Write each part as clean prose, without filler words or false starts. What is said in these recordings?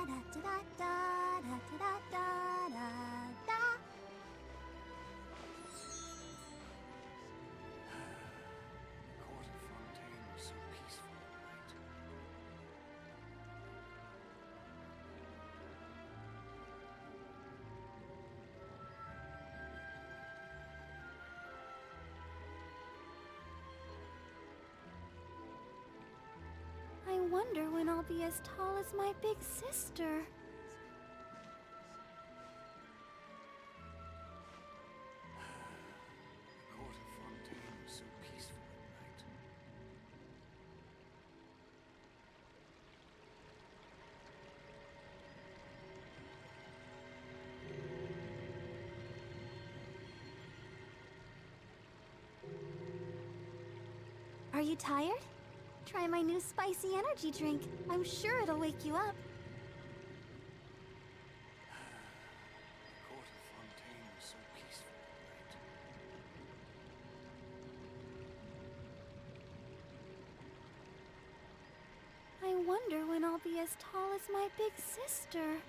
da da da da da da da da. The court of Fontaine was so peaceful at night. I wonder when I'll be as tall as my big sister. The court of Fontaine was so peaceful at night. Are you tired? Try my new spicy energy drink. I'm sure it'll wake you up. The court of Fontaine was so peaceful at night. I wonder when I'll be as tall as my big sister.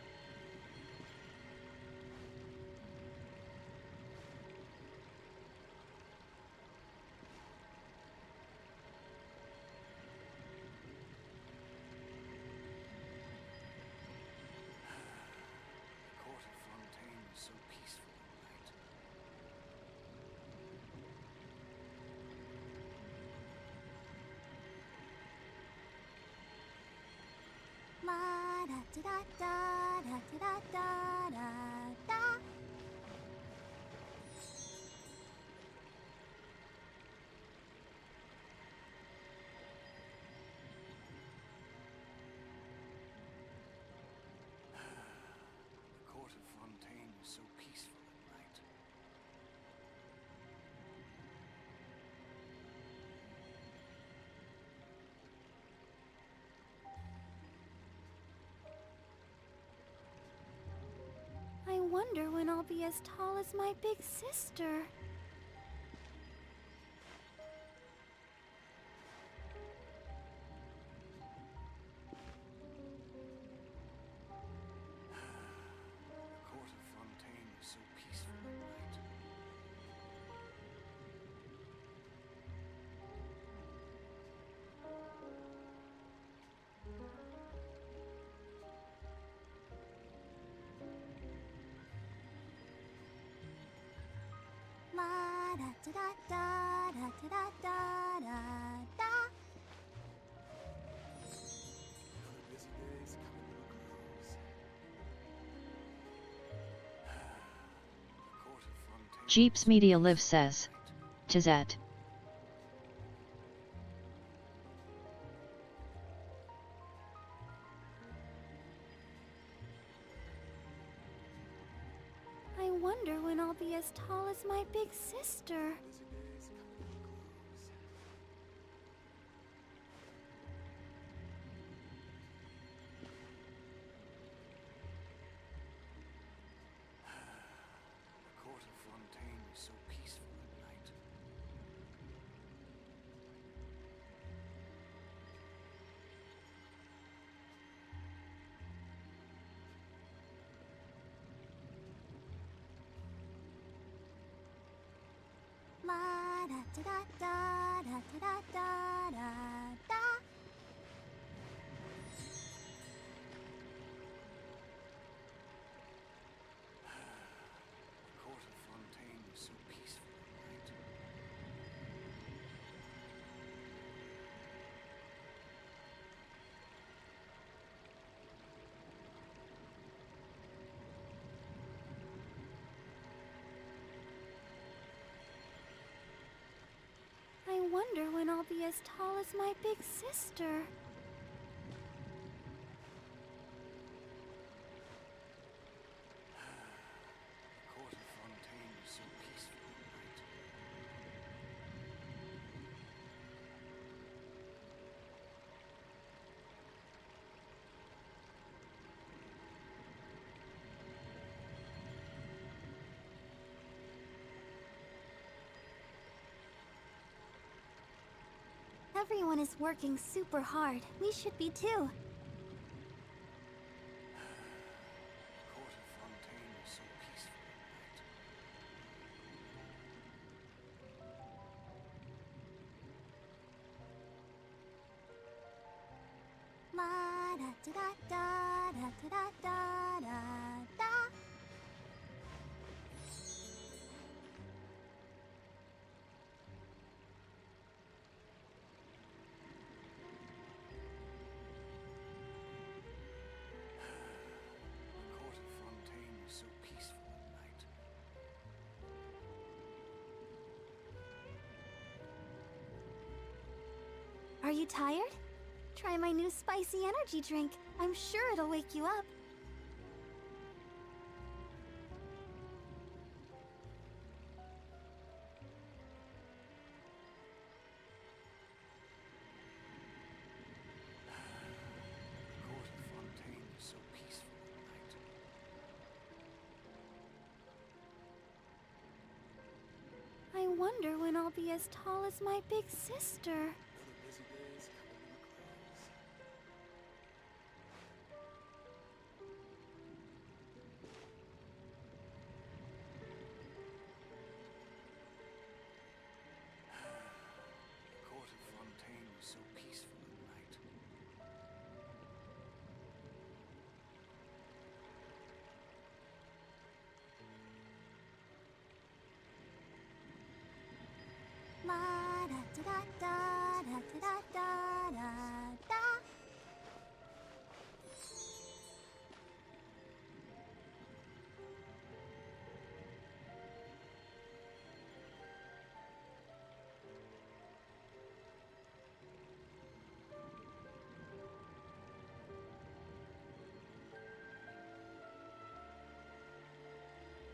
The court of Fontaine was so peaceful at night. La da da da da da da da da. The court of Fontaine was so peaceful at night. I wonder when I'll be as tall as my big sister. The court of Fontaine was so peaceful at night. La da da da da da da da da. Another busy day is coming to a close. The court of Fontaine Jeeps Media Live says, Tizet. I wonder when I'll be as tall as my big sister. busy day is coming to a close. The court of Fontaine was so peaceful at night. La da da da da da da da da. The court of Fontaine was so peaceful at night. I wonder when I'll be as tall as my big sister. The court of Fontaine was so peaceful at night. Everyone is working super hard. We should be too. Court of Fontaine is so peaceful at night. Are you tired? Try my new spicy energy drink. I'm sure it'll wake you up. Court of Fontaine is so peaceful at night. I wonder when I'll be as tall as my big sister. Another busy day is coming to a close. The Court of Fontaine is so peaceful at night. La da da da da da da da da.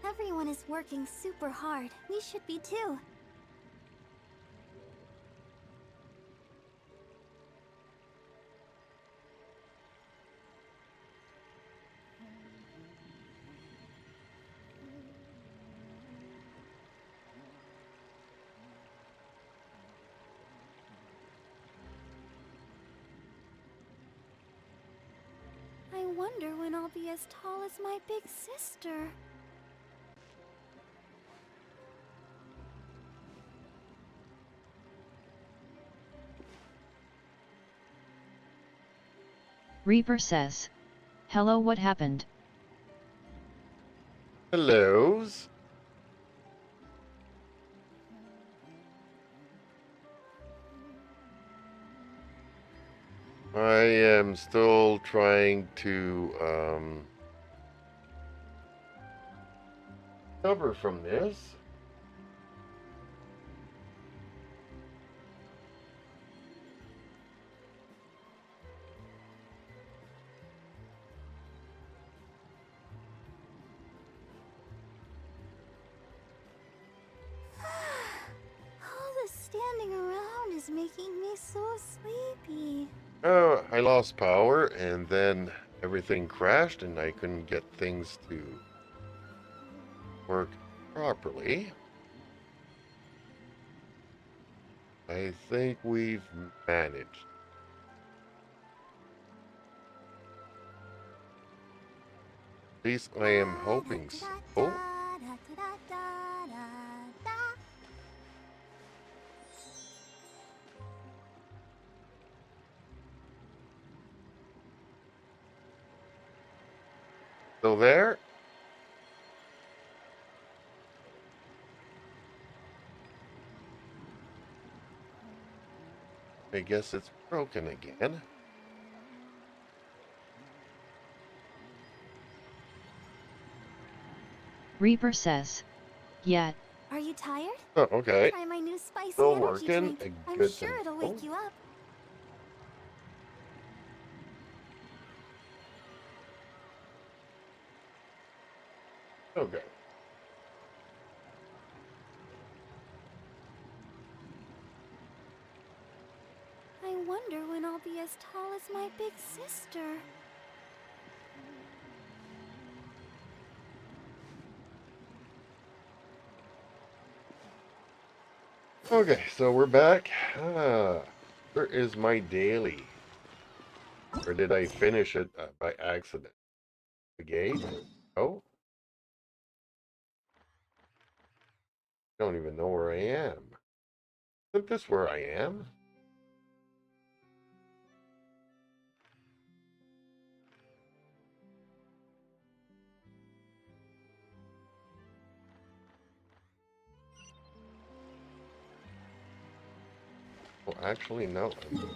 Everyone is working super hard. We should be too. I wonder when I'll be as tall as my big sister. Reaper says, hello, what happened? Hellos. I am still trying to recover from this. All the standing around is making me so sleepy. Oh, I lost power and then everything crashed and I couldn't get things to work properly. I think we've managed. At least I am hoping so. Still there? I guess it's broken again. Reaper says, yeah, Are you tired? Oh, okay. Try my new spicy Still energy working. drink. I'm Good to sure it'll know. wake you up. Okay. I wonder when I'll be as tall as my big sister. Okay, so we're back. Where is my daily? Or did I finish it by accident? The gate? Oh, don't even know where I am. Isn't this where I am? Oh, actually, no. I'm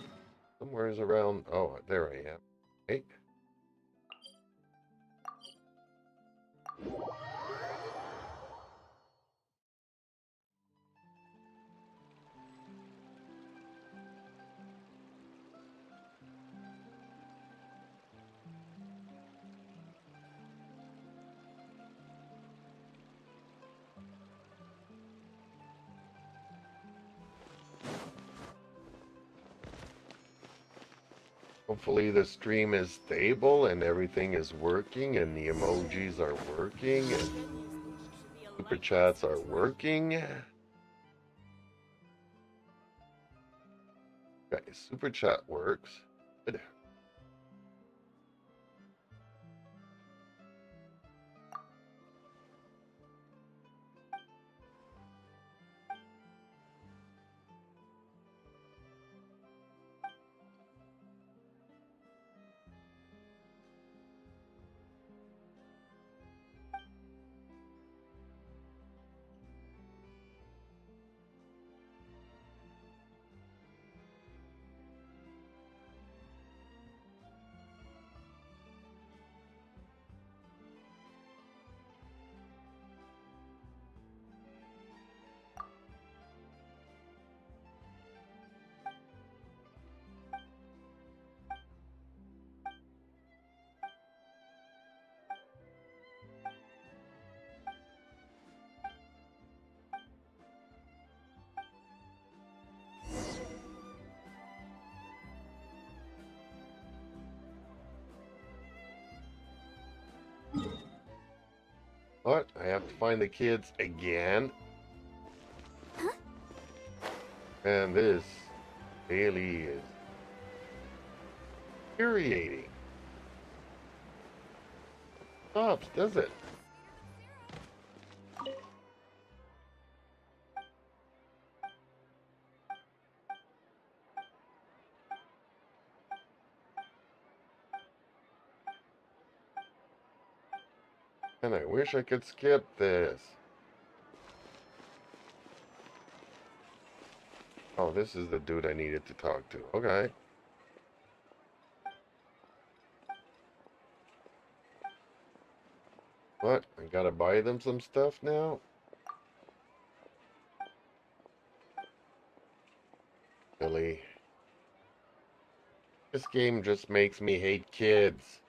somewhere's around. Oh, there I am. Hey. Hopefully the stream is stable and everything is working and the emojis are working and super chats are working. Okay, super chat works. Good. What? I have to find the kids again? Huh? And this daily is infuriating. Stops, does it? And I wish I could skip this. Oh, this is the dude I needed to talk to. Okay. What? I gotta buy them some stuff now? Really? This game just makes me hate kids.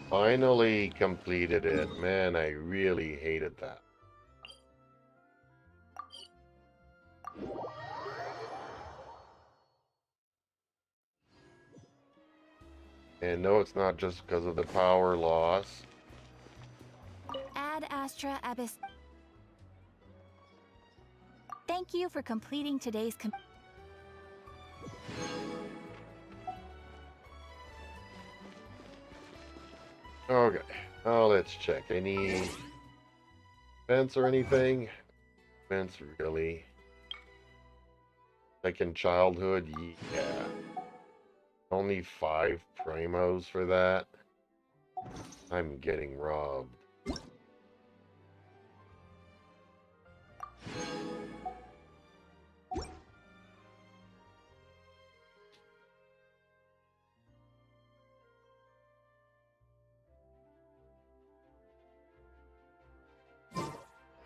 Finally completed it. Man, I really hated that. And no, it's not just because of the power loss. Ad Astra Abyss. Thank you for completing today's Okay. Oh, let's check. Any events or anything? Events, really? Like in childhood? Yeah. Only 5 primos for that? I'm getting robbed.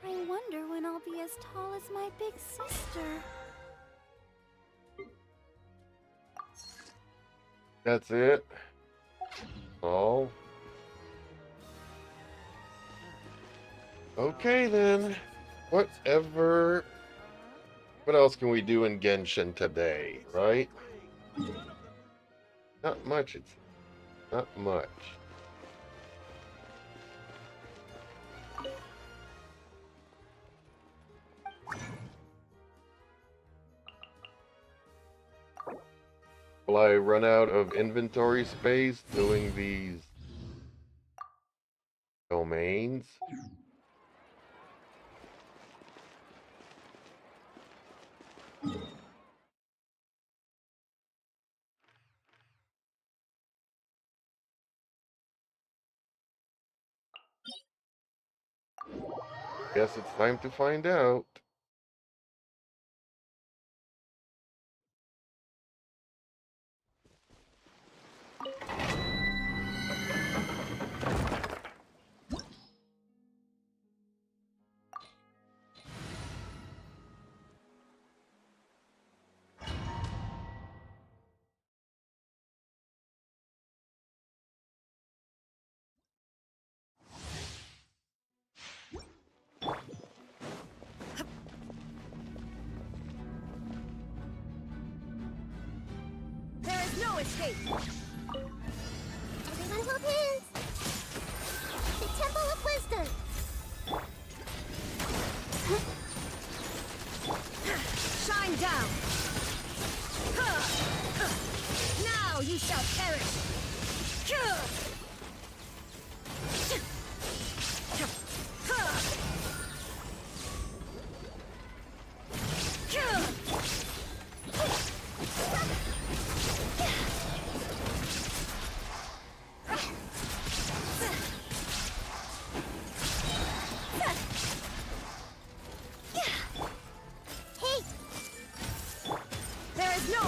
I wonder when I'll be as tall as my big sister. That's it? Oh. Okay then. Whatever. What else can we do in Genshin today, right? Not much, it's not much. Will I run out of inventory space doing these domains? Guess it's time to find out. There is no escape! Everyone hold hands! The Temple of Wisdom! Shine down! Now you shall perish! There is no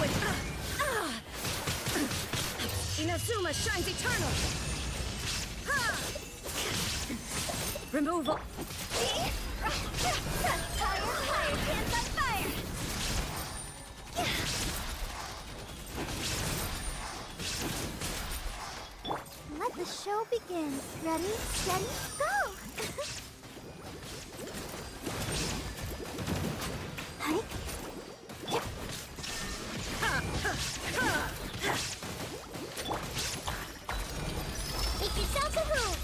Inazuma shines eternal! Removal! Fire, hands on fire! Let the show begin. Ready, steady, go! Hike. Make yourself a room!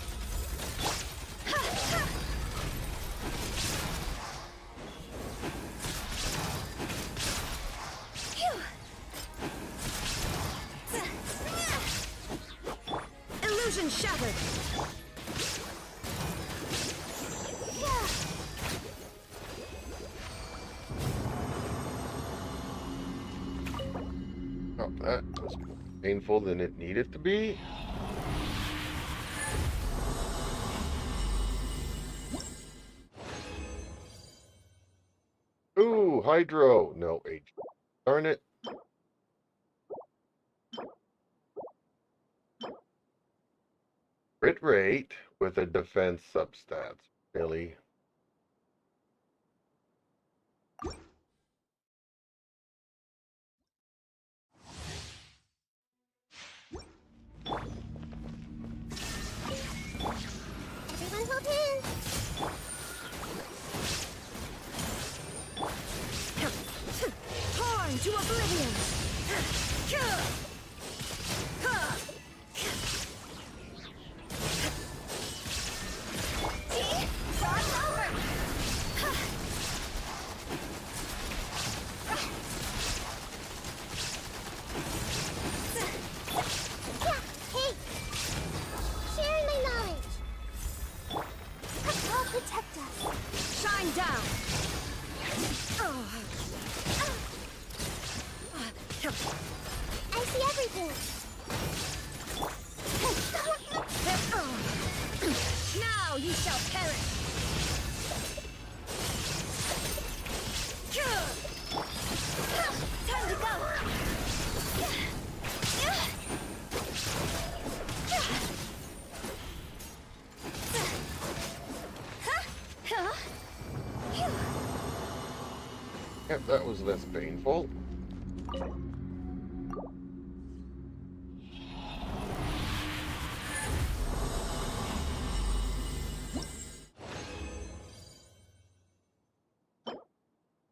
Illusion shattered! Oh, that was more painful than it needed to be. Ooh, Hydro. No, H. Darn it. Crit rate with a defense substats. Really? Everyone hold hands! Torn to oblivion! Cross over! Hey! Sharing my knowledge! I'll protect us! Shine down! I see everything! Now you shall perish! Time to go! Yep, that was less painful.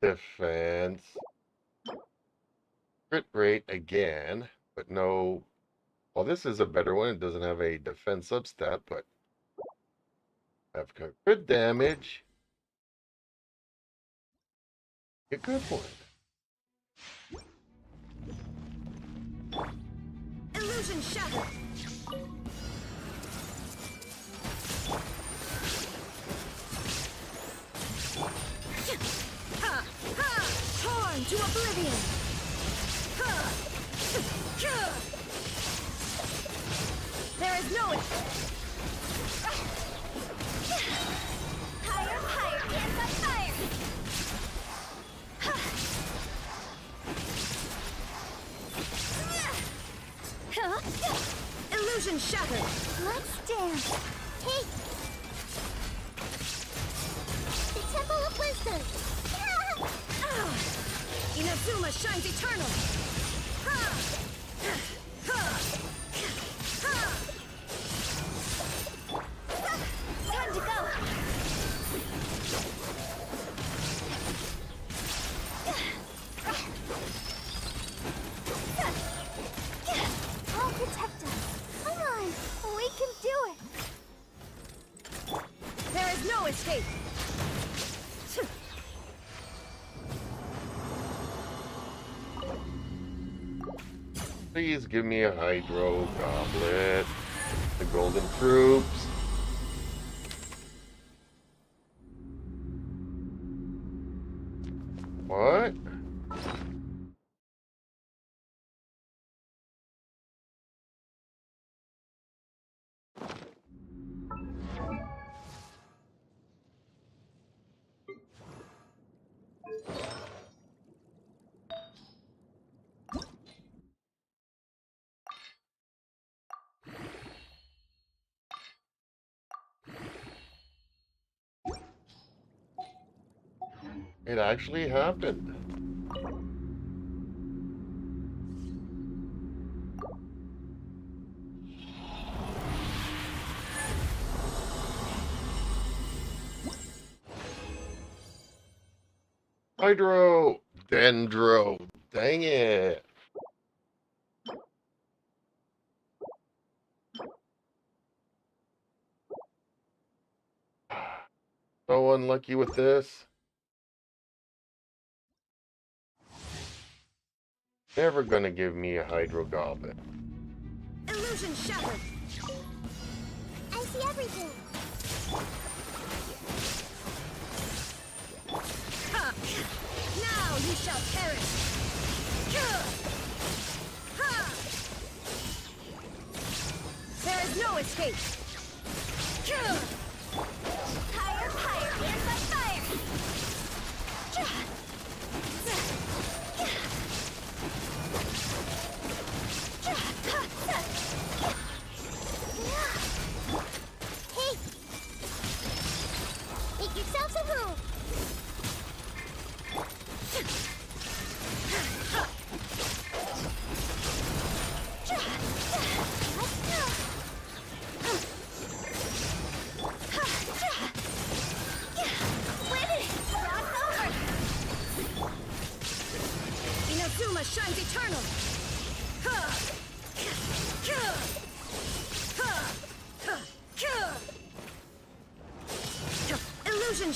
Defense. Crit rate again, but no. Well, this is a better one. It doesn't have a defense substat, but I've got crit damage. A good one. Illusion shattered. Ha! Ha! Torn to oblivion. Ha! There is no higher, higher, hands on fire. Illusion shattered. Let's dance. Take the Temple of Wisdom. Inazuma shines eternal. Time to go. I'll protect us. Come on, we can do it. There is no escape. Please give me a Hydro Goblet. The Golden Troops. What? It actually happened. Hydro! Dendro! Dang it! So unlucky with this. Never gonna give me a Hydro Goblet. Illusion shattered. I see everything. Ha! Now you shall perish. Ha! There is no escape. Higher, higher, hands on fire. Hey! Make yourself some room! Inazuma shines eternal! Illusion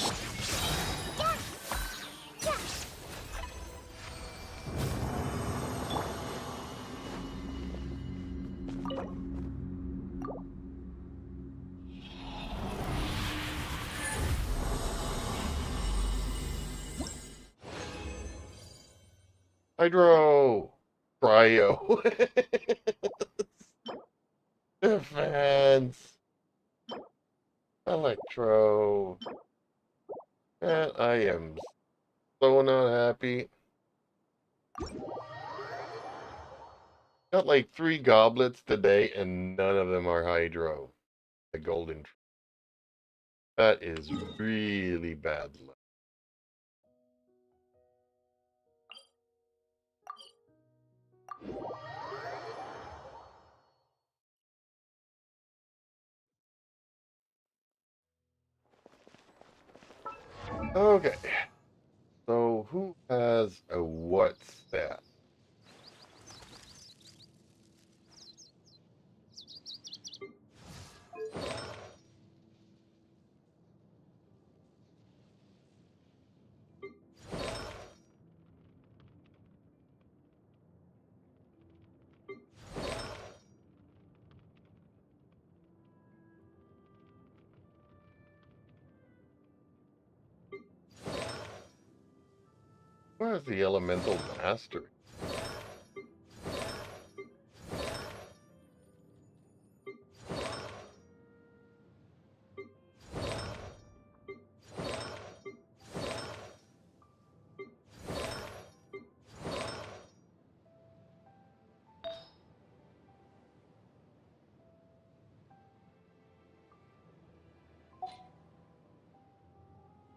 Hydro! Cryo! Defense! Electro! And I am so not happy. Got like 3 goblets today and none of them are Hydro. The golden. That is really bad luck. Okay. So who has a what stat? Who has the elemental mastery?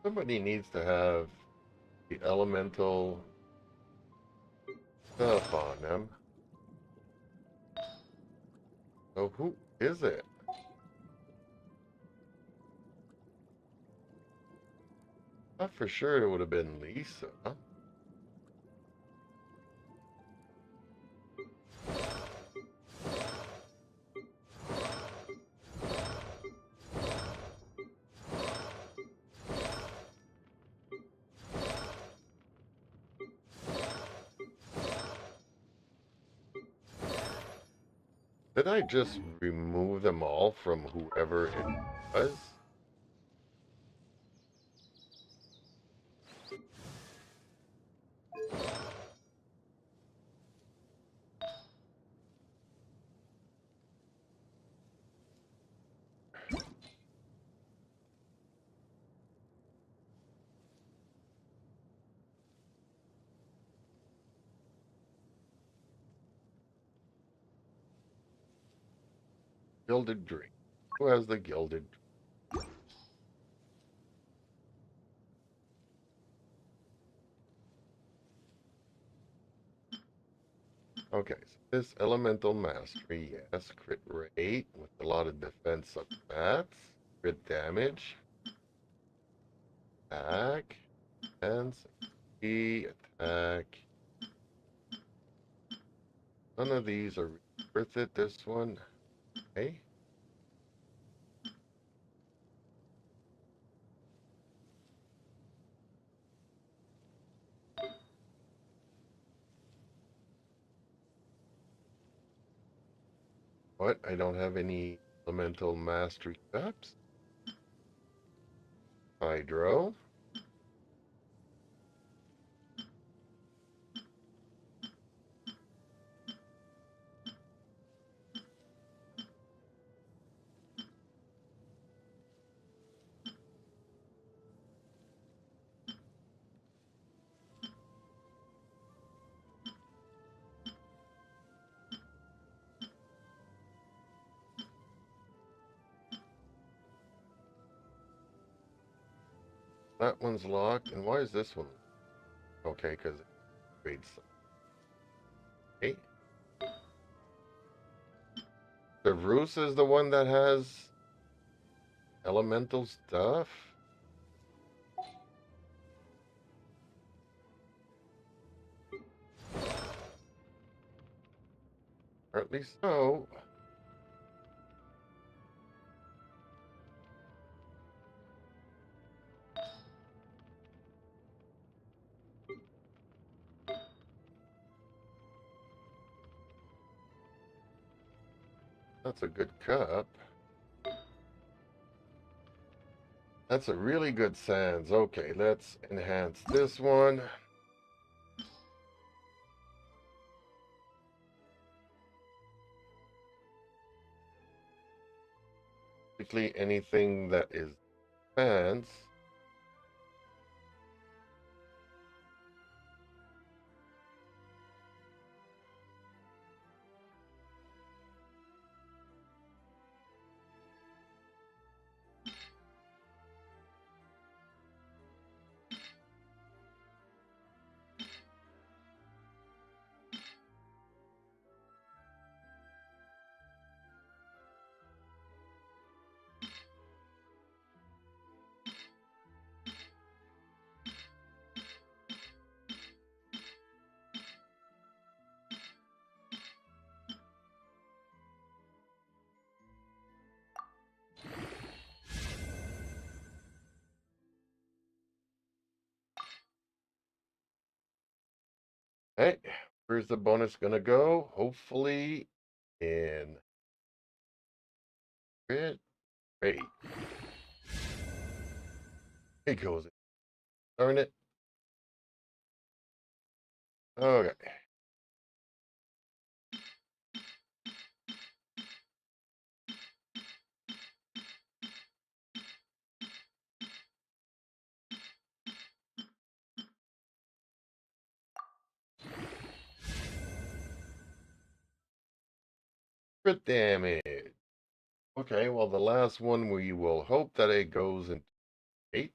Somebody needs to have the elemental stuff on them. So who is it? Thought for sure it would have been Lisa. Did I just remove them all from whoever it was? Gilded drink. Who has the gilded? Okay, so this elemental mastery, yes, crit rate with a lot of defense up mats, crit damage, attack, defense, E, attack. None of these are worth it. This one, okay. What? I don't have any elemental mastery cups. Hydro. That one's locked. And why is this one? Okay, because it trades. Okay. The Roos is the one that has elemental stuff. Or at least so. That's a good cup. That's a really good sands. Okay, let's enhance this one. Basically anything that is sands. Hey, where's the bonus gonna go? Hopefully in crit rate. It goes. Darn it. Okay. Crit damage. Okay, well, the last one we will hope that it goes into 8.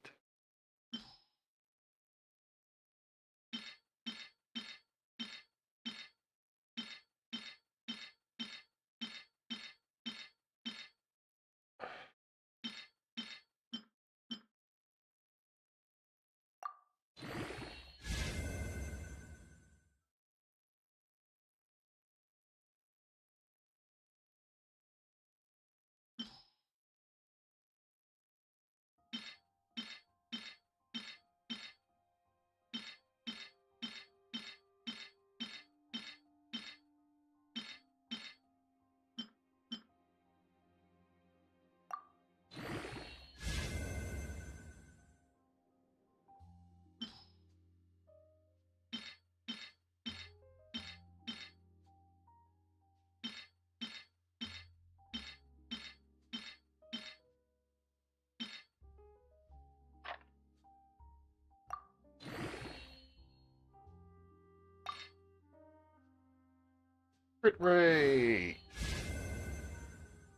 Crit rate.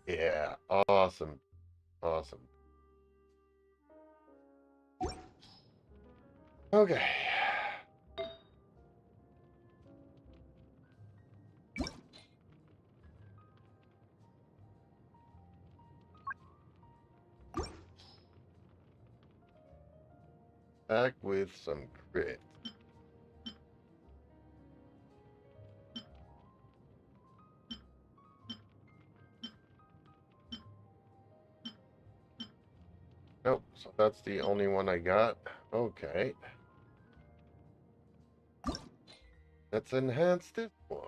Yeah, awesome. Awesome. Okay. Back with some crit. Nope, so that's the only one I got. Okay. Let's enhance this one.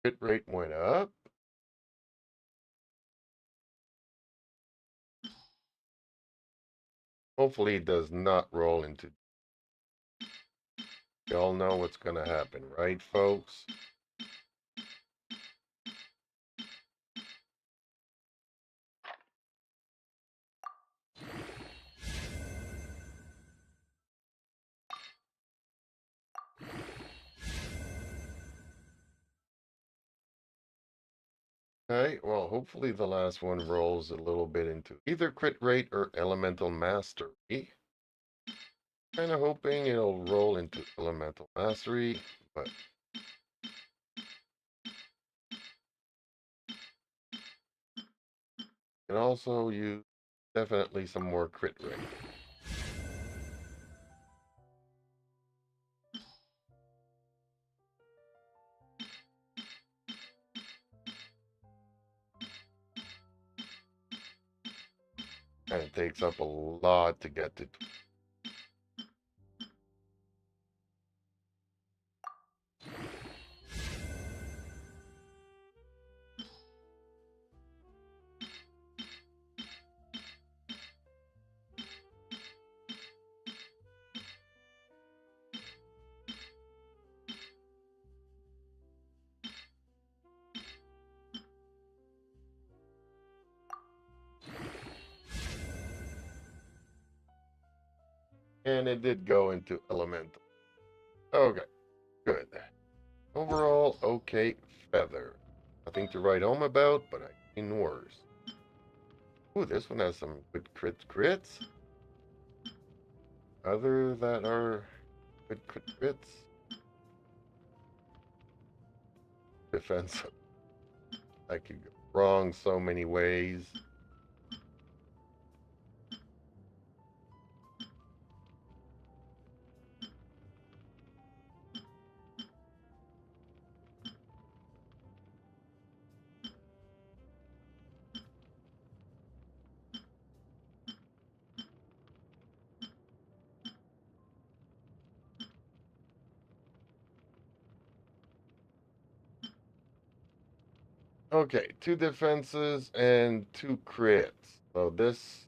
Crit rate went up. Hopefully it does not roll into. Y'all know what's gonna happen, right, folks? Okay, well, hopefully the last one rolls a little bit into either crit rate or elemental mastery. Kind of hoping it'll roll into elemental mastery, but can also use definitely some more crit rate. And it takes up a lot to get to. And it did go into elemental. Okay, good. Overall, okay feather. Nothing to write home about, but I've seen worse. Ooh, this one has some good crits. Other that are good crits. Defensive. I could go wrong so many ways. Okay, 2 defenses and 2 crits. So this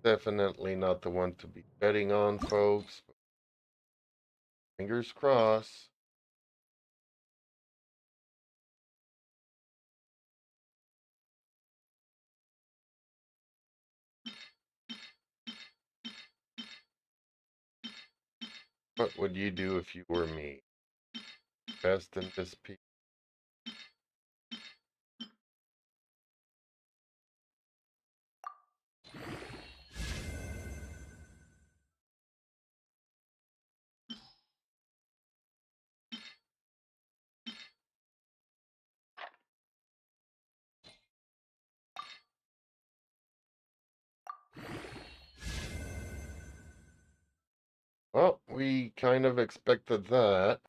definitely not the one to be betting on, folks. Fingers crossed. What would you do if you were me? Best in this piece. Well, we kind of expected that.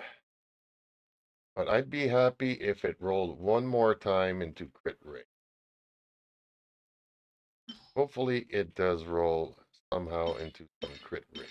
But I'd be happy if it rolled one more time into crit rate. Hopefully it does roll somehow into some crit rate.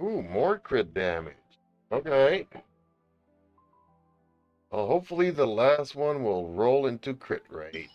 Ooh, more crit damage. Okay. Well, hopefully the last one will roll into crit rate.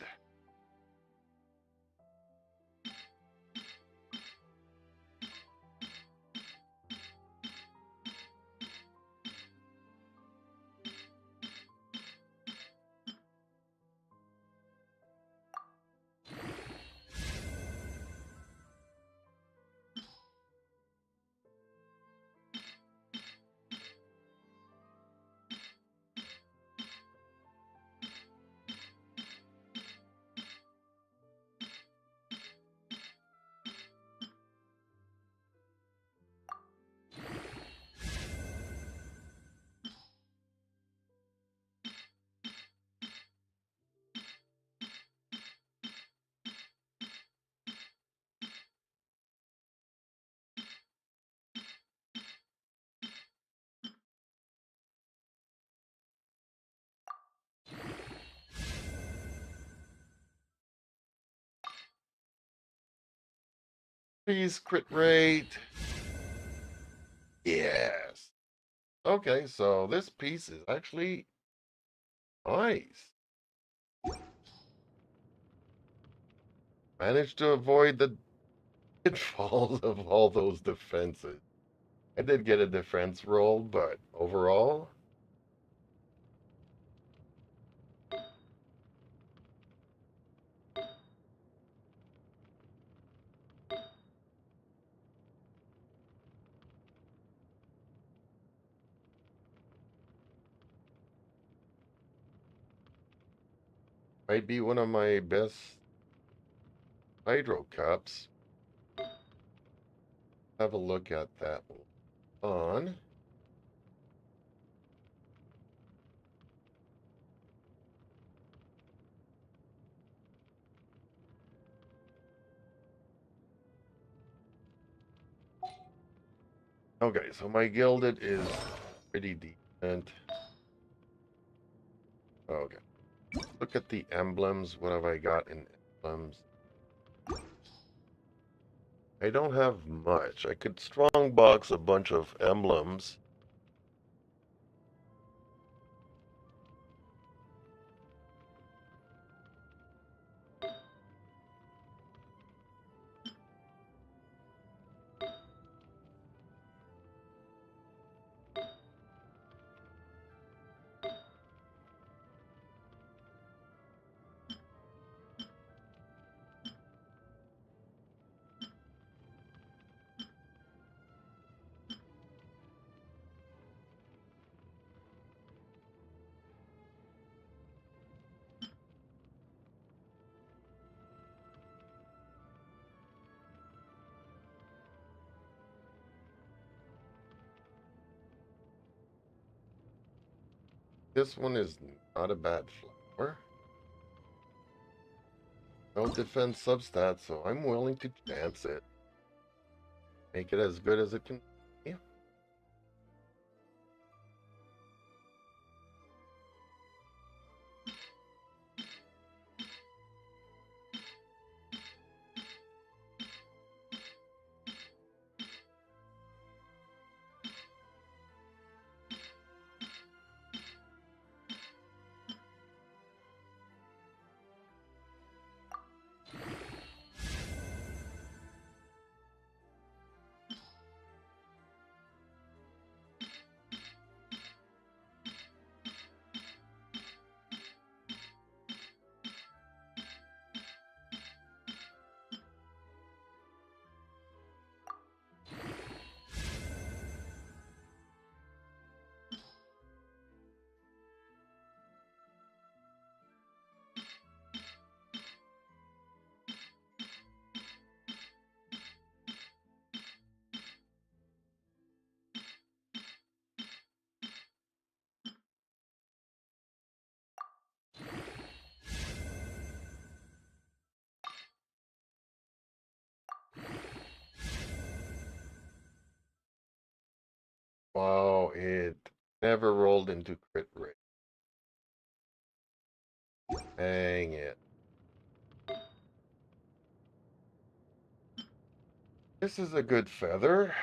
Please, crit rate. Yes. Okay, so this piece is actually nice. Managed to avoid the pitfalls of all those defenses. I did get a defense roll, but overall, might be one of my best hydro cups. Have a look at that on. Okay, so my gilded is pretty decent. Okay. Look at the emblems. What have I got in emblems? I don't have much. I could strong box a bunch of emblems. This one is not a bad flower. No defense substat, so I'm willing to chance it. Make it as good as it can be. Wow, it never rolled into crit rate. Dang it. This is a good feather.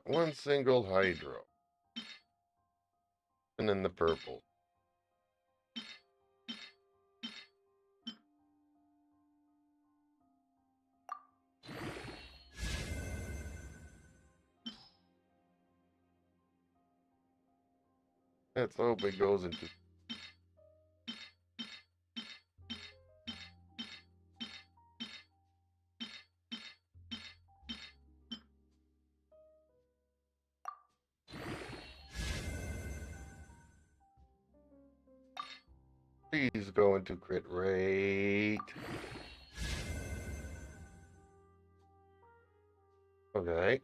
One single hydro. And then the purple. Let's hope it goes into. Please go into crit rate. Okay.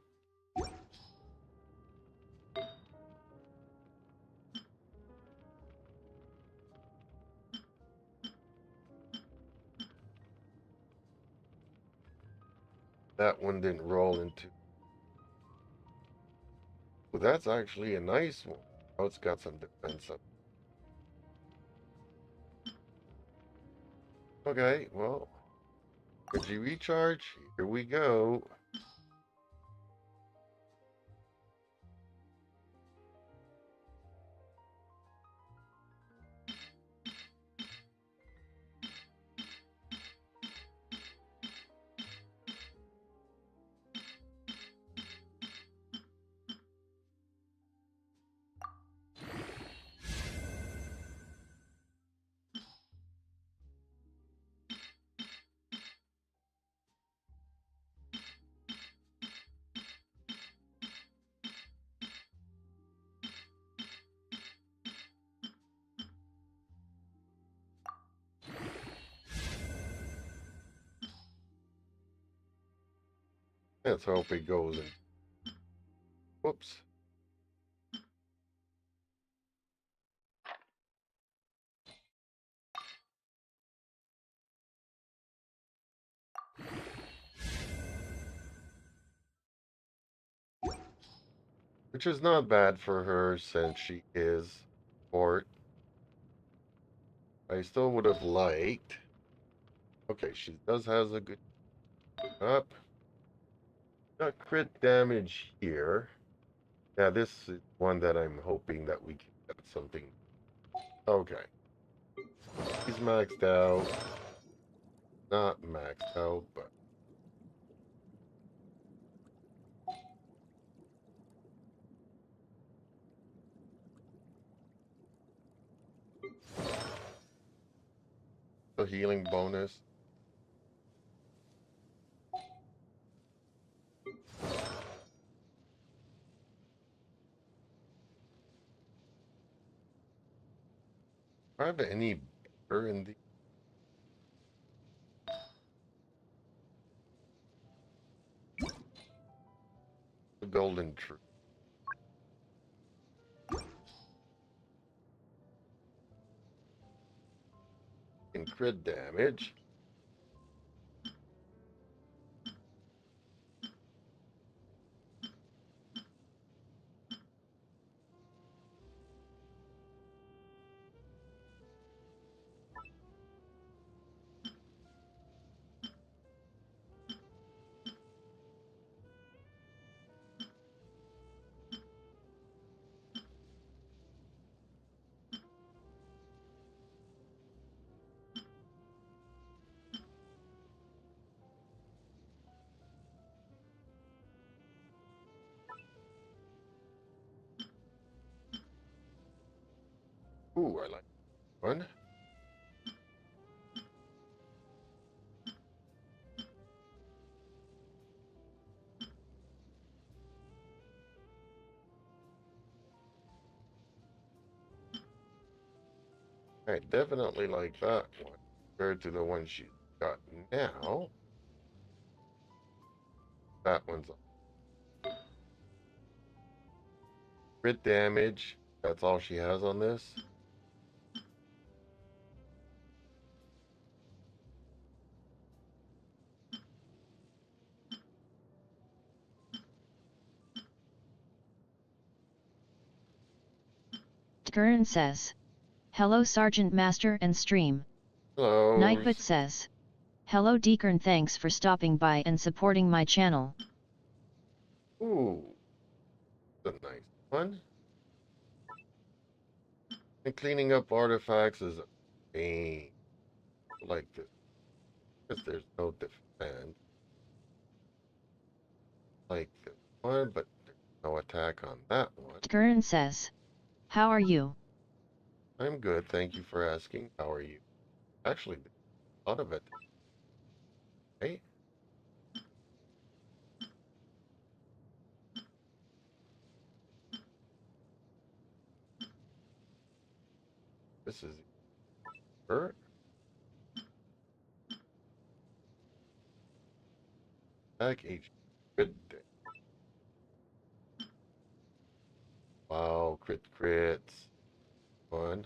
That one didn't roll into. Well, that's actually a nice one. Oh, it's got some defense up. Okay, well, energy recharge. Here we go. Let's hope it goes in. Whoops. Which is not bad for her since she is port. I still would have liked. Okay, she does has a good up. Got crit damage here. Yeah, this is one that I'm hoping that we can get something. Okay. He's maxed out. Not maxed out, but a healing bonus. Do I have any better in the golden tree? In crit damage. Ooh, I like one. I definitely like that one compared to the one she's got now. That one's crit damage. That's all she has on this. Gurren says. Hello Sergeant Master and stream. Hello. Nightbot says. Hello Deekern, thanks for stopping by and supporting my channel. Ooh, that's a nice one. And cleaning up artifacts is a pain. Like this. Because there's no defense. Like this one, but there's no attack on that one. Gurren says. How are you? I'm good, thank you for asking. How are you? Actually, a lot of it. Hey, this is her. Attack H. Good day. Wow, crit crits. One.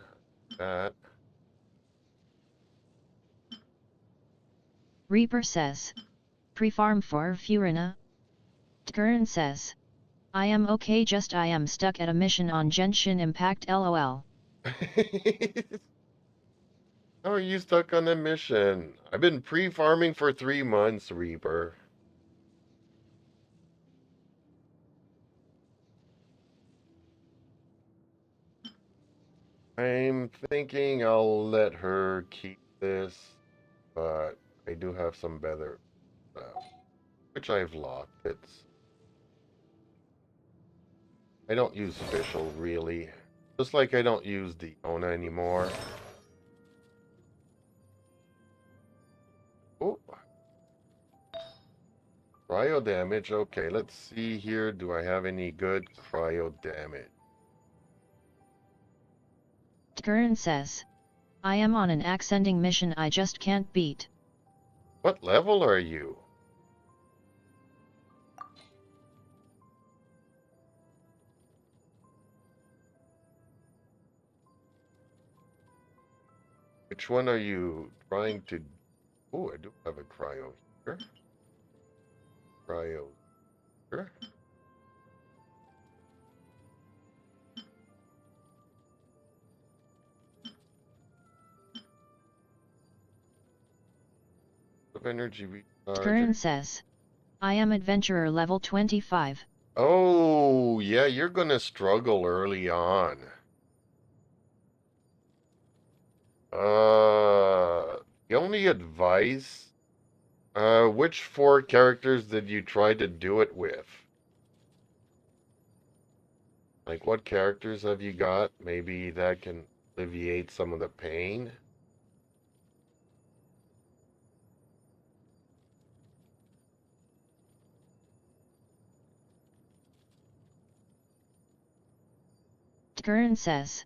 That. Reaper says. Pre-farm for Furina. Gurren says. I am okay, just I am stuck at a mission on Genshin Impact LOL. How are you stuck on a mission? I've been pre-farming for 3 months, Reaper. I'm thinking I'll let her keep this, but I do have some better stuff, which I've locked. I don't use Fischl really. Just like I don't use Diona anymore. Oh. Cryo damage. Okay, let's see here. Do I have any good cryo damage? Gurren says. I am on an axe-ending mission I just can't beat. What level are you? Which one are you trying to... Oh, I do have a cryo here. Cryo here. Of energy recharge. Current says, I am adventurer level 25. Oh, yeah, you're gonna struggle early on. The only advice, which 4 characters did you try to do it with? Like, what characters have you got? Maybe that can alleviate some of the pain. Current says,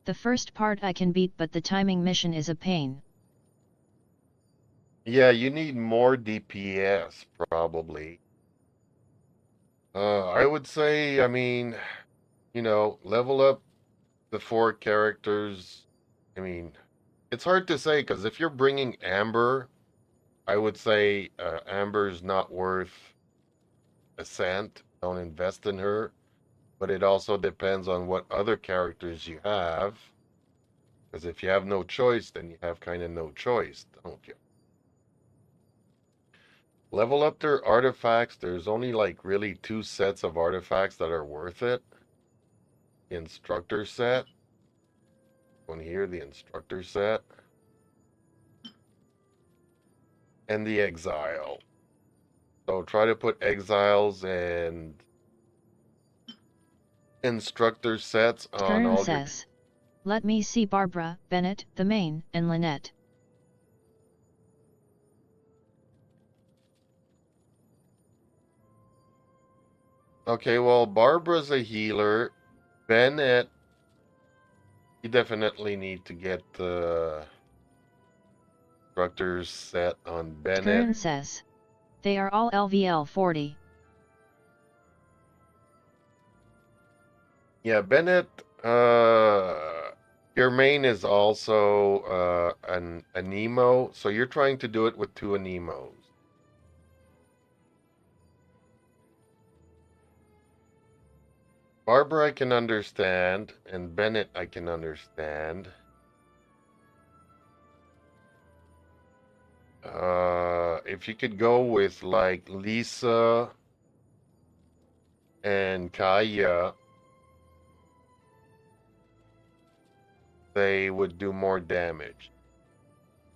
the first part I can beat, but the timing mission is a pain. Yeah, you need more DPS, probably. I would say, I mean, level up the 4 characters. I mean, it's hard to say, because if you're bringing Amber, I would say Amber's not worth a cent. Don't invest in her. But it also depends on what other characters you have. Because if you have no choice, then you have kind of no choice, don't you? Level up their artifacts. There's only like really 2 sets of artifacts that are worth it. The instructor set. One here, the instructor set. And the exile. So try to put exiles and instructor sets on Current all your... says, let me see Barbara, Bennett, the main, and Lynette. Okay, well, Barbara's a healer. Bennett, you definitely need to get the instructor's set on Bennett. Current says, they are all LVL 40. Yeah, Bennett, your main is also an Anemo, so you're trying to do it with 2 Anemos. Barbara I can understand, and Bennett I can understand. If you could go with like Lisa and Kaya, they would do more damage.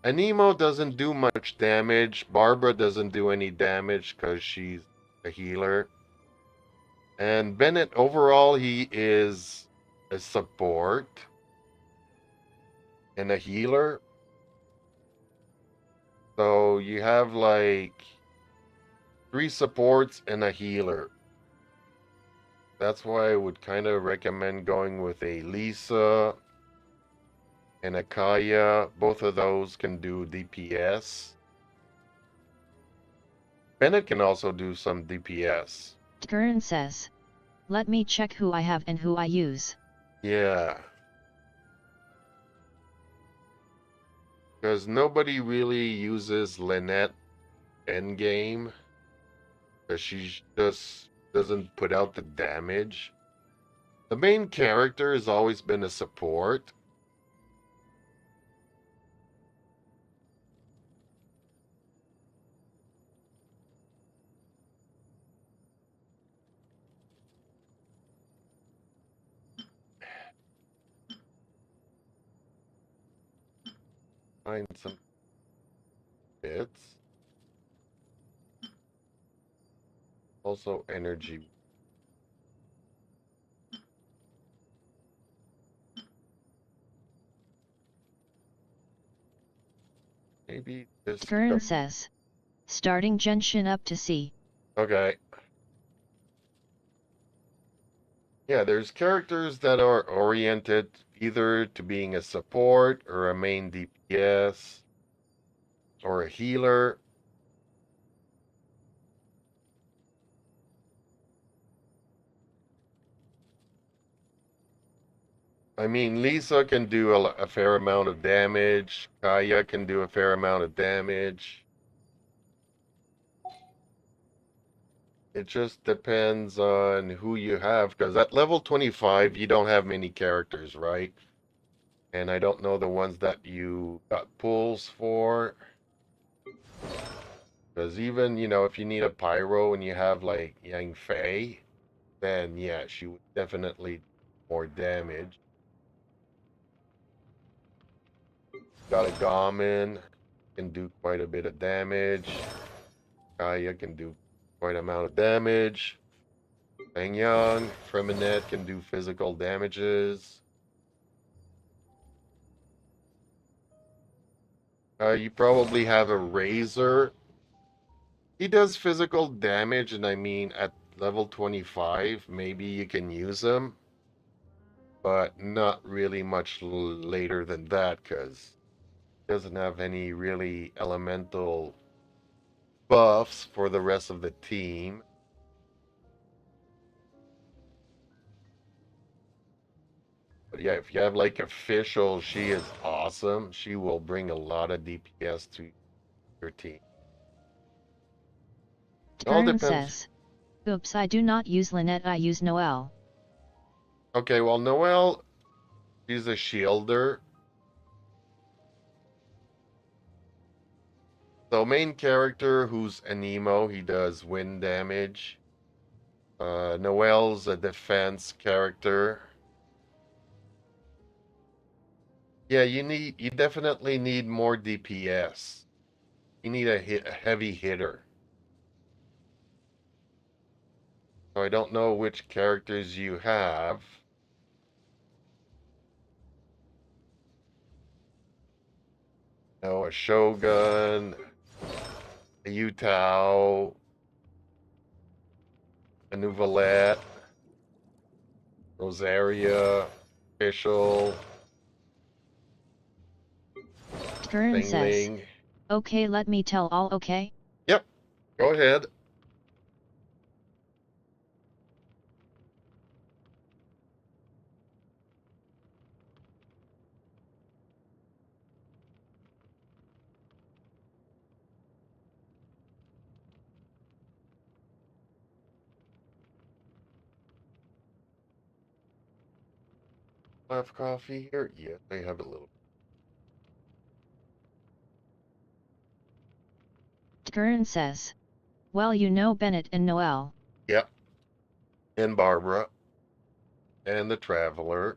Anemo doesn't do much damage. Barbara doesn't do any damage because she's a healer. And Bennett, overall, he is a support and a healer. So you have like 3 supports and a healer. That's why I would kind of recommend going with a Lisa and a Kaya. Both of those can do DPS. Bennett can also do some DPS. Current says, let me check who I have and who I use. Yeah. Because nobody really uses Lynette endgame. Because she just doesn't put out the damage. The main character has always been a support. Find some bits. Also energy. Maybe this... Current says, starting Genshin up to C. Okay. Yeah, there's characters that are oriented either to being a support or a main DPS or a healer. I mean, Lisa can do a fair amount of damage. Kaya can do a fair amount of damage. It just depends on who you have, because at level 25, you don't have many characters, right? And I don't know the ones that you got pulls for. Because even, if you need a pyro and you have like Yang Fei, then yeah, she would definitely do more damage. Got a Garmin, can do quite a bit of damage. Kaya can do quite amount of damage. Feng Yang, Freminette can do physical damages. You probably have a Razor. He does physical damage, and I mean at level 25, maybe you can use him. But not really much later than that, because he doesn't have any really elemental buffs for the rest of the team. But yeah, if you have like official, she is awesome. She will bring a lot of DPS to your team. It all Gurren depends. says. Oops, I do not use Lynette, I use Noelle. Okay, well, Noelle, she's a shielder. So main character who's an emo, he does wind damage. Noelle's a defense character. Yeah, you definitely need more DPS. You need a heavy hitter. So I don't know which characters you have. No, a Shogun, a Yutao, a Nouvelette, Rosaria, Official, Gurren says. Thingling. Okay, let me tell all, okay? Yep, go ahead. Have coffee here? Yes, I have a little. Gurren says. Well, you know Bennett and Noelle. Yep, and Barbara, and the Traveler.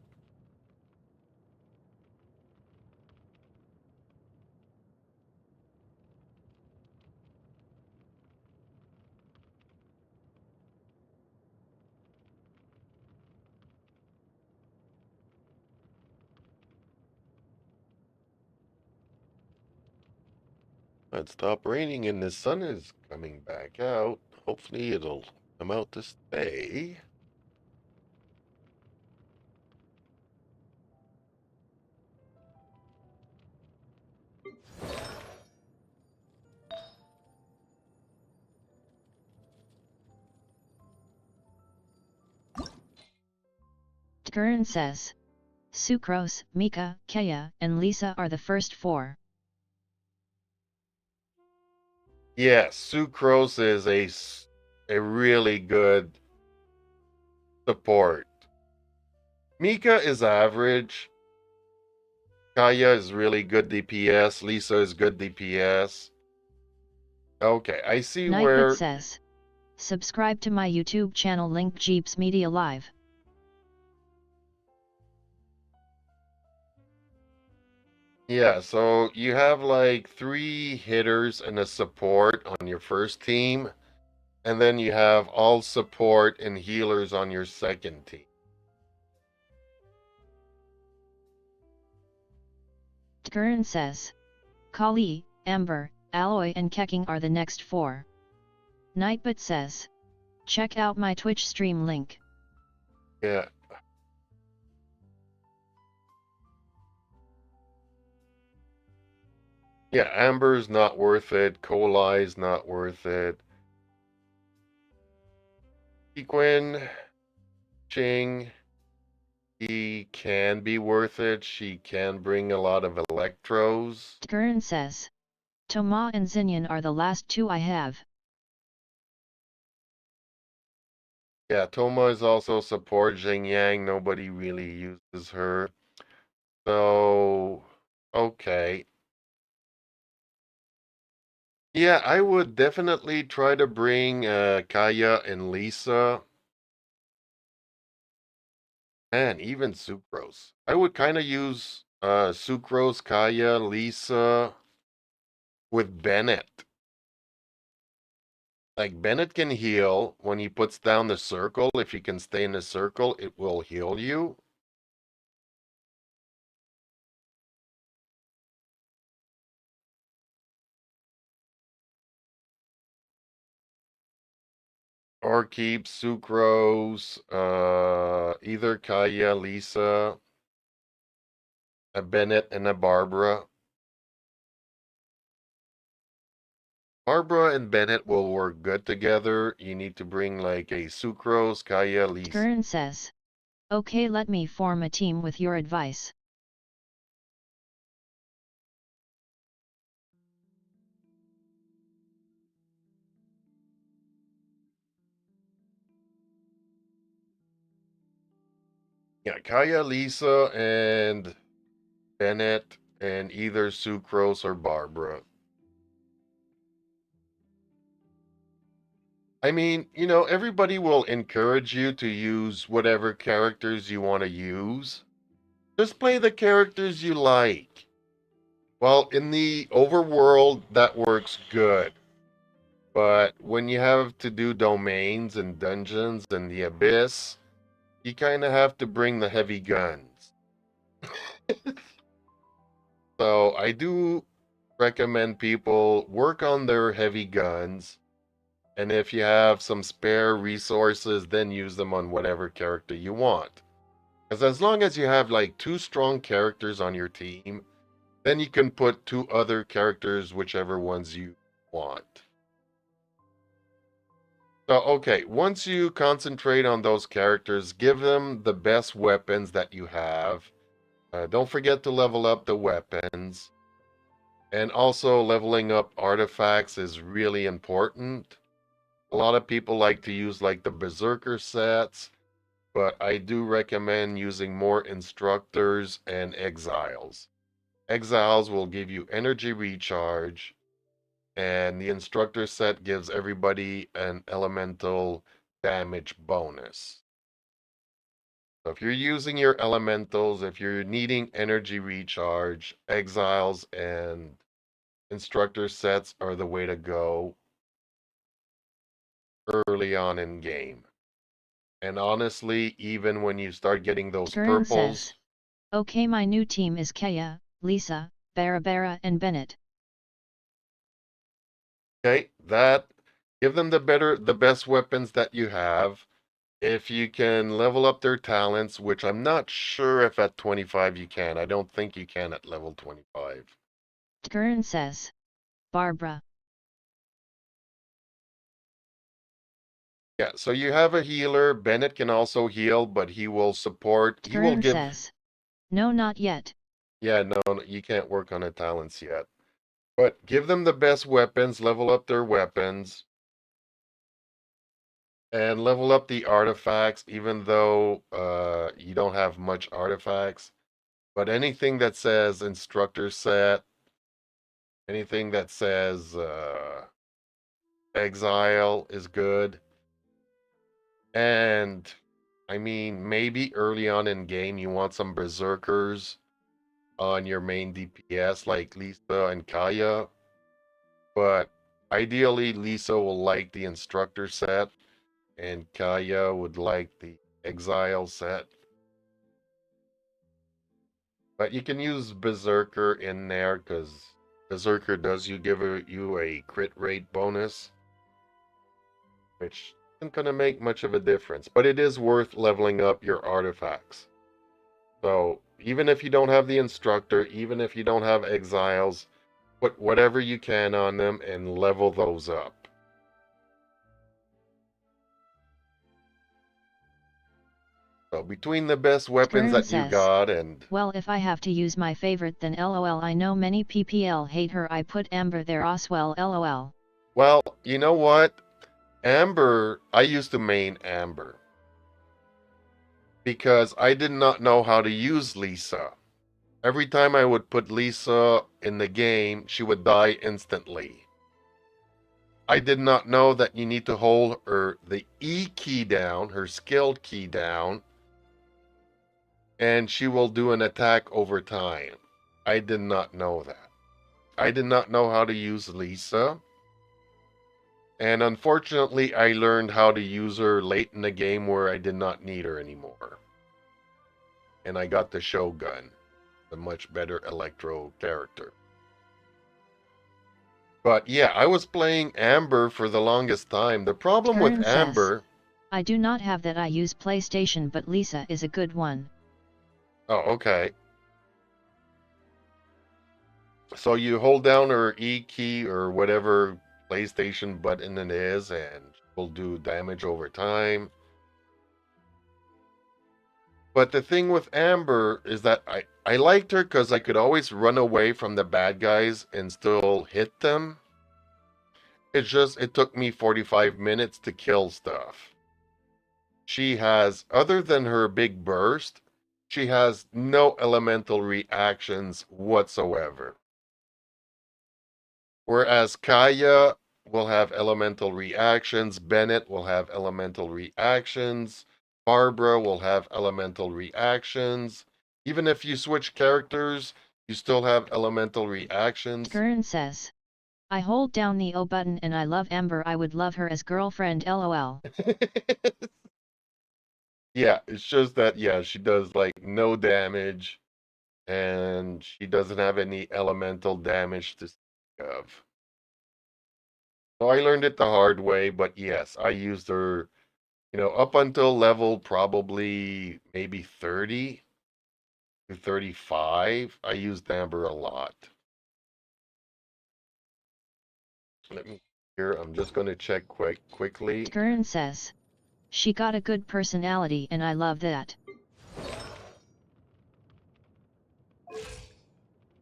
It stopped raining and the sun is coming back out. Hopefully it'll come out to stay. Gurren says. Sucrose, Mika, Kaya, and Lisa are the first four. Yes, Sucrose is a really good support. Mika is average. Kaya is really good DPS. Lisa is good DPS. Okay, I see Nightbit where... says. Subscribe to my YouTube channel, link Jeeps Media Live. Yeah, so you have like 3 hitters and a support on your first team, and then you have all support and healers on your second team. Gurren says. Kali, Amber, Alloy and Keking are the next 4. Nightbit says. Check out my Twitch stream link. Yeah. Yeah, Amber's not worth it. Kolai's not worth it. Sequin, Ching, She can be worth it. She can bring a lot of electros. Gurren says. Toma and Xinyan are the last two I have. Yeah, Toma is also support. Jing Yang, nobody really uses her. So, okay. Yeah, I would definitely try to bring Kaya and Lisa. And even Sucrose. I would kind of use Sucrose, Kaya, Lisa with Bennett. Like Bennett can heal when he puts down the circle. If you can stay in the circle, it will heal you. Or keep Sucrose, either Kaya, Lisa, a Bennett, and a Barbara. Barbara and Bennett will work good together. You need to bring like a Sucrose, Kaya, Lisa. Gurren says. Okay, let me form a team with your advice. Yeah, Kaya, Lisa, and Bennett, and either Sucrose or Barbara. I mean, everybody will encourage you to use whatever characters you want to use. Just play the characters you like. Well, in the overworld, that works good. But when you have to do domains and dungeons and the abyss, you kind of have to bring the heavy guns. So I do recommend people work on their heavy guns. And if you have some spare resources, then use them on whatever character you want. Because as long as you have like two strong characters on your team, then you can put two other characters, whichever ones you want. So, okay, once you concentrate on those characters, give them the best weapons that you have. Don't forget to level up the weapons. And also, leveling up artifacts is really important. A lot of people like to use like the Berserker sets, but I do recommend using more instructors and exiles. Exiles will give you energy recharge, and the instructor set gives everybody an elemental damage bonus. So if you're using your elementals, if you're needing energy recharge, exiles and instructor sets are the way to go early on in game. And honestly, even when you start getting those Gurren purples, says. Okay, my new team is Kaya, Lisa, Barabara and Bennett. okay, give them the best weapons that you have. If you can level up their talents, which I'm not sure if at 25 you can. I don't think you can at level 25. Gurren says. Barbara. Yeah, so you have a healer. Bennett can also heal, but he will support. He will Gurren give. says. No, not yet. Yeah, no, you can't work on the talents yet. But give them the best weapons, level up their weapons, and level up the artifacts, even though you don't have much artifacts. But anything that says instructor set, anything that says exile is good. And I mean, maybe early on in game you want some berserkers on your main DPS like Lisa and Kaya. But ideally, Lisa will like the instructor set, and Kaya would like the exile set. But you can use Berserker in there because Berserker does you a crit rate bonus, which isn't going to make much of a difference. But it is worth leveling up your artifacts. So even if you don't have the instructor, even if you don't have exiles, put whatever you can on them and level those up. So between the best weapons Gurren that you says, got and... well, if I have to use my favorite then lol, I know many PPL hate her, I put Amber there Oswell lol. Well, you know what? Amber, I used to main Amber. Because I did not know how to use Lisa. Every time I would put Lisa in the game, she would die instantly. I did not know that you need to hold the E key down, her skill key down, and she will do an attack over time. I did not know that. I did not know how to use Lisa. And unfortunately, I learned how to use her late in the game where I did not need her anymore. And I got the Shogun, the much better Electro character. But yeah, I was playing Amber for the longest time. The problem with Gurren Amber... says, I do not have that, I use PlayStation, but Lisa is a good one. Oh, okay. So you hold down her E key or whatever PlayStation button it is, and will do damage over time. But the thing with Amber is that I liked her because I could always run away from the bad guys and still hit them. It's just, it took me 45 minutes to kill stuff. She has, other than her big burst, she has no elemental reactions whatsoever. Whereas Kaya will have elemental reactions, Bennett will have elemental reactions, Barbara will have elemental reactions. Even if you switch characters, you still have elemental reactions. Gurren says, I hold down the O button and I love Amber, I would love her as girlfriend lol. Yeah, it's just that, yeah, she does like no damage and she doesn't have any elemental damage to speak of. So I learned it the hard way, but yes, I used her, up until level probably maybe 30 to 35. I used Amber a lot. Let me here. I'm just going to check quickly. Gurren says, she got a good personality and I love that.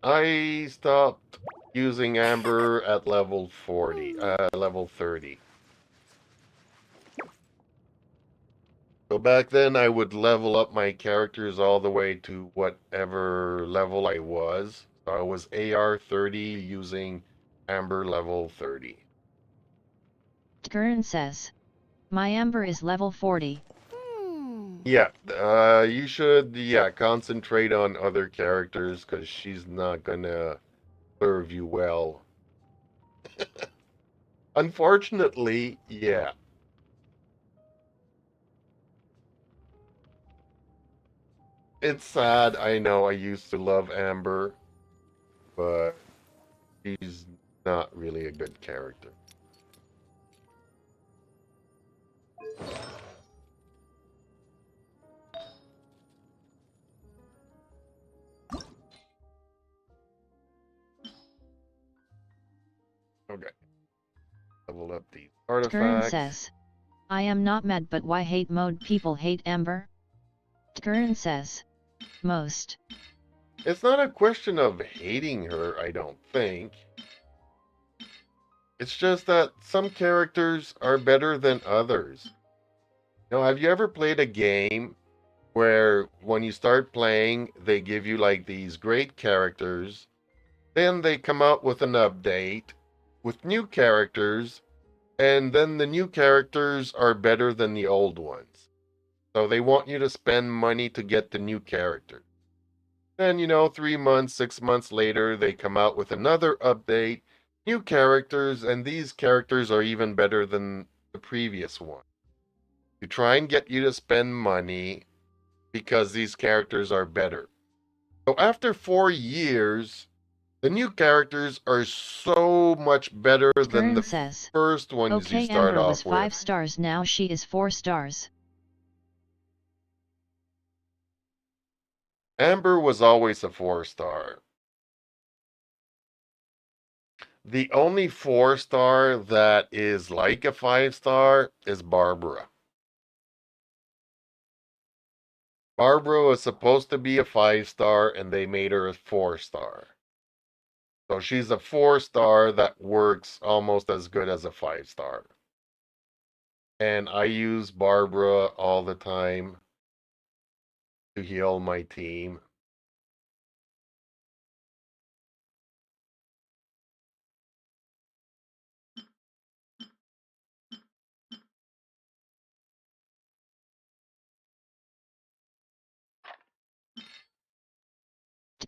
I stopped using Amber at level 30. So back then I would level up my characters all the way to whatever level I was. So I was AR 30 using Amber level 30. Gurren says, my Amber is level 40. Yeah, you should, concentrate on other characters because she's not gonna serve you well. Unfortunately, yeah. It's sad, I know I used to love Amber, but she's not really a good character. Okay. Level up these Gurren artifacts. says, I am not mad, but why hate mode people hate Amber? Gurren says, most. It's not a question of hating her, I don't think. It's just that some characters are better than others. Have you ever played a game where when you start playing, they give you like these great characters, then they come out with an update with new characters, and then the new characters are better than the old ones. So they want you to spend money to get the new character. Then, 3 months, 6 months later, they come out with another update, new characters, and these characters are even better than the previous one. To try and get you to spend money because these characters are better. So after 4 years, the new characters are so much better than the Gurren says, first ones you okay, start Amber was off with. 5 stars, now she is 4 stars. Amber was always a 4-star. The only 4-star that is like a 5-star is Barbara. Barbara was supposed to be a 5-star and they made her a 4-star. So she's a 4-star that works almost as good as a 5-star. And I use Barbara all the time to heal my team.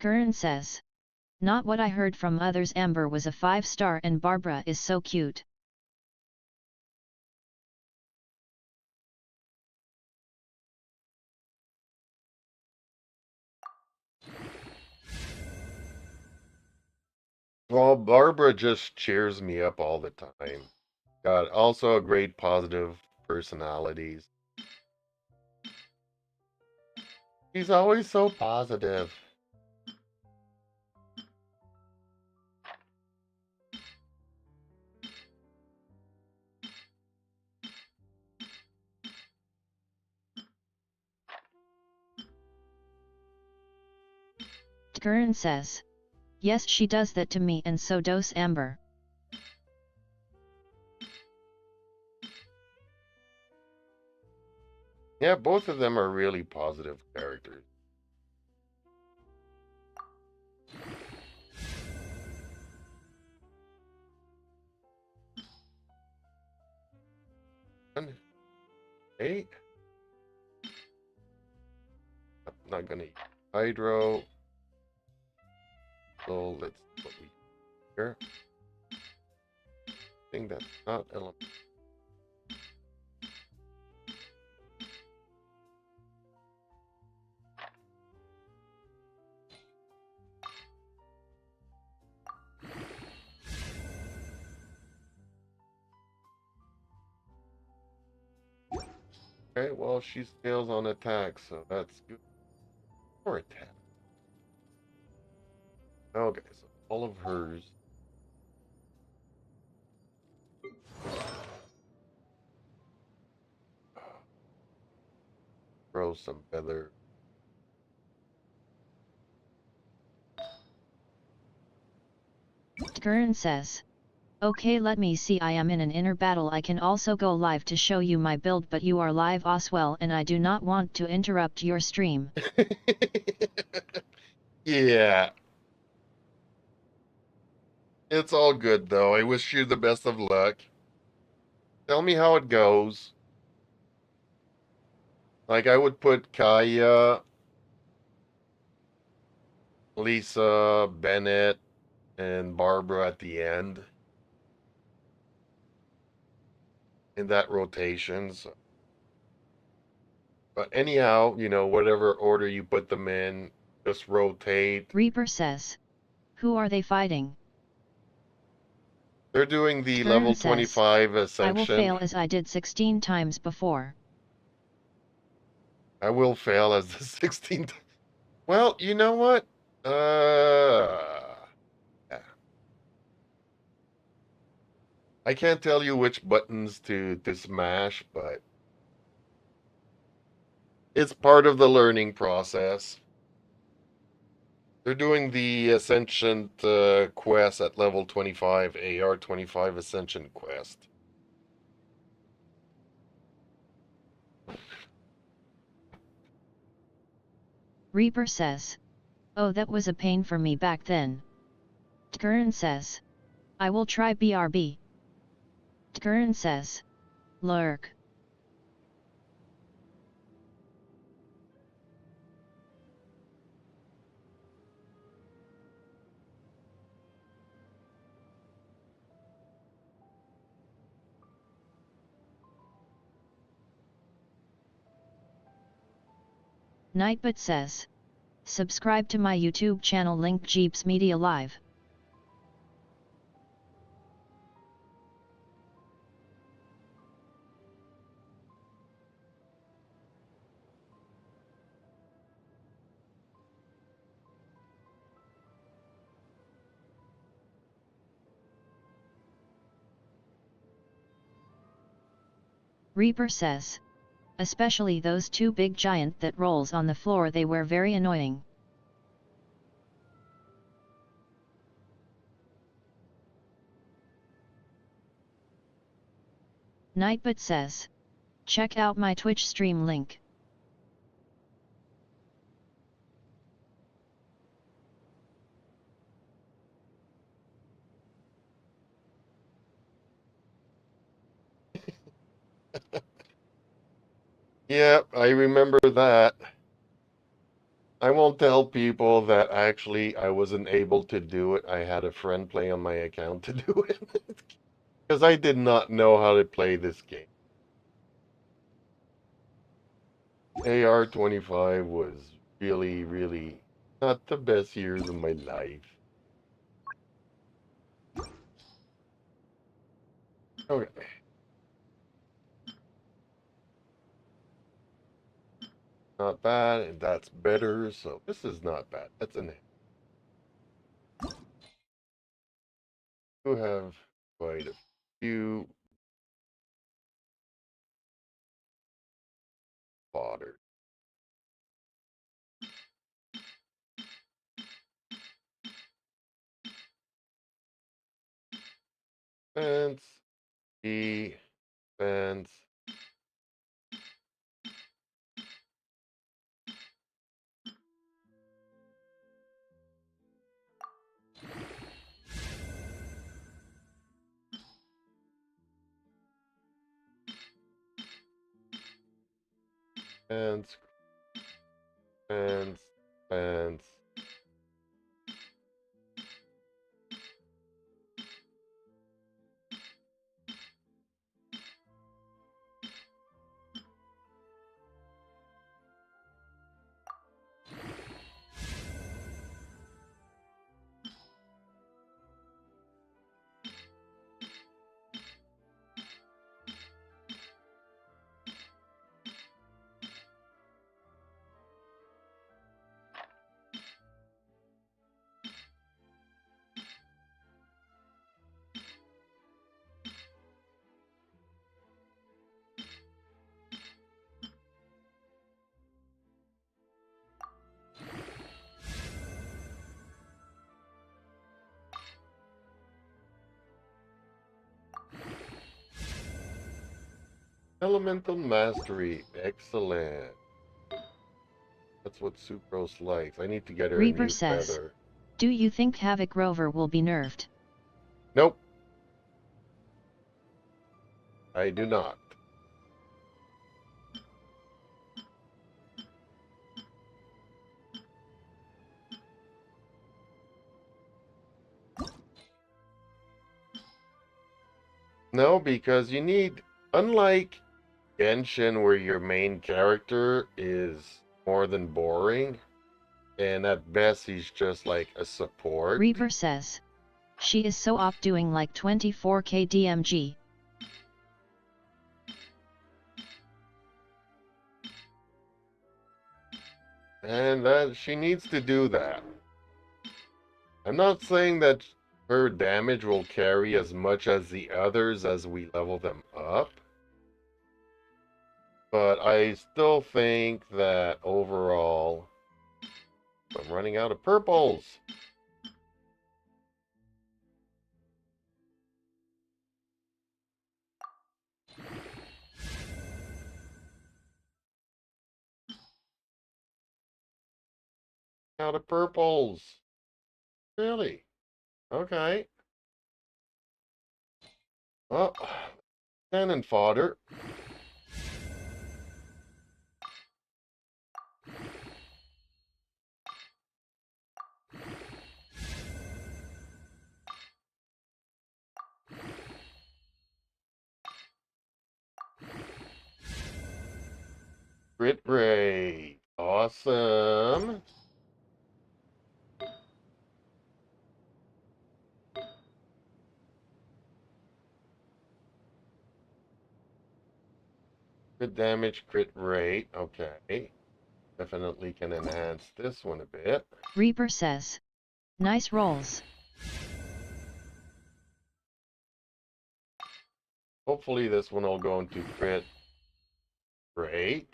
Gurren says. Not what I heard from others. Amber was a 5-star and Barbara is so cute. Well, Barbara just cheers me up all the time. Got also a great positive personalities. She's always so positive. Gurren says. Yes, she does that to me and so does Amber. Yeah, both of them are really positive characters. Hey, I'm not gonna use hydro. So let's see what we here. Thing that's not element. Okay, well she scales on attack, so that's good for attack. Okay, so all of hers. Throw some feather. Gurren says. Okay, let me see. I am in an inner battle. I can also go live to show you my build, but you are live as well and I do not want to interrupt your stream. Yeah. It's all good though. I wish you the best of luck. Tell me how it goes. Like I would put Kaya, Lisa, Bennett, and Barbara at the end in that rotation. So. But anyhow, whatever order you put them in, just rotate. Reaper says. Who are they fighting? They're doing the Gurren level says. 25 I will ascension. fail as I did 16 times before. I will fail as the 16th. Well, you know what? Yeah. I can't tell you which buttons to smash, but it's part of the learning process. They're doing the Ascension quest at level 25, AR 25 Ascension quest. Reaper says. Oh, that was a pain for me back then. Gurren says. I will try BRB. Gurren says. Lurk. Nightbot says. Subscribe to my YouTube channel, link Jeeps Media Live. Reaper says. Especially those two big giant that rolls on the floor, they were very annoying. Nightbot says, check out my Twitch stream link. Yep, I remember that. I won't tell people that actually I wasn't able to do it. I had a friend play on my account to do it. Because I did not know how to play this game. AR-25 was really, really not the best years of my life. Okay. Not bad, and that's better, so this is not bad. That's an you have quite a few fodder. Fence, E, fence. Fence, fence, fence. Elemental mastery, excellent. That's what Sucrose likes. I need to get her a Reaper new says, feather. do you think Havoc Rover will be nerfed? Nope, I do not. No, because you need, unlike Genshin, where your main character is more than boring, and at best he's just like a support. Reaper says, she is so op doing like 24k DMG. And that she needs to do that. I'm not saying that her damage will carry as much as the others as we level them up. But I still think that overall, I'm running out of purples. Out of purples. Really? Okay. Oh, cannon fodder. Crit rate. Awesome. Good damage, crit rate. Okay. Definitely can enhance this one a bit. Reaper says, nice rolls. Hopefully this one will go into crit. Great.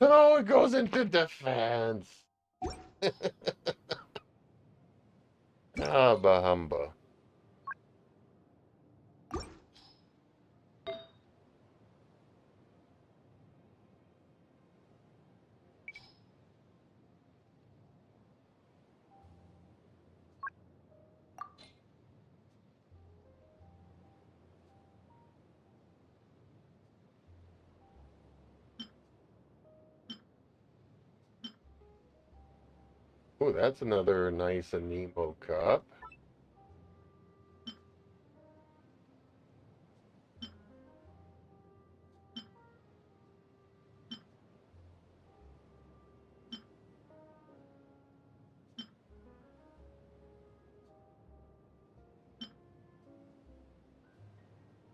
Oh, it goes into defense. Ah, bahumba. Oh, that's another nice Anemo cup.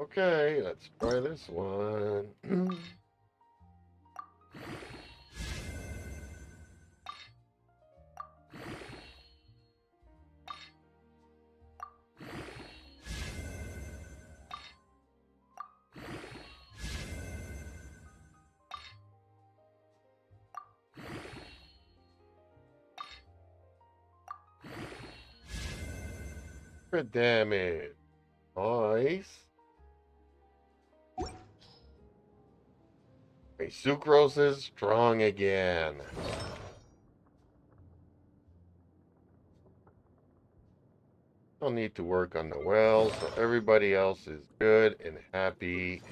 Okay, let's try this one. Crit damage. Nice. Okay, Sucrose is strong again. Don't need to work on the well, so everybody else is good and happy.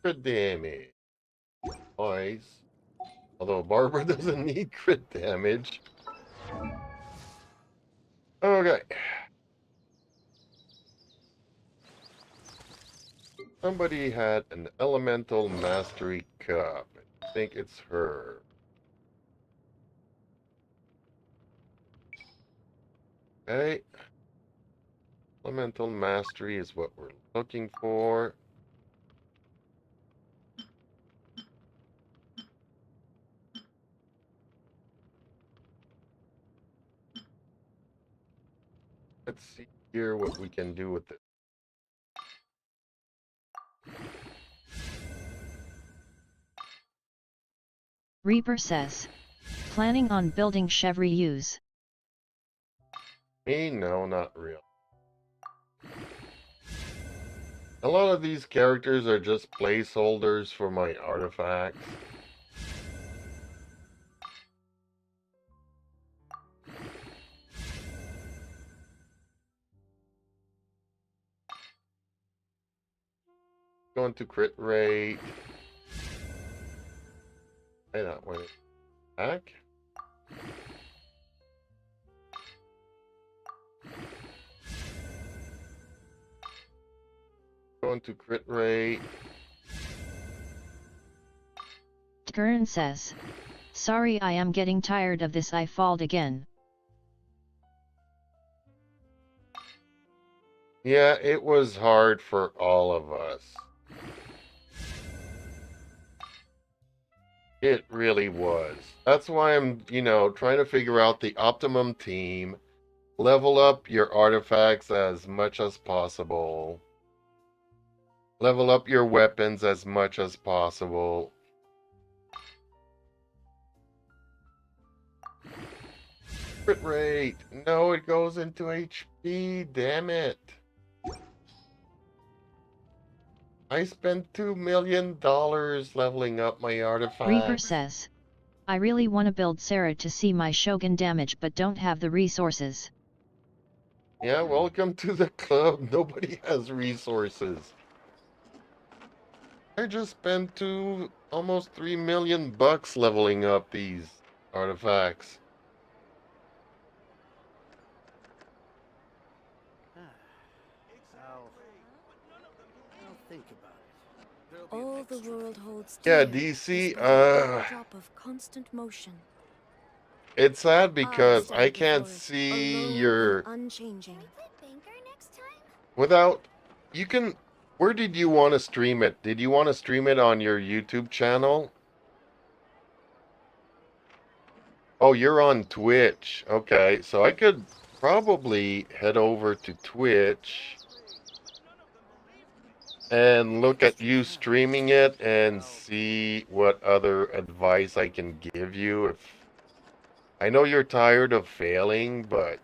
Crit damage. Nice. Although Barbara doesn't need crit damage. Okay. Somebody had an elemental mastery cup. I think it's her. Okay. Elemental mastery is what we're looking for. Let's see here what we can do with it. Reaper says, planning on building Chevry U's. Me? No, not real. A lot of these characters are just placeholders for my artifacts. Going to crit rate. Hey, that went back. Going to crit rate. Gurren says, sorry I am getting tired of this, I failed again. Yeah, it was hard for all of us. It really was. That's why I'm, trying to figure out the optimum team. Level up your artifacts as much as possible. Level up your weapons as much as possible. Crit rate. No, it goes into HP. Damn it. I spent $2 million leveling up my artifacts. Reaper says, I really want to build Sarah to see my Shogun damage but don't have the resources. Yeah, welcome to the club. Nobody has resources. I just spent $2 almost 3 million bucks leveling up these artifacts. I'll think about it. All the world holds Yeah, dear DC, is but a backdrop of constant motion. it's sad I because I stand can't before it, see alone your, and unchanging. Can we play banker next time? without, you can, where did you want to stream it? Did you want to stream it on your YouTube channel? Oh, you're on Twitch. Okay, so I could probably head over to Twitch and look at you streaming it and see what other advice I can give you. If I know you're tired of failing, but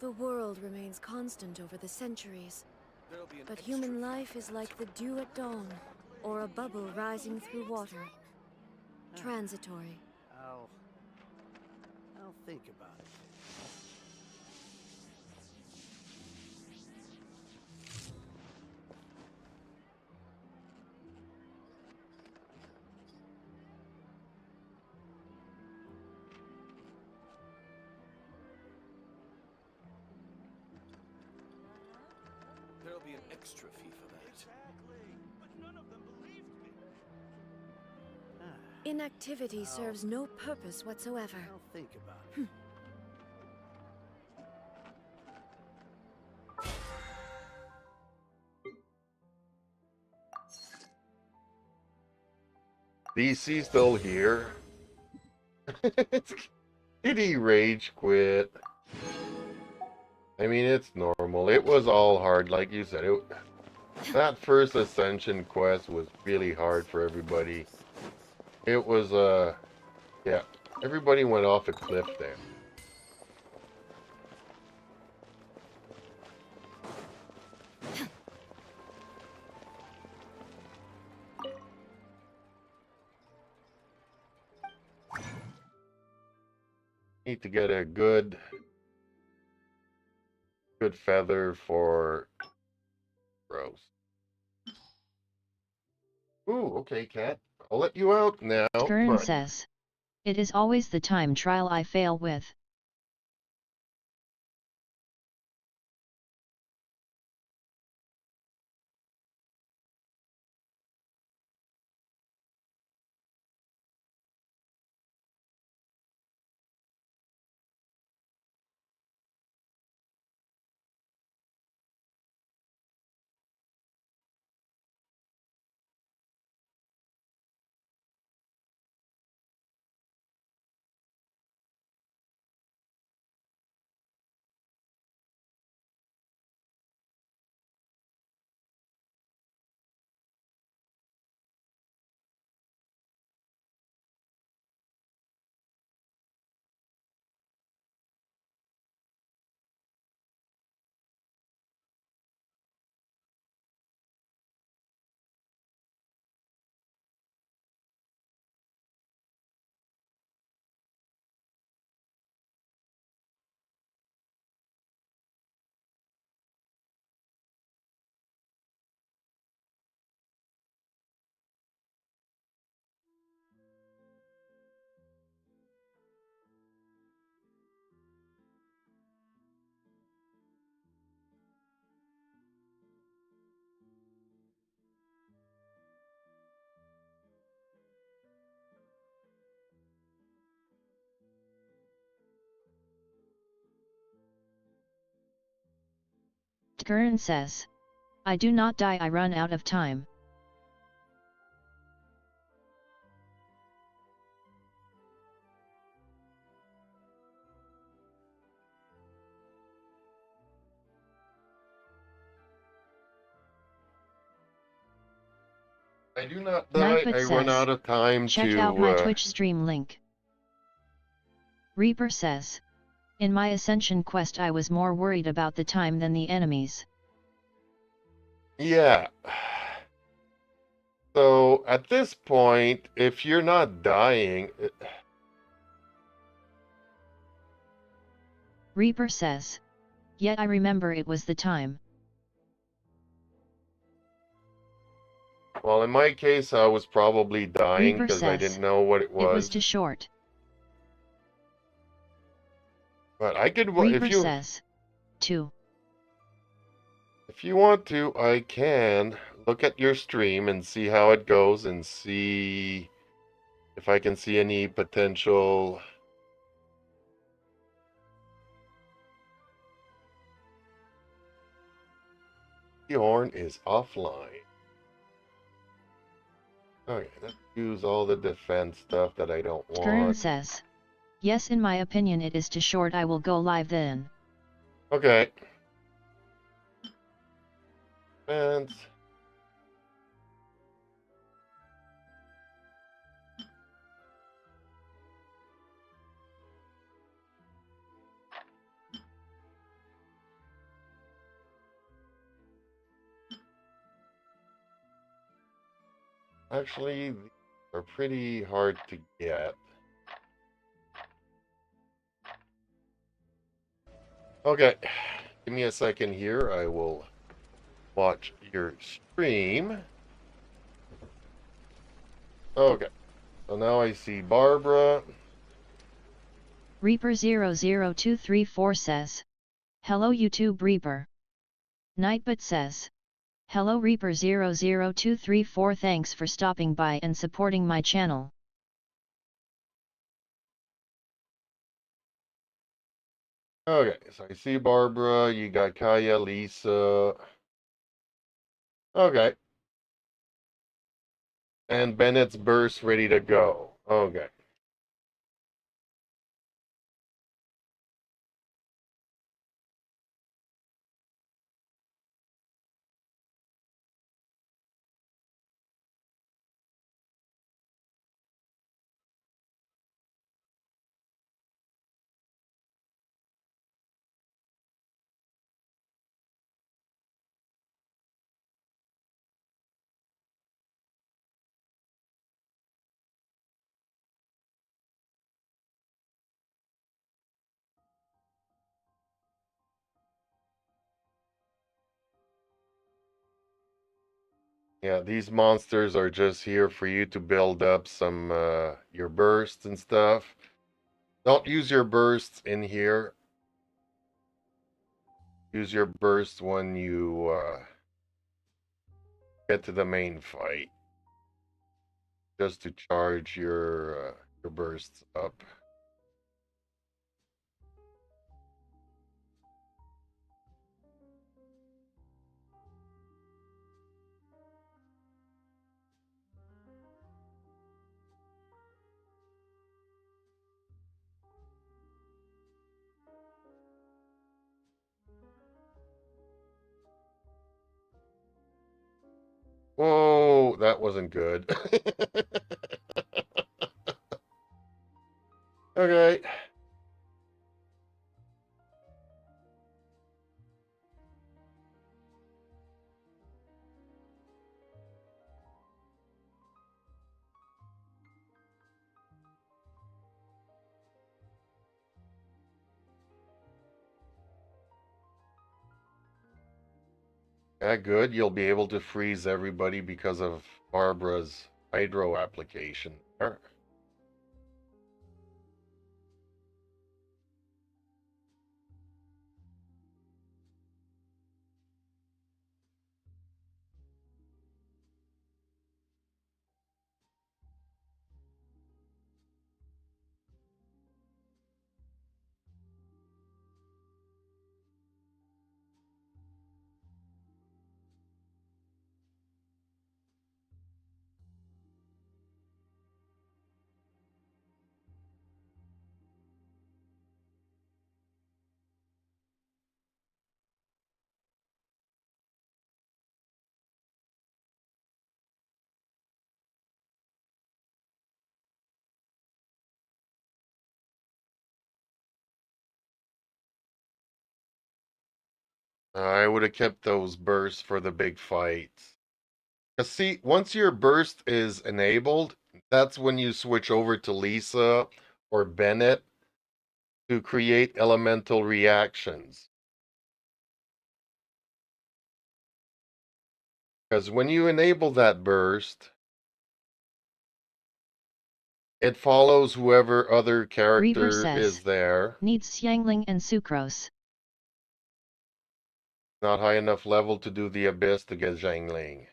The world remains constant over the centuries, There'll be an but extra human life is like the dew at dawn, or a bubble rising through water. Transitory. I'll think about it. There'll be an extra fee for that. Exactly, but none of them believed me. Inactivity serves no purpose whatsoever. I'll think about it. DC still here. Did he rage quit? I mean, it's normal. It was all hard, like you said. That first Ascension quest was really hard for everybody. It was, yeah, everybody went off a cliff there. Need to get a good feather for Rose. Ooh, okay, cat. I'll let you out now. Gurren But says. It is always the time trial I fail with. Gurren says. I do not die, I run out of time. I do not die, Nightfoot I run says. out of time Check to, out my Twitch stream link. Reaper says. In my Ascension quest I was more worried about the time than the enemies. yeah. So at this point, if you're not dying, Reaper says. Yet I remember it was the time. well, in my case, I was probably dying Reaper because I says. didn't know what it It was was. too short. But I could, Reaper says. 2. if you want to, I can look at your stream and see how it goes and see if I can see any potential. The horn is offline. Okay, let's use all the defense stuff that I don't Curran want. says. Yes, in my opinion it is too short. I will go live then. Okay. And actually, these are pretty hard to get. Okay, give me a second here. I will watch your stream. Okay, so now I see Barbara. Reaper00234 says. Hello YouTube Reaper. Nightbot says. Hello Reaper00234, thanks for stopping by and supporting my channel. Okay, so I see Barbara. You got Kaya, Lisa. Okay. And Bennett's burst ready to go. Okay. Yeah, these monsters are just here for you to build up some your bursts and stuff. Don't use your bursts in here. Use your bursts when you get to the main fight, just to charge your bursts up. Whoa, that wasn't good. Okay. Yeah, good. You'll be able to freeze everybody because of Barbara's hydro application there. I would have kept those bursts for the big fights. 'Cause see, once your burst is enabled, that's when you switch over to Lisa or Bennett to create elemental reactions. Because when you enable that burst, it follows whoever other Reaver character says, is there. needs Xiangling and Sucrose. Not high enough level to do the Abyss to get Zhangling.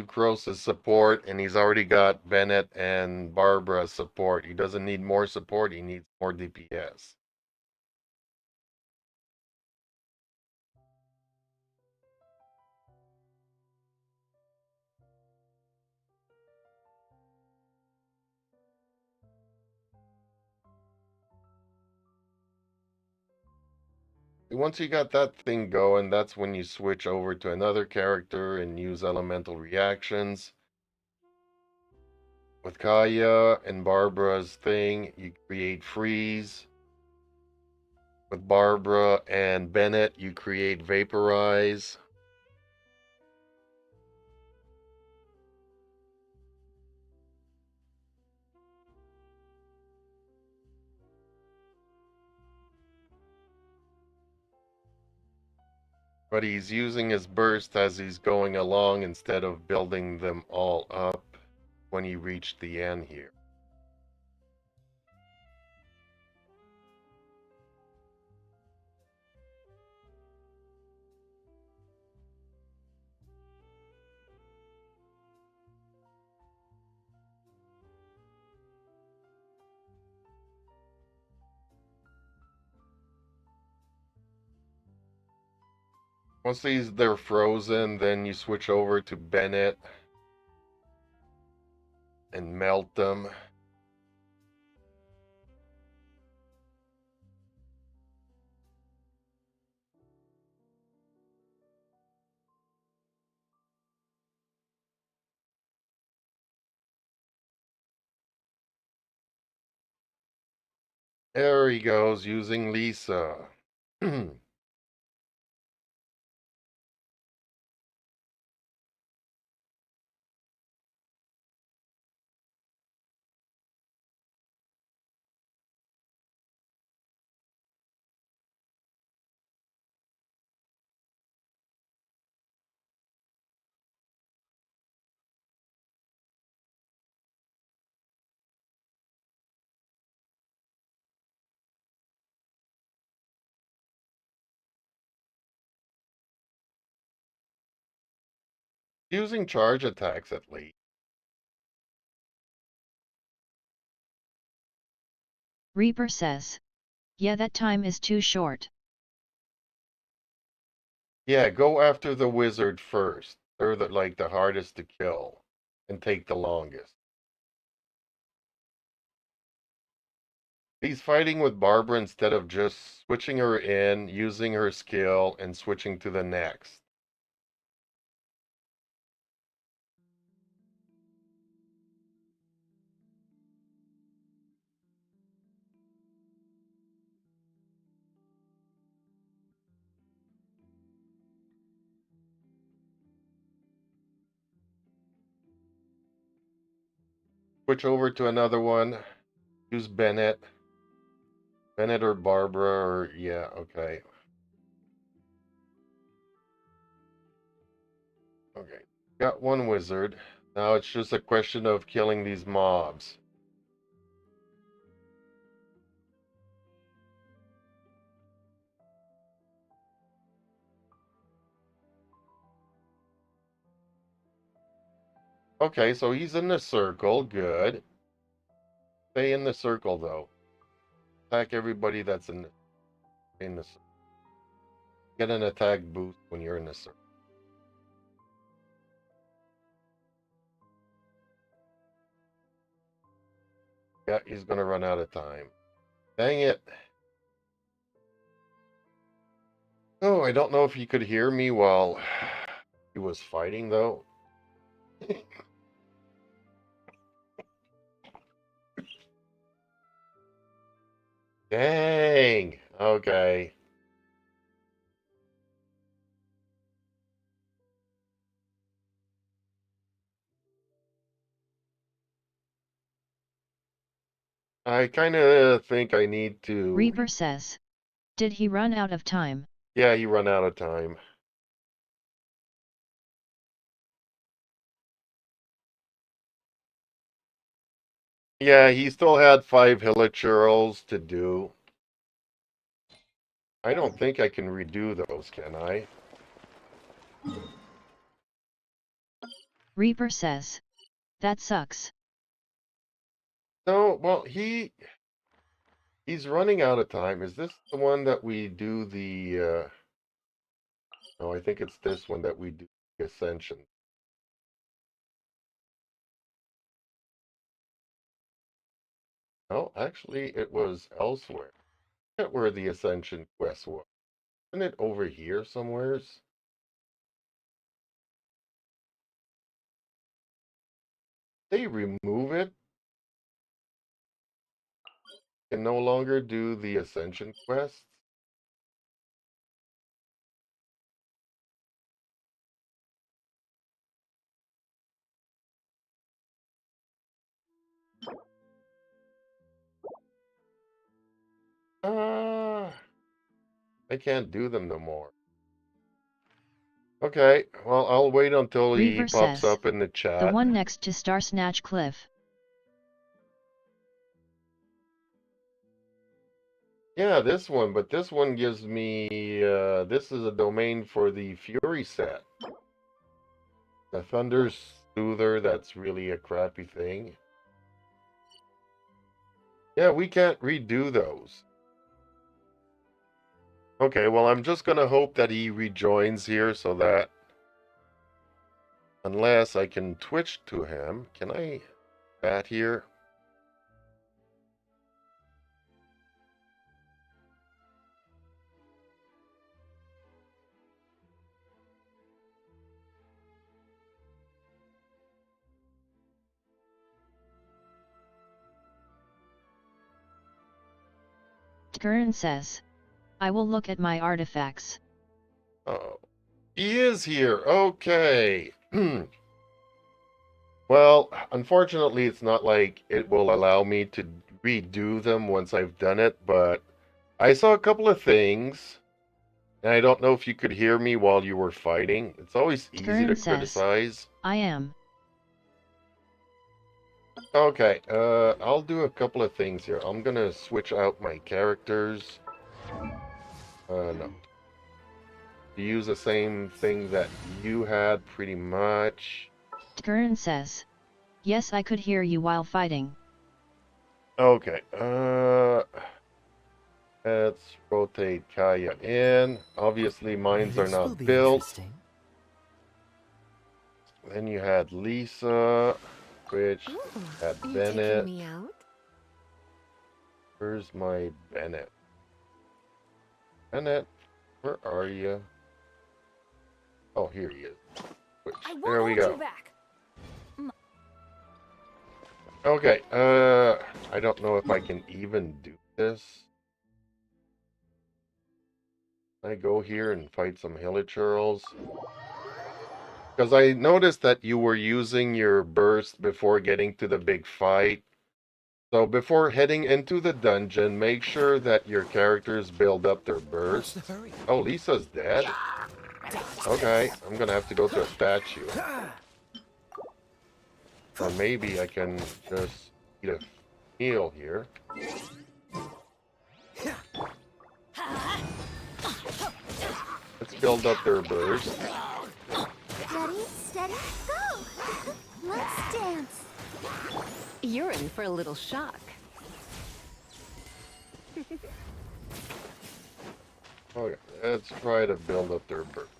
Sucrose's support, and he's already got Bennett and Barbara's support. He doesn't need more support, he needs more DPS. Once you got that thing going, that's when you switch over to another character and use elemental reactions. With Kaya and Barbara's thing, you create freeze. With Barbara and Bennett, you create vaporize. But he's using his burst as he's going along instead of building them all up when you reach the end here. Once they're frozen, then you switch over to Bennett and melt them. There he goes, using Lisa. Using charge attacks at least. Reaper says, yeah, that time is too short. Yeah, go after the wizard first. They're like the hardest to kill and take the longest. He's fighting with Barbara instead of just switching her in, using her skill, and switching to the next. Switch over to another one. Use Bennett. Bennett or Barbara, or yeah, okay. Okay. Got one wizard. Now it's just a question of killing these mobs. Okay, so he's in the circle. Good. Stay in the circle, though. Attack everybody that's in the circle. Get an attack boost when you're in the circle. Yeah, he's gonna run out of time. Dang it. Oh, I don't know if he could hear me while he was fighting, though. Dang. Okay. I kind of think I need to... Reaper says. Did he run out of time? Yeah, he run out of time. Yeah, he still had 5 hilichurls to do. I don't think I can redo those, can I? Reaper says. That sucks. No, well, he's running out of time. Is this the one that we do the... No, I think it's this one that we do the Ascension. No, actually, it was elsewhere. I forget where the Ascension quest was. Isn't it over here somewheres? They remove it? Can no longer do the Ascension quests? Ah, I can't do them no more. Okay, well, I'll wait until he Reaper pops says. up in the The chat. one next to Star Snatch Cliff. Yeah, this one, but this one gives me, this is a domain for the Fury set. The Thunder Soother, that's really a crappy thing. Yeah, we can't redo those. Okay, well, I'm just gonna hope that he rejoins here so that... Unless I can Twitch to him. Can I... That here? Gurren says. I will look at my artifacts. Oh, he is here. Okay. Well, unfortunately, it's not like it will allow me to redo them once I've done it, but I saw a couple of things, and I don't know if you could hear me while you were fighting. It's always easy to Gurren says. criticize. I am. Okay, I'll do a couple of things here. I'm gonna switch out my characters. No. Use the same thing that you had, pretty much. Gurren says. Yes, I could hear you while fighting. Okay, let's rotate Kaya in. Obviously, mines are not built. Then you had Lisa, which had Are you Bennett. taking me out? Where's my Bennett? Bennett, where are you? Oh, here he is. Which, there we go. Okay, I don't know if I can even do this. I go here and fight some hilichurls. Because I noticed that you were using your burst before getting to the big fight. So before heading into the dungeon, make sure that your characters build up their burst. Oh, Lisa's dead? Okay, I'm gonna have to go to a statue. Or maybe I can just eat a meal here. Let's build up their burst. Ready, steady, go! Let's dance. You're in for a little shock. Okay, let's try to build up their burst.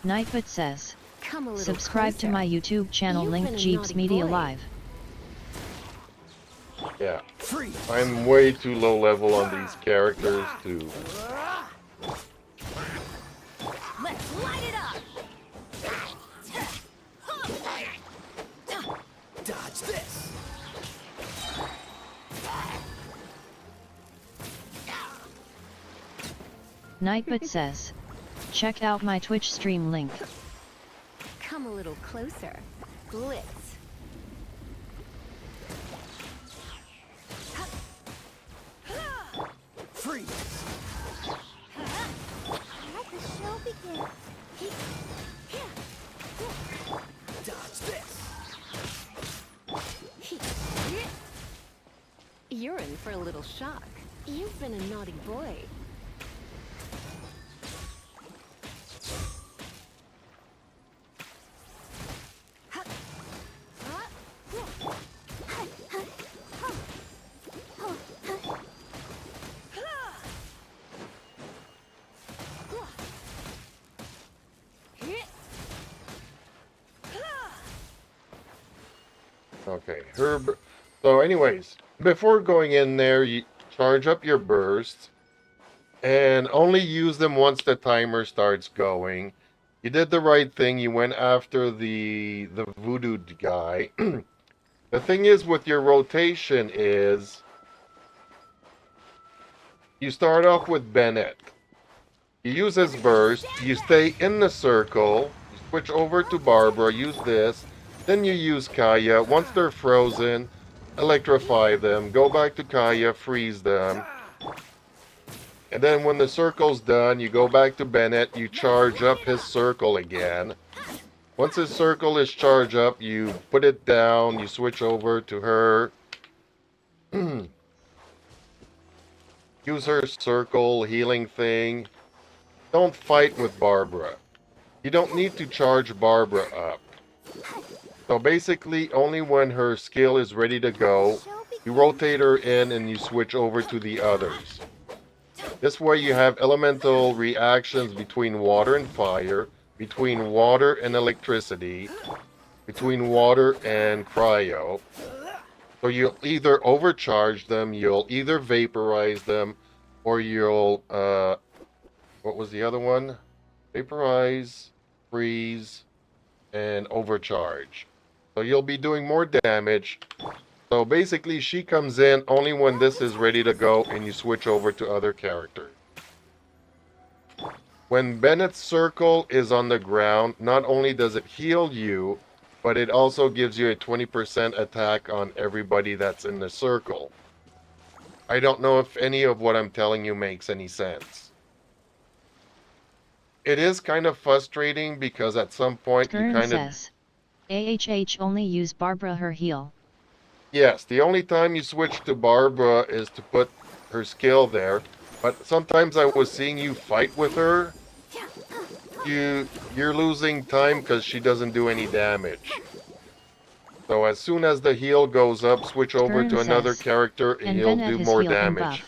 Nightfoot says. Come a little Subscribe closer. to my YouTube channel You've link been a Jeeps naughty Media boy. Live. Yeah, I'm way too low level on these characters to... Let's light it up! Dodge this. Nightbot says, check out my Twitch stream link. Come a little closer. Blitz. Freeze! Let the show begin. Dodge this! You're in for a little shock. You've been a naughty boy. Okay, Herb. So anyways, before going in there, you charge up your bursts and only use them once the timer starts going. You did the right thing. You went after the voodoo guy. The thing is with your rotation is you start off with Bennett. You use his burst, you stay in the circle, you switch over to Barbara, use this, then you use Kaya. Once they're frozen, electrify them, go back to Kaya, freeze them. And then when the circle's done, you go back to Bennett, you charge up his circle again. Once his circle is charged up, you put it down, you switch over to her. Use her circle healing thing. Don't fight with Barbara. You don't need to charge Barbara up. So basically, only when her skill is ready to go, you rotate her in and you switch over to the others. This way you have elemental reactions between water and fire, between water and electricity, between water and cryo. So you'll either overcharge them, you'll either vaporize them, or you'll, what was the other one? Vaporize, freeze, and overcharge. So you'll be doing more damage. So basically she comes in only when this is ready to go and you switch over to other characters. When Bennett's circle is on the ground, not only does it heal you, but it also gives you a 20% attack on everybody that's in the circle. I don't know if any of what I'm telling you makes any sense. It is kind of frustrating because at some point you kind of... says, AHH only use Barbara her heal. Yes, the only time you switch to Barbara is to put her skill there. But sometimes I was seeing you fight with her. You're losing time because she doesn't do any damage. So as soon as the heal goes up, switch over to another character and you'll do more damage.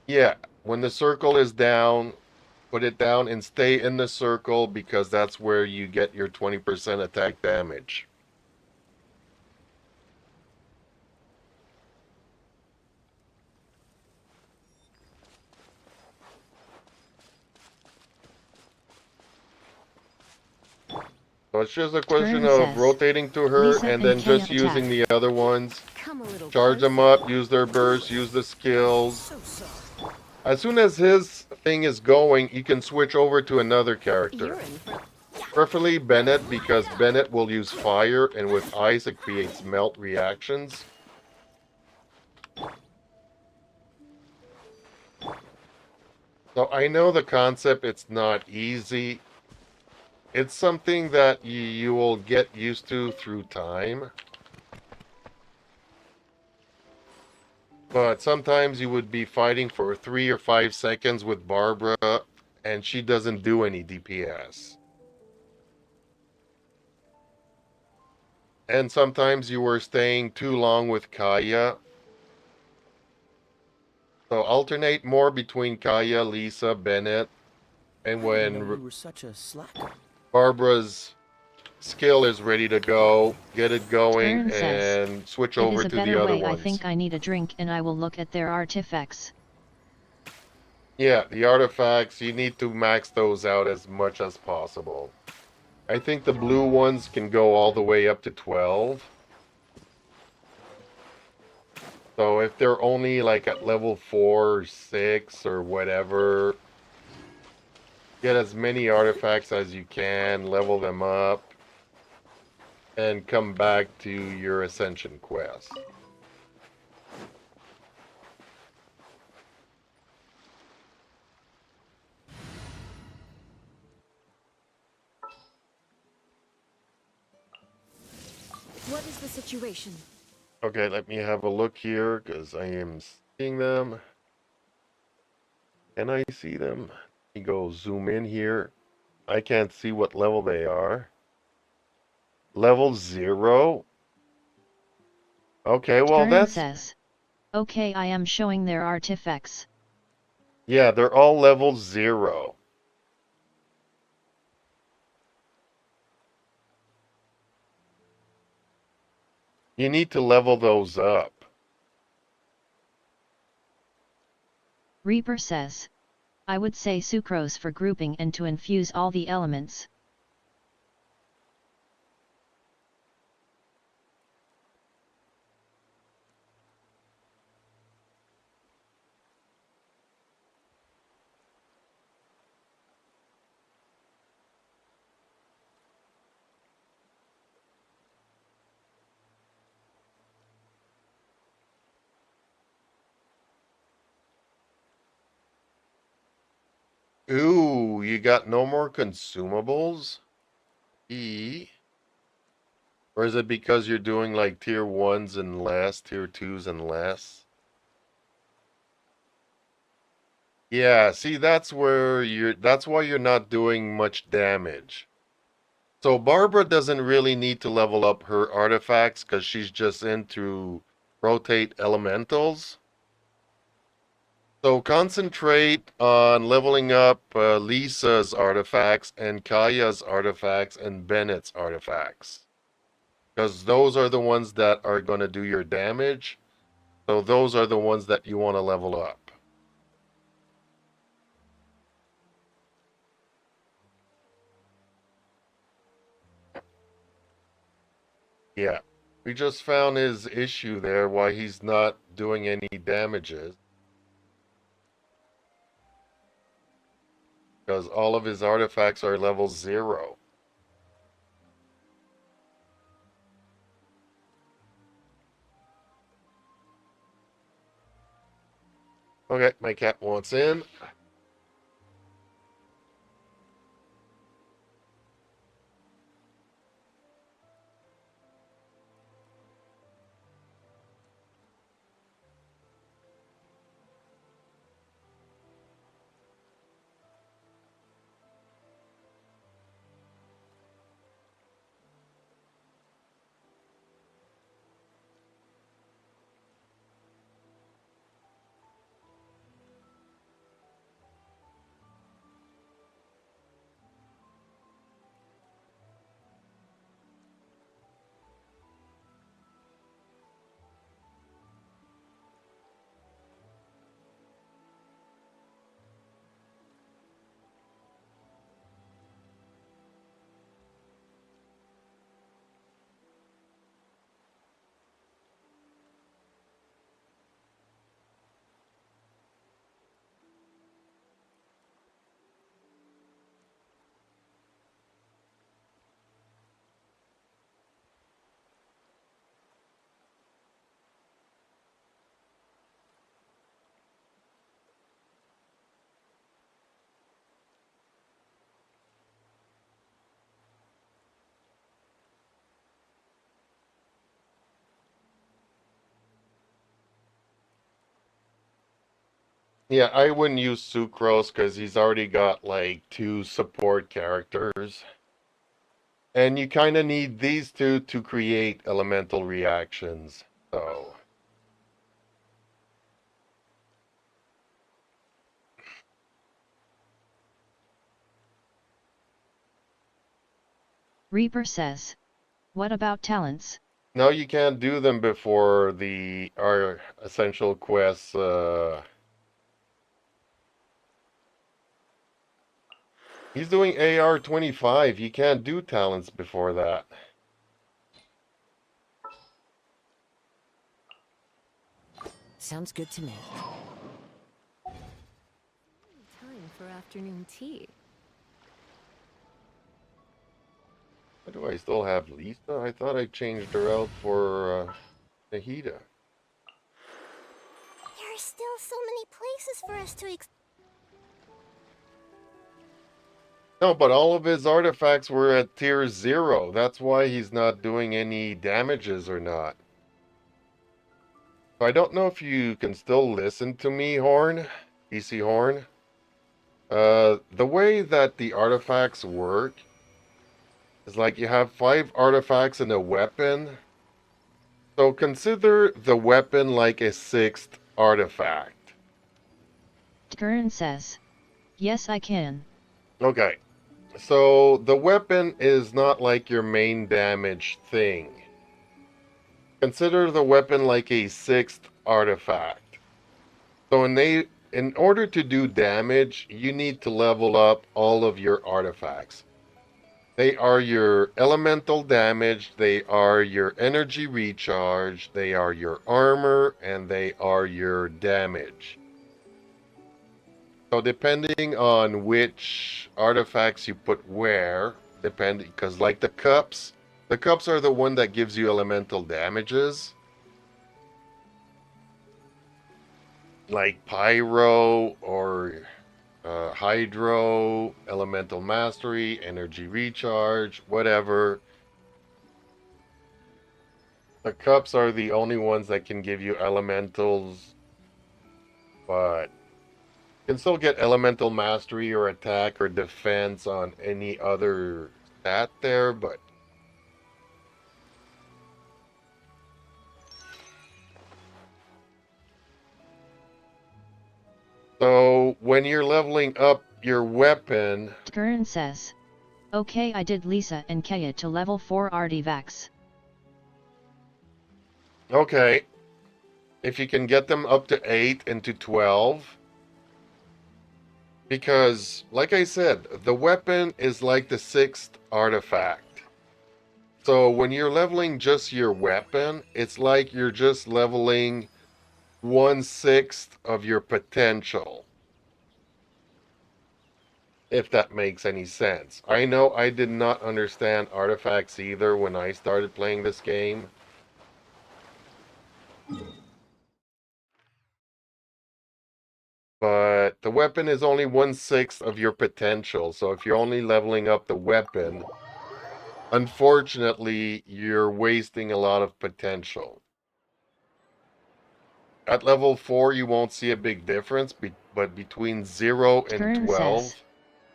Yeah, when the circle is down, put it down and stay in the circle because that's where you get your 20% attack damage. So it's just a question of rotating to her and then just using the other ones. Charge them up, use their burst, use the skills. As soon as his thing is going, you can switch over to another character. Preferably Bennett, because Bennett will use fire, and with ice it creates melt reactions. So I know the concept, it's not easy. It's something that you will get used to through time. But sometimes you would be fighting for 3 or 5 seconds with Barbara, and she doesn't do any DPS. And sometimes you were staying too long with Kaya. So alternate more between Kaya, Lisa, Bennett, and when You were such a slacker. Barbara's skill is ready to go, get it going, and switch over to the other ones. I think I need a drink and I will look at their artifacts. Yeah, the artifacts, you need to max those out as much as possible. I think the blue ones can go all the way up to 12. So if they're only like at level 4 or 6 or whatever, get as many artifacts as you can, level them up, and come back to your Ascension quest. What is the situation? Okay, let me have a look here, because I am seeing them. Can I see them? Let me go zoom in here. I can't see what level they are. Level 0? Okay, well Current that's... says. Okay, I am showing their artifacts. Yeah, they're all level 0. You need to level those up. Reaper says. I would say sucrose for grouping and to infuse all the elements. Ooh, you got no more consumables? E? Or is it because you're doing like tier 1s and less, tier 2s and less? Yeah, see, that's why you're not doing much damage. So Barbara doesn't really need to level up her artifacts because she's just into rotate elementals. So concentrate on leveling up Lisa's artifacts and Kaya's artifacts and Bennett's artifacts. Because those are the ones that are going to do your damage. So those are the ones that you want to level up. Yeah. We just found his issue there, why he's not doing any damages. Because all of his artifacts are level 0. Okay, my cat wants in. Yeah, I wouldn't use Sucrose because he's already got like 2 support characters. And you kind of need these two to create elemental reactions. So, Reaper says. What about talents? no, you can't do them before our essential quests. He's doing AR 25. You can't do talents before that. Sounds good to me. Time for afternoon tea. Why do I still have Lisa? I thought I changed her out for Nahida. There are still so many places for us to No, but all of his artifacts were at tier 0. That's why he's not doing any damages or not. So I don't know if you can still listen to me, Horn. PC Horn. The way that the artifacts work is like you have 5 artifacts in a weapon. So consider the weapon like a 6th artifact. Current says. Yes, I can. Okay. So the weapon is not like your main damage thing. Consider the weapon like a 6th artifact. So in order to do damage, you need to level up all of your artifacts. They are your elemental damage, they are your energy recharge, they are your armor, and they are your damage. So depending on which artifacts you put where, because like the cups are the one that gives you elemental damages. Like Pyro or Hydro, Elemental Mastery, Energy Recharge, whatever. The cups are the only ones that can give you elementals, but you can still get Elemental Mastery or Attack or Defense on any other stat there, but so when you're leveling up your weapon... Current says. Okay, I did Lisa and Kaya to level 4 artifacts. Okay. If you can get them up to 8 and to 12. Because, like I said, the weapon is like the 6th artifact. So when you're leveling just your weapon, it's like you're just leveling 1/6 of your potential. If that makes any sense. I know I did not understand artifacts either when I started playing this game. But the weapon is only 1/6 of your potential. So if you're only leveling up the weapon, unfortunately, you're wasting a lot of potential. At level 4, you won't see a big difference, but between 0 and Current 12... says.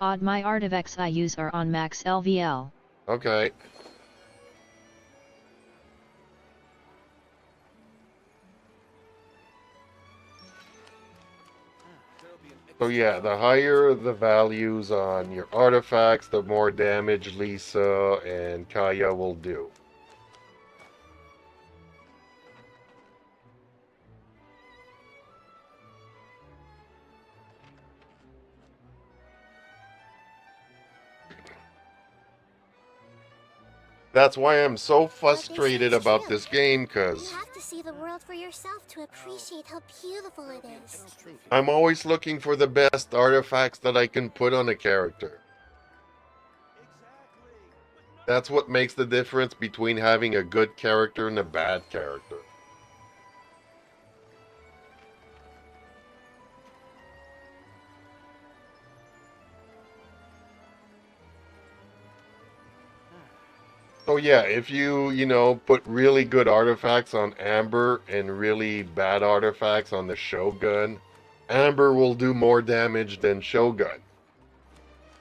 Odd, my artifacts I use are on max LVL. Okay. So yeah, the higher the values on your artifacts, the more damage Lisa and Kaya will do. That's why I'm so frustrated about this game, because You have to see the world for yourself to appreciate how beautiful it is. I'm always looking for the best artifacts that I can put on a character. That's what makes the difference between having a good character and a bad character. So yeah, if you put really good artifacts on Amber and really bad artifacts on the Shogun, Amber will do more damage than Shogun.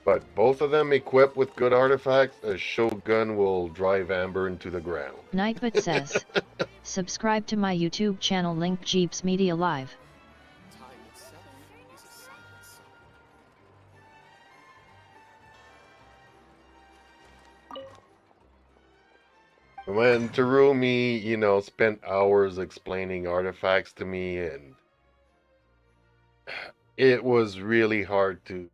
But both of them equipped with good artifacts, a Shogun will drive Amber into the ground. Nightbot says. Subscribe to my YouTube channel, link Jeeps Media Live. Time itself is a silent song. When Terumi, spent hours explaining artifacts to me, and it was really hard to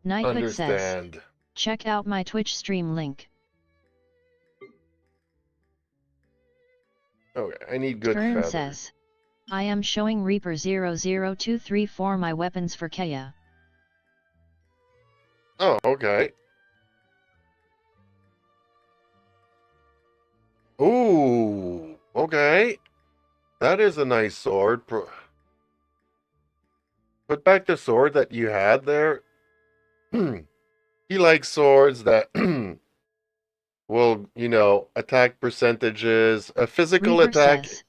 Nightbot says. understand. Check out my Twitch stream link. Okay, I need good Current feathers. says. I am showing Reaper 00234 my weapons for Kaya. Oh, okay. Ooh, okay. That is a nice sword. Put back the sword that you had there. He likes swords that will, attack percentages. A physical Reaper attack. says,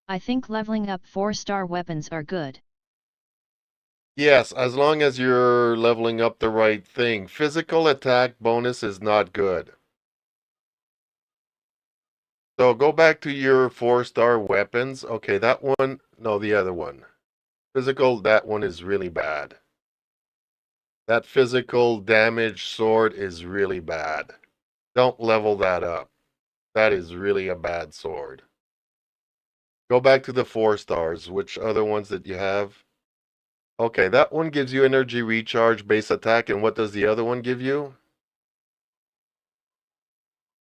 I think leveling up 4-star weapons are good. Yes, as long as you're leveling up the right thing. Physical attack bonus is not good. So go back to your 4-star weapons. Okay, that one. No, the other one. Physical, that one is really bad. That physical damage sword is really bad. Don't level that up. That is really a bad sword. Go back to the 4 stars. Which other ones did you have? Okay, that one gives you energy recharge, base attack, and what does the other one give you?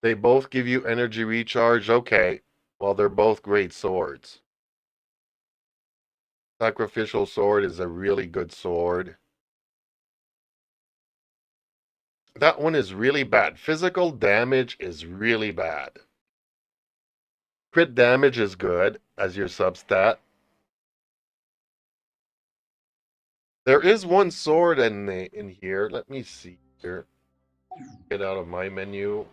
They both give you energy recharge. Okay, well, they're both great swords. Sacrificial sword is a really good sword. That one is really bad. Physical damage is really bad. Crit damage is good as your substat. There is one sword in here. Let me see here. Get out of my menu.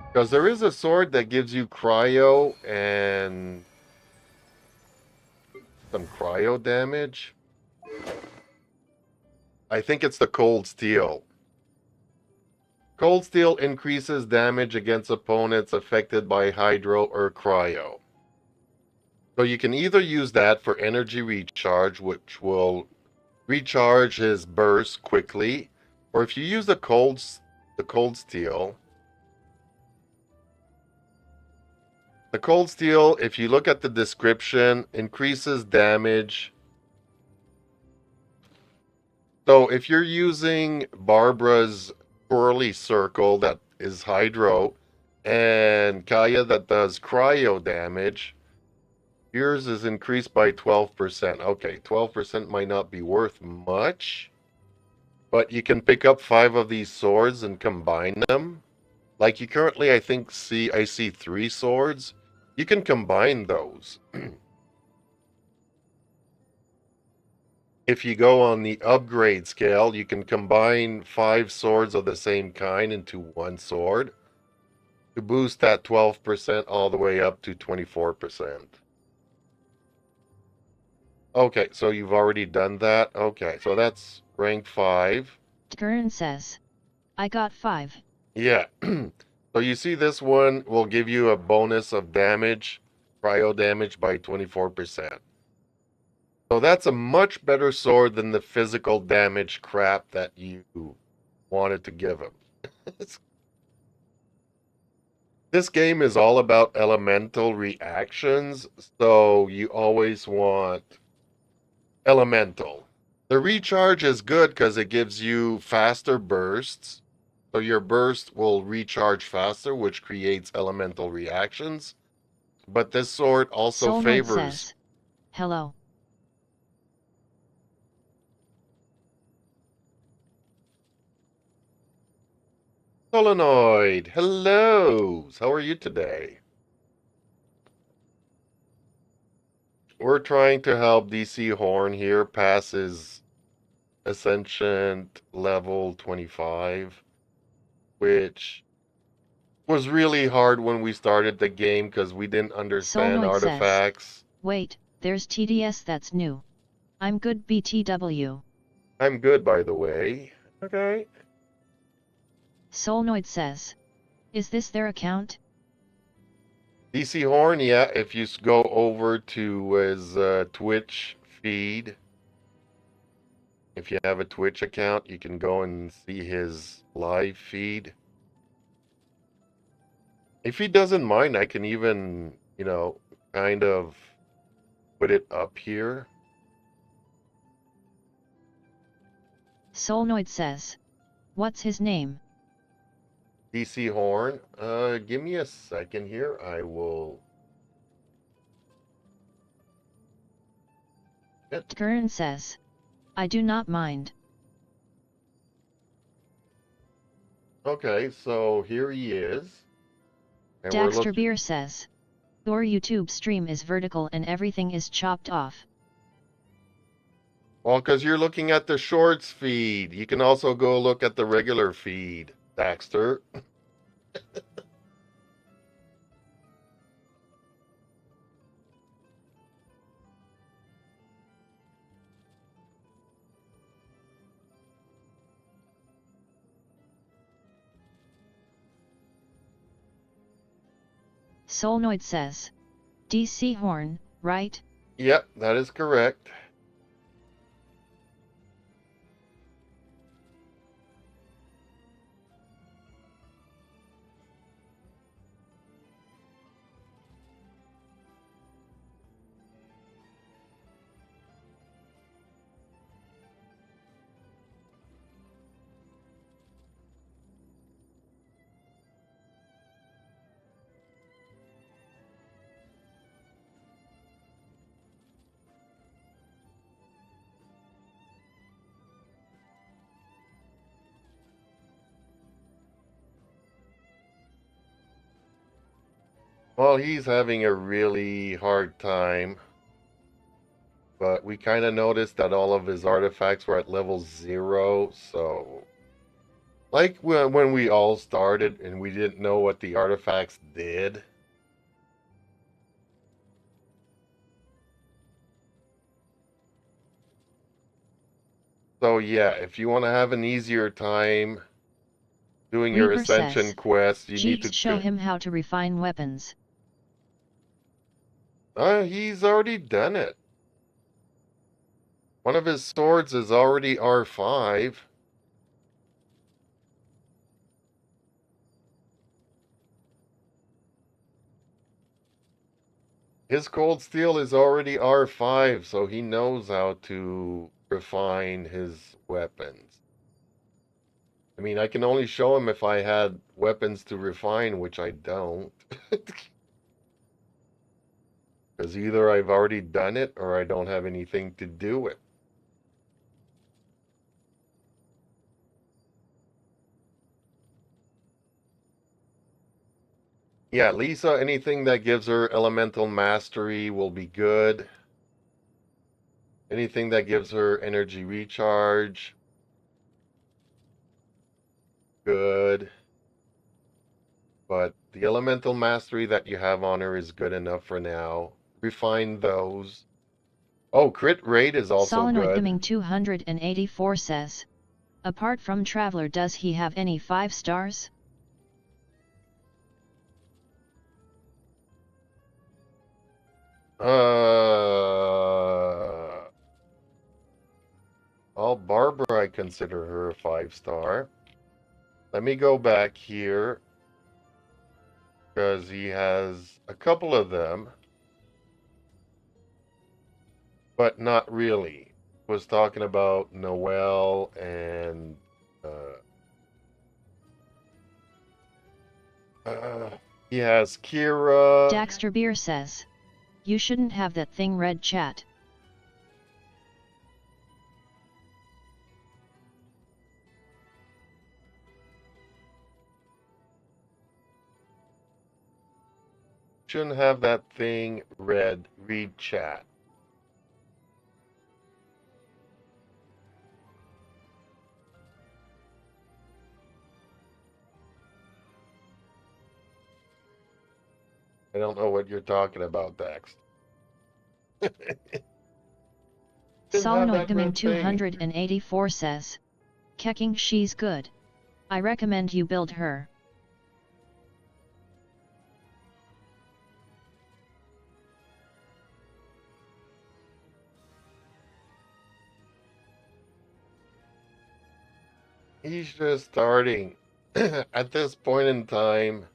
Because there is a sword that gives you cryo and some cryo damage. I think it's the cold steel. Cold steel increases damage against opponents affected by hydro or cryo. So you can either use that for energy recharge, which will recharge his burst quickly, or if you use the cold steel, if you look at the description, increases damage. So if you're using Barbara's twirly circle that is hydro, and Kaya that does cryo damage, yours is increased by 12%. Okay, 12% might not be worth much, but you can pick up 5 of these swords and combine them. Like you currently, I see 3 swords. You can combine those. If you go on the upgrade scale, you can combine 5 swords of the same kind into one sword to boost that 12% all the way up to 24%. Okay, so you've already done that. Okay, so that's rank 5. Gurren says, I got 5. Yeah. So you see this one will give you a bonus of damage, cryo damage by 24%. So that's a much better sword than the physical damage crap that you wanted to give him. This game is all about elemental reactions, so you always want elemental. The recharge is good because it gives you faster bursts. So your burst will recharge faster, which creates elemental reactions. But this sword also Soulnoid favors. says, hello. Solenoid, hello. How are you today? We're trying to help DC Horn here pass his Ascension level 25, which was really hard when we started the game because we didn't understand Soulnoid says, artifacts. wait, there's TDS that's new. I'm good BTW. I'm good, by the way. Okay. Soulnoid says, is this their account? DC Horn, yeah, if you go over to his Twitch feed, if you have a Twitch account, you can go and see his live feed. If he doesn't mind, I can even, kind of put it up here. Soulnoid says, what's his name? DC Horn, give me a second here. I will Curran says, I do not mind. Okay, so here he is. And we're Daxter looking. Beer says, your YouTube stream is vertical and everything is chopped off. Well, because you're looking at the shorts feed. You can also go look at the regular feed, Daxter. Solnoid says, DC Horn, right? Yep, that is correct. Well, he's having a really hard time. But we kind of noticed that all of his artifacts were at level 0, so... Like when we all started and we didn't know what the artifacts did. So yeah, if you want to have an easier time doing your Reaper Ascension says, quest, you need Jeeves to... show him how to refine weapons. He's already done it. One of his swords is already R5. His cold steel is already R5, so he knows how to refine his weapons. I mean, I can only show him if I had weapons to refine, which I don't. Because either I've already done it or I don't have anything to do it. Yeah, Lisa, anything that gives her elemental mastery will be good. Anything that gives her energy recharge, good. But the elemental mastery that you have on her is good enough for now. Refine those. Oh, crit rate is also Solenoid good. Gaming 284 says, apart from Traveler, does he have any 5 stars? Well, Barbara, I consider her a 5-star. Let me go back here. Because he has a couple of them. But not really. Was talking about Noelle and... he has Kira. Daxter Beer says, you shouldn't have that thing read, chat. Shouldn't have that thing read. Read chat. I don't know what you're talking about, Dax. Solenoid Gaming 284 says, Kecking, she's good. I recommend you build her. He's just starting. At this point in time,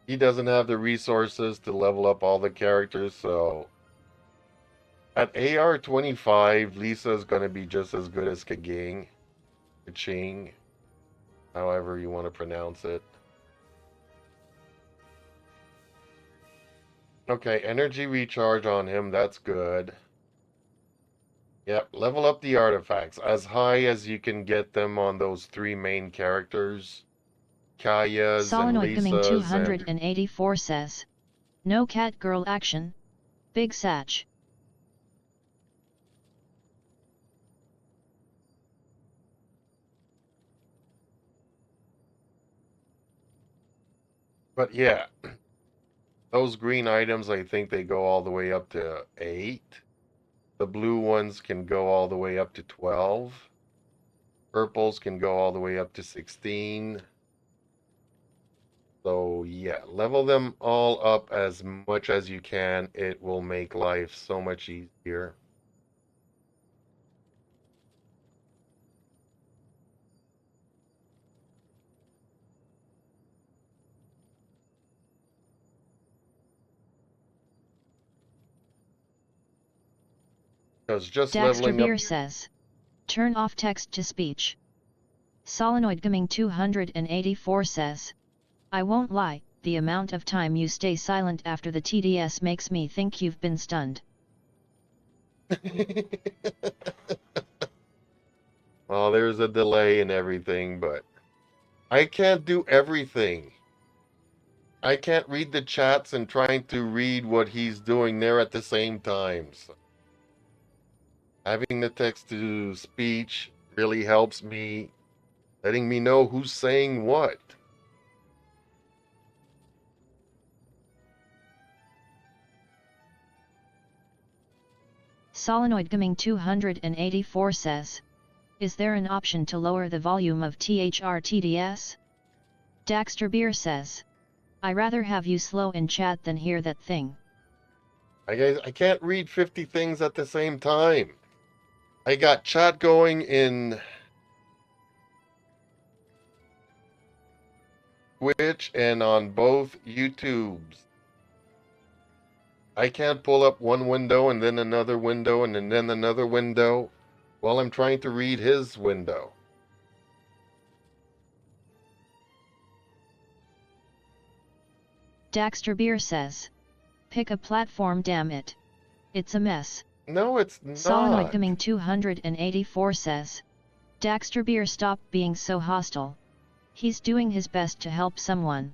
he doesn't have the resources to level up all the characters, so... At AR 25, Lisa's going to be just as good as Kaging. Kaching. However you want to pronounce it. Okay, energy recharge on him, that's good. Yep, level up the artifacts as high as you can get them on those three main characters. Kaya's and Solenoid Gaming Lisa's and 284 says, no cat girl action. Big Satch. but yeah, those green items I think they go all the way up to 8. The blue ones can go all the way up to 12. Purples can go all the way up to 16. So yeah, level them all up as much as you can. It will make life so much easier. Because just Daxter leveling up... Beer says, turn off text to speech. Solenoid Gaming 284 says, I won't lie, the amount of time you stay silent after the TDS makes me think you've been stunned. Well, there's a delay and everything, but I can't do everything. I can't read the chats and trying to read what he's doing there at the same time. So having the text to speech really helps me, letting me know who's saying what. Solenoid Gaming 284 says, is there an option to lower the volume of THR-TDS? Daxter Beer says, I rather have you slow in chat than hear that thing. I can't read 50 things at the same time. I got chat going in Twitch and on both YouTubes. I can't pull up one window and then another window and then another window while I'm trying to read his window. Daxter Beer says, pick a platform, damn it. It's a mess. No, it's Solenoid not. Gaming 284 says, Daxter Beer, stop being so hostile. He's doing his best to help someone.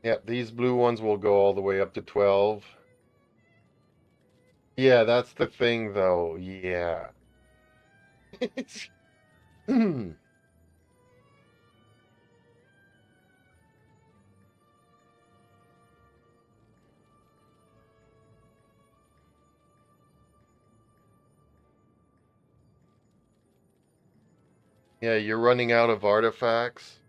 Yeah, these blue ones will go all the way up to 12. Yeah, that's the thing though. Yeah. Yeah, you're running out of artifacts.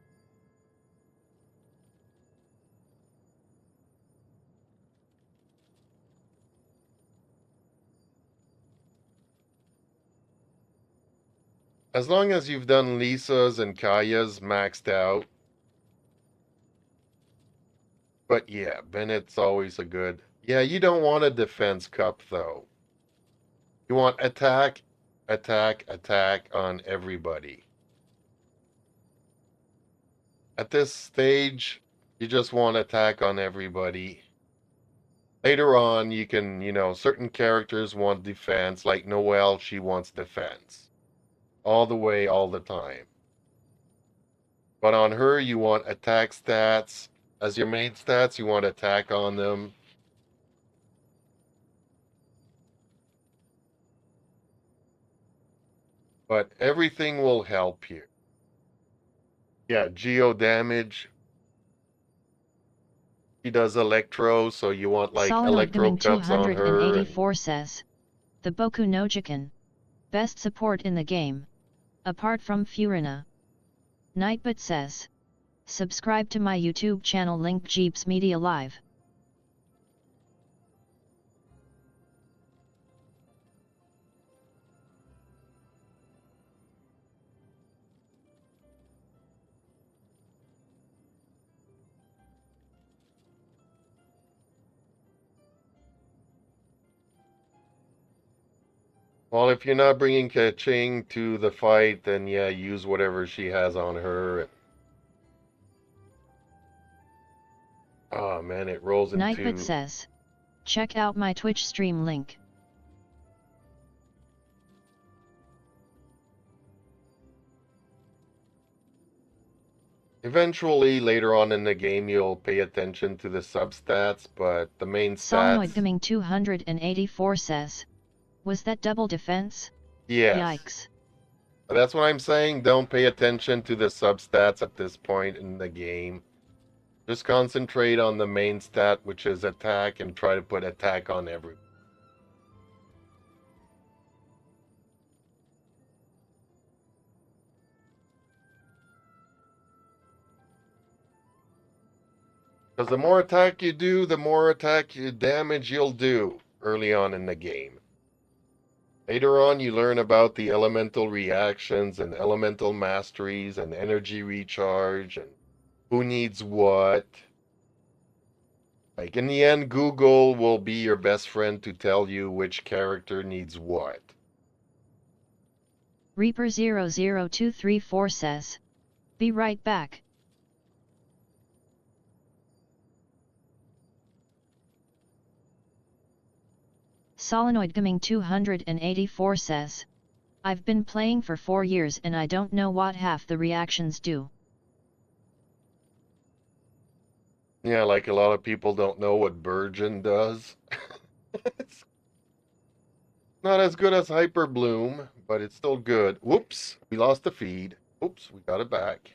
As long as you've done Lisa's and Kaya's maxed out. But yeah, Bennett's always a good. Yeah, you don't want a defense cup though. You want attack, attack, attack on everybody. At this stage, you just want attack on everybody. Later on, you can, certain characters want defense, like Noelle, she wants defense. All the way, all the time. But on her, you want attack stats. As your main stats, you want attack on them. But everything will help you. Yeah, geo damage. He does electro, so you want like Solenoid electro Gaming cups on her. 284 says, the Boku no Jiken. Best support in the game. Apart from Furina. Nightbot says, subscribe to my YouTube channel, link Jeeps Media Live. Well, if you're not bringing Ka-Ching to the fight, then yeah, use whatever she has on her. Oh man, it rolls Nightbot into... says, check out my Twitch stream link. Eventually, later on in the game, you'll pay attention to the substats, but the main Solenoid stats... Gaming 284 says, was that double defense? Yes. Yikes. That's what I'm saying. Don't pay attention to the substats at this point in the game. Just concentrate on the main stat, which is attack, and try to put attack on everyone. Because the more attack you do, the more damage you'll do early on in the game. Later on, you learn about the elemental reactions and elemental masteries and energy recharge and who needs what. Like, in the end, Google will be your best friend to tell you which character needs what. Reaper00234 says, be right back. Solenoid Gaming 284 says, I've been playing for 4 years and I don't know what half the reactions do. Yeah, like a lot of people don't know what Burgeon does. It's not as good as Hyper Bloom, but it's still good. Whoops, we lost the feed. Oops, we got it back.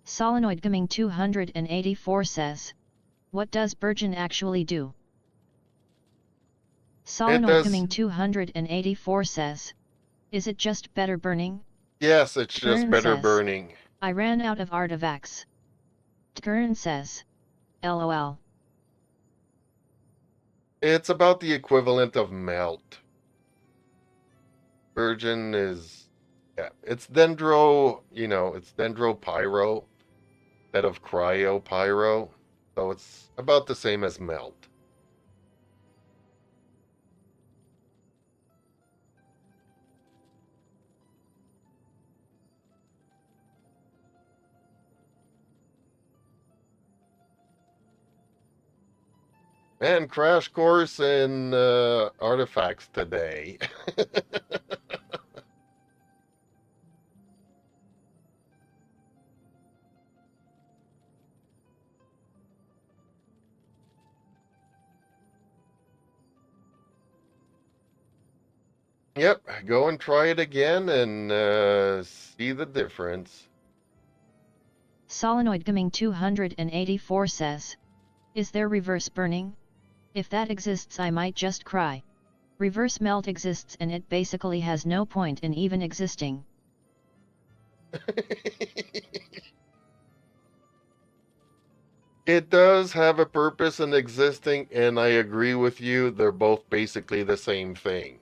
Solenoid Gaming 284 says, what does Burgeon actually do? Solenoid Gaming 284 says, is it just better burning? Yes, it's just Curran better says, burning. I ran out of artifacts. Curran says, LOL. It's about the equivalent of melt. Burgeon is, yeah, it's Dendro, it's Dendro Pyro instead of Cryo Pyro. So it's about the same as melt. And crash course in artifacts today. Yep, go and try it again and see the difference. Solenoid Gaming 284 says, is there reverse burning? If that exists I might just cry. Reverse melt exists and it basically has no point in even existing. It does have a purpose in existing, and I agree with you, they're both basically the same thing.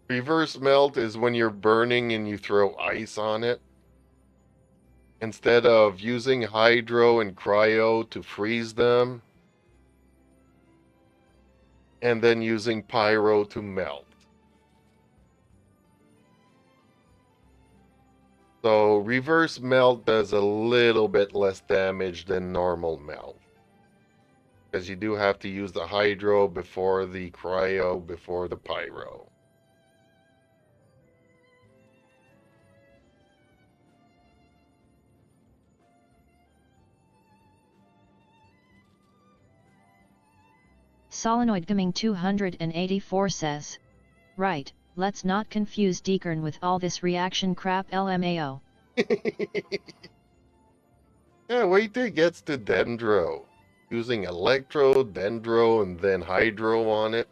Reverse melt is when you're burning and you throw ice on it. Instead of using hydro and cryo to freeze them, and then using pyro to melt. So reverse melt does a little bit less damage than normal melt. Because you do have to use the hydro before the cryo, before the pyro. Solenoid Gaming 284 says, right, let's not confuse Dekern with all this reaction crap LMAO. Yeah, wait till it gets to Dendro. Using Electro, Dendro, and then Hydro on it.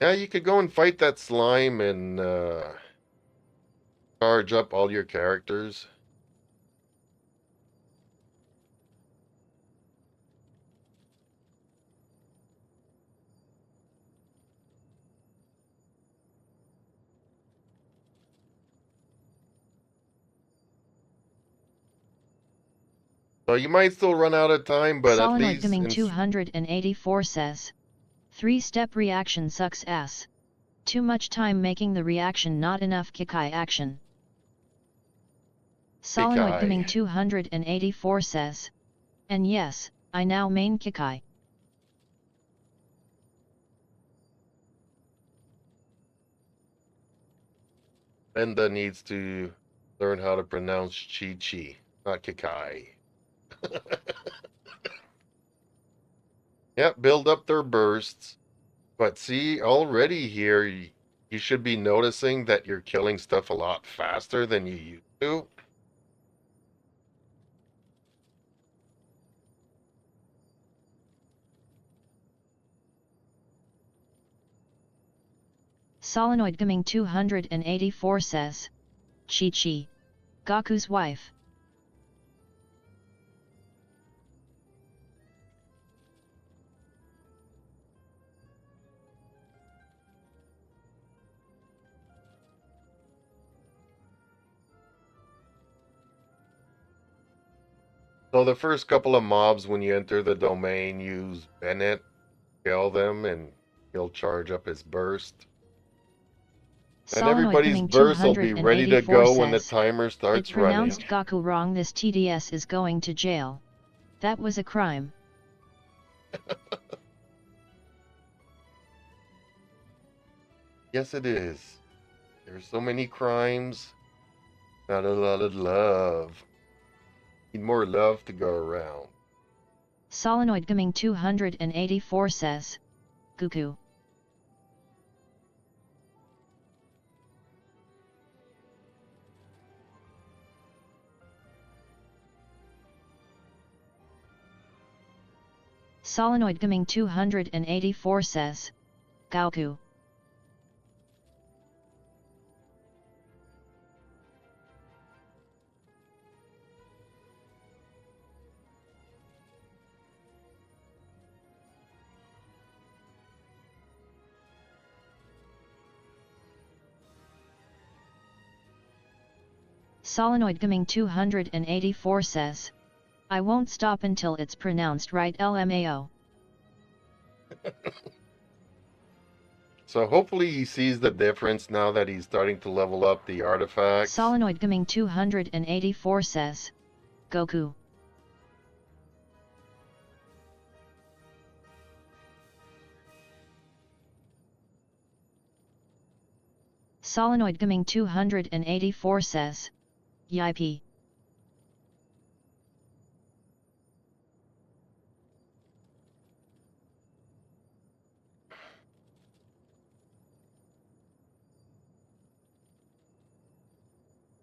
Yeah, you could go and fight that slime and charge up all your characters. So you might still run out of time, but at Solenoid least Gaming 284 says, 3-step reaction sucks ass. Too much time making the reaction, not enough Kikai action. Solenoid Gaming 284 says, and yes, I now main Kikai. Linda needs to learn how to pronounce Chi-Chi, not Kikai. Yep, build up their bursts. But see, already here, you should be noticing that you're killing stuff a lot faster than you used to. Solenoid Gaming 284 says, Chi-Chi, Gaku's wife. So the first couple of mobs when you enter the domain, use Bennett, kill them, and he'll charge up his burst. And everybody's burst will be ready to go when the timer starts it running. Pronounced Gaku wrong. This TDS is going to jail. That was a crime. Yes, it is. There's so many crimes, not a lot of love. Need more love to go around. Solenoid Gaming 284 says, Guku. Solenoid Gaming 284 says, Gaoku. Solenoid Gaming 284 says, I won't stop until it's pronounced right, LMAO. So hopefully he sees the difference now that he's starting to level up the artifacts. Solenoid Gaming 284 says, Goku. Solenoid Gaming 284 says, Yippee.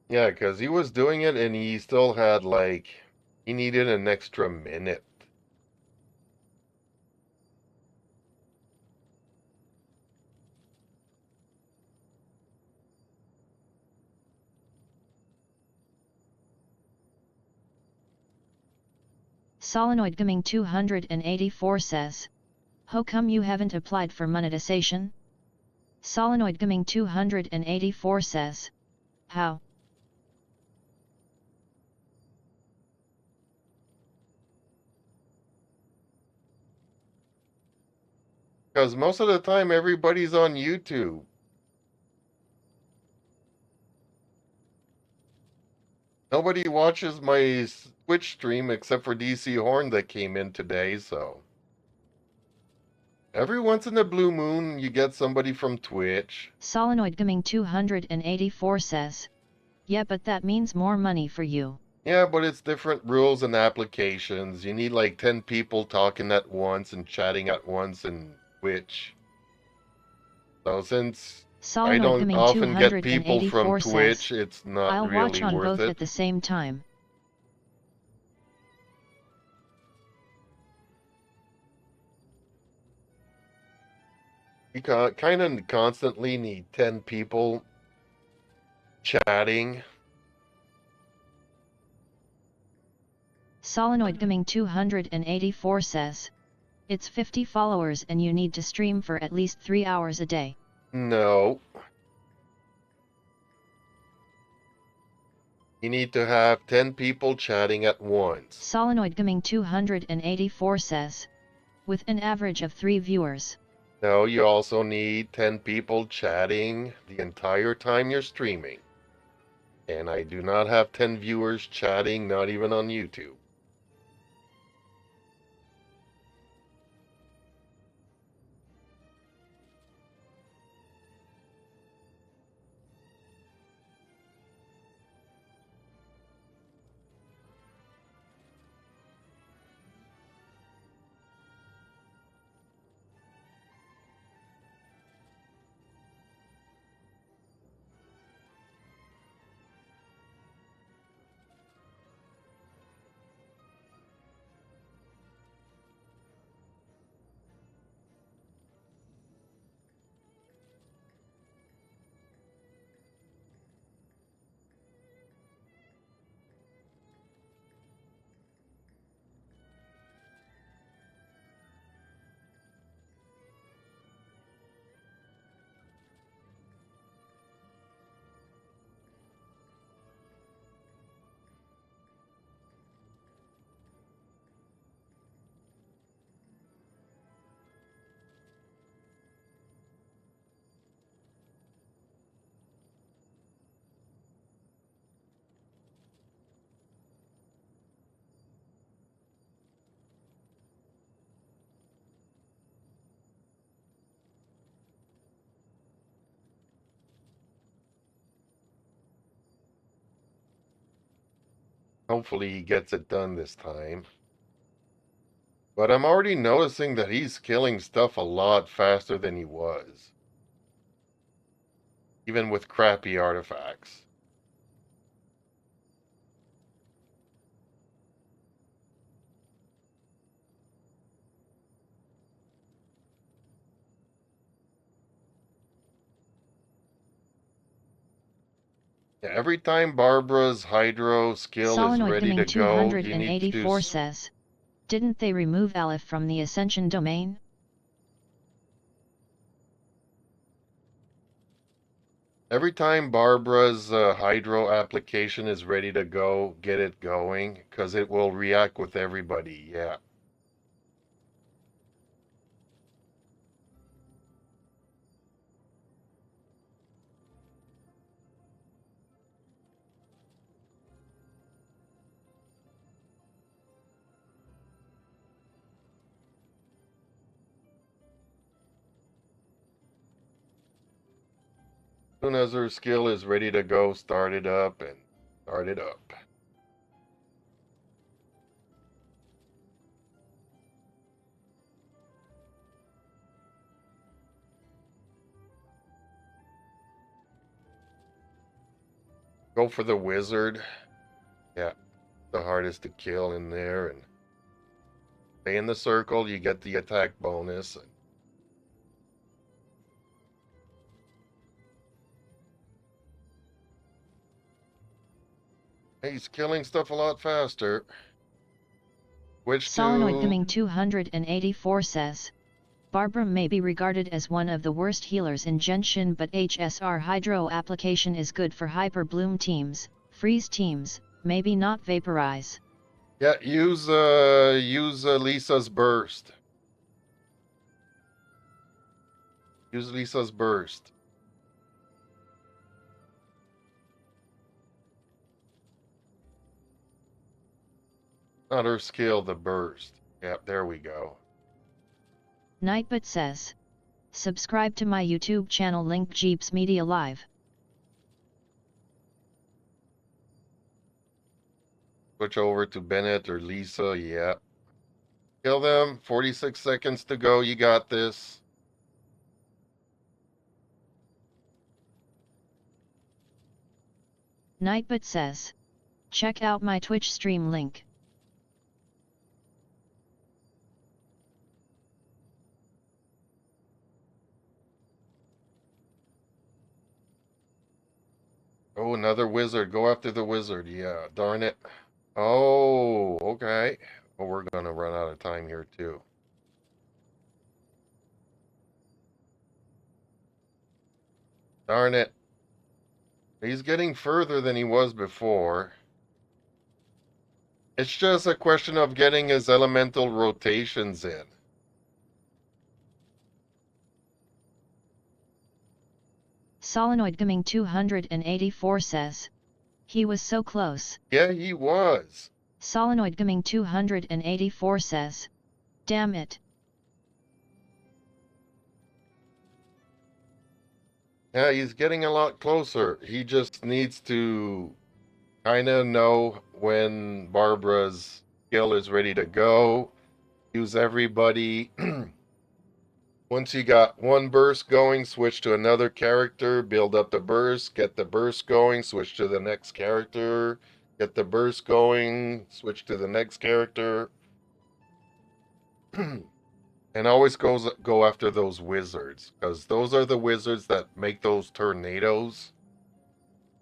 Yeah, because he was doing it and he still had he needed an extra minute. Solenoid Gaming 284 says, how come you haven't applied for monetization? Solenoid Gaming 284 says, how? Because most of the time everybody's on YouTube. Nobody watches my Twitch stream except for DC Horn that came in today, so. Every once in a blue moon, you get somebody from Twitch. Solenoid Gaming 284 says, yeah, but that means more money for you. Yeah, but it's different rules and applications. You need 10 people talking at once and chatting at once in Twitch. So since I don't often get people from Twitch, it's not I'll really watch on worth both it. at the same time. You kind of constantly need 10 people chatting. Solenoid Gaming 284 says, it's 50 followers and you need to stream for at least 3 hours a day. No. You need to have 10 people chatting at once. Solenoid Gaming 284 says, with an average of 3 viewers. No, you also need 10 people chatting the entire time you're streaming. And I do not have 10 viewers chatting, not even on YouTube. Hopefully he gets it done this time. But I'm already noticing that he's killing stuff a lot faster than he was. Even with crappy artifacts. Yeah, every time Barbara's Hydro skill is Solenoid ready Gaming to go, you need to 284 says, didn't they remove Aleph from the Ascension domain? every time Barbara's Hydro application is ready to go, get it going, because it will react with everybody, yeah. As soon as her skill is ready to go, start it up and start it up. Go for the wizard. Yeah, the hardest to kill in there, and stay in the circle, you get the attack bonus. He's killing stuff a lot faster. Which Solenoid to... Gaming 284 says, Barbara may be regarded as one of the worst healers in Genshin, but HSR Hydro application is good for Hyper Bloom teams, freeze teams, maybe not vaporize. Yeah, use Lisa's burst. Use Lisa's burst. Not her skill, the burst. Yep, there we go. Nightbot says, subscribe to my YouTube channel, link Jeeps Media Live. Switch over to Bennett or Lisa, yeah. Kill them, 46 seconds to go, you got this. Nightbot says, check out my Twitch stream link. Oh, another wizard, go after the wizard, yeah, darn it. Oh, okay. Well, we're gonna run out of time here too. Darn it. He's getting further than he was before. It's just a question of getting his elemental rotations in. Solenoid Gaming 284 says. He was so close. Yeah, he was. Solenoid Gaming 284 says. Damn it. Yeah, he's getting a lot closer. He just needs to kind of know when Barbara's skill is ready to go. Use everybody. Once you got one burst going, switch to another character, build up the burst, get the burst going, switch to the next character, get the burst going, switch to the next character. And always go after those wizards, because those are the wizards that make those tornadoes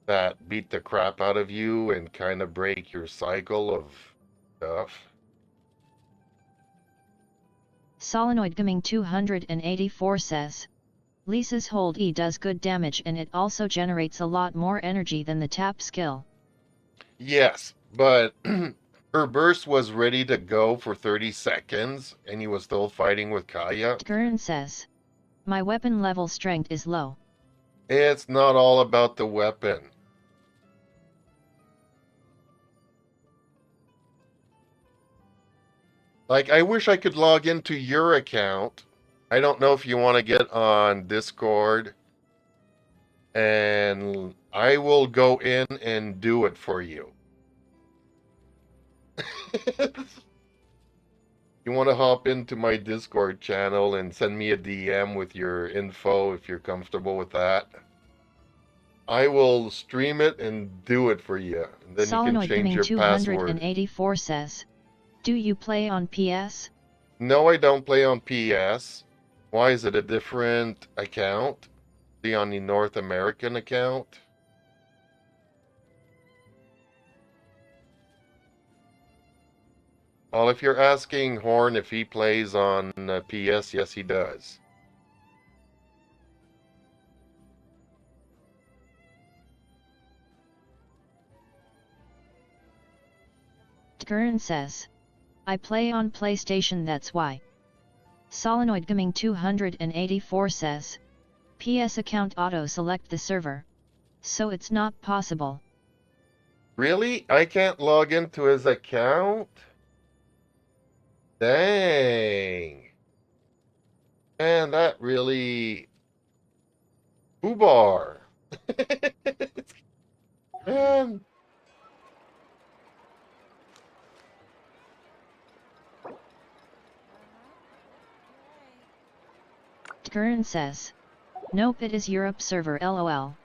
that beat the crap out of you and kind of break your cycle of stuff. Solenoid Gaming 284 says. Lisa's hold E does good damage and it also generates a lot more energy than the tap skill. Yes, but her burst was ready to go for 30 seconds and he was still fighting with Kaya. Gurren says. My weapon level strength is low. It's not all about the weapon. Like, I wish I could log into your account. I don't know if you want to get on Discord. And I will go in and do it for you. You want to hop into my Discord channel and send me a DM with your info if you're comfortable with that. I will stream it and do it for you. And then Solenoid you can change Gaming your password. 284 says. Do you play on PS? No, I don't play on PS. Why is it a different account? See, on the North American account? Well, if you're asking Horn if he plays on PS, yes, he does. Gurren says. I play on PlayStation, that's why. Solenoid Gaming 284 says. PS account auto-select the server. So it's not possible. Really? I can't log into his account? Dang. Man, that really... Foobar. Man. Gurren says. Nope, it is Europe server lol.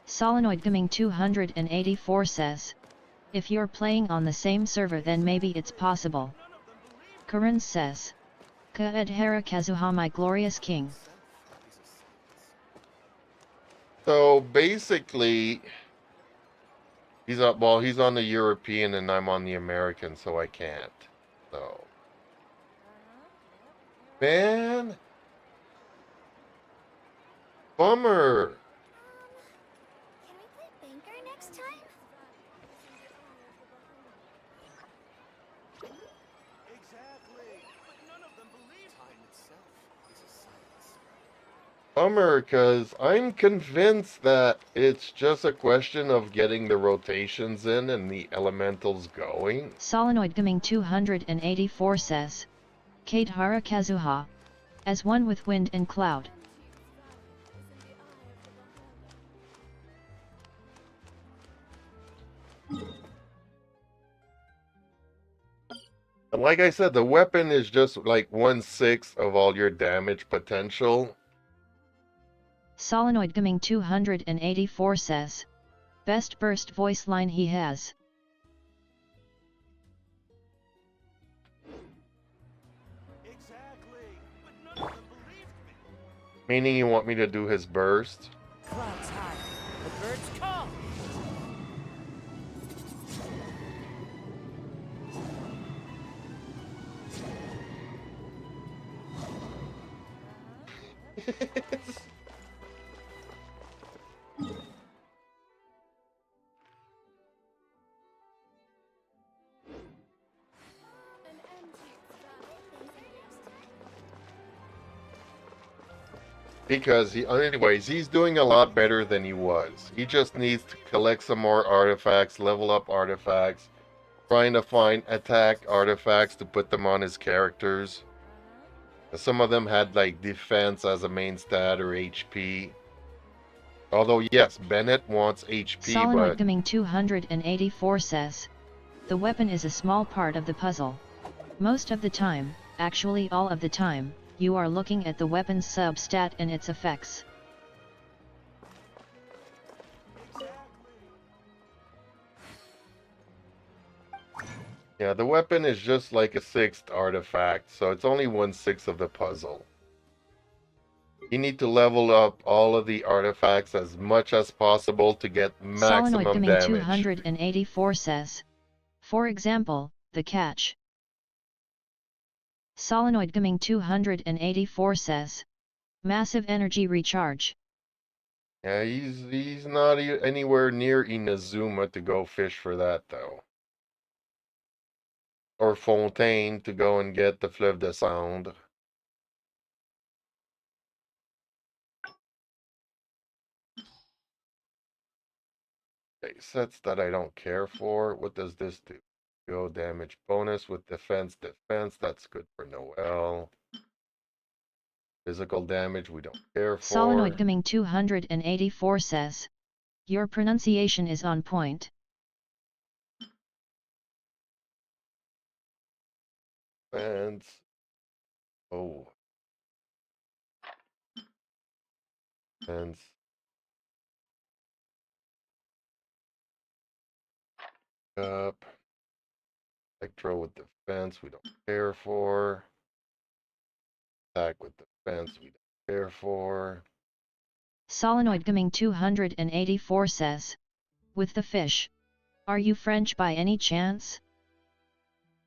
Solenoid Gaming 284 says. If you're playing on the same server then maybe it's possible. Gurren says. Kaedhara Kazuha, my glorious king. So basically, he's up. Well, he's on the European and I'm on the American, so I can't. So, man, bummer. Can we play Banker next time? Exactly. But none of them believe time itself is a science. Bummer, because I'm convinced that it's just a question of getting the rotations in and the elementals going. Solenoid Gaming 284 says. Kaedhara Kazuha. As one with wind and cloud. And like I said, the weapon is just like 1/6 of all your damage potential. Solenoid Gaming 284 says. Best burst voice line he has. Exactly. But none of them believed me. Meaning you want me to do his burst? Clouds high. The birds come. Because anyways, he's doing a lot better than he was. He just needs to collect some more artifacts, level up artifacts, trying to find attack artifacts to put them on his characters. Some of them had like defense as a main stat or HP. Although yes, Bennett wants HP, Solenoid but Gaming 284 says, the weapon is a small part of the puzzle. Most of the time, actually all of the time, you are looking at the weapon's substat and its effects. yeah, the weapon is just like a sixth artifact, so it's only 1/6 of the puzzle. You need to level up all of the artifacts as much as possible to get Solenoid maximum Gaming damage. 284 says, for example, the catch. Solenoid Gaming 284 says, massive energy recharge. Yeah, he's not anywhere near Inazuma to go fish for that though. Or Fontaine to go and get the Fleuve de Sound. Okay, sets that I don't care for. What does this do? Go damage bonus with defense. That's good for Noel. Physical damage we don't care for. Solenoid Gaming 284 says, your pronunciation is on point. And oh, and up. Electro with defense we don't care for. Attack with defense we don't care for. Solenoid Gaming 284 says, with the fish, are you French by any chance?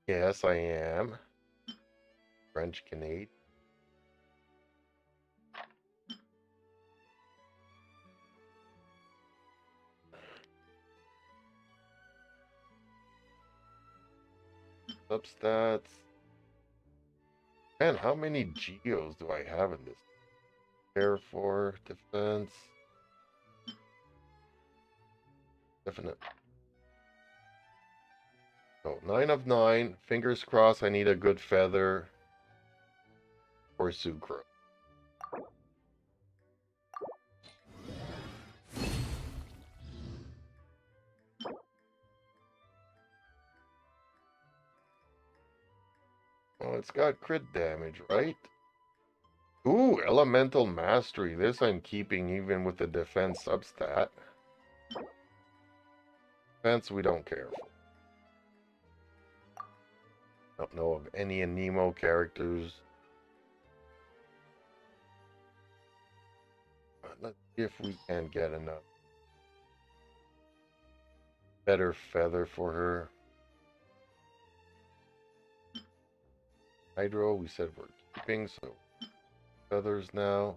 Yes, I am. French Canadian. Substats. Man, how many geos do I have in this? Care for defense. Definite. So 9 of 9. Fingers crossed I need a good feather for Sucro. Oh, it's got crit damage, right? Ooh, Elemental Mastery. This I'm keeping even with the defense substat. Defense we don't care for. Don't know of any Nemo characters. Let's see if we can get enough. Better feather for her. Hydro, we said we're keeping, so feathers now.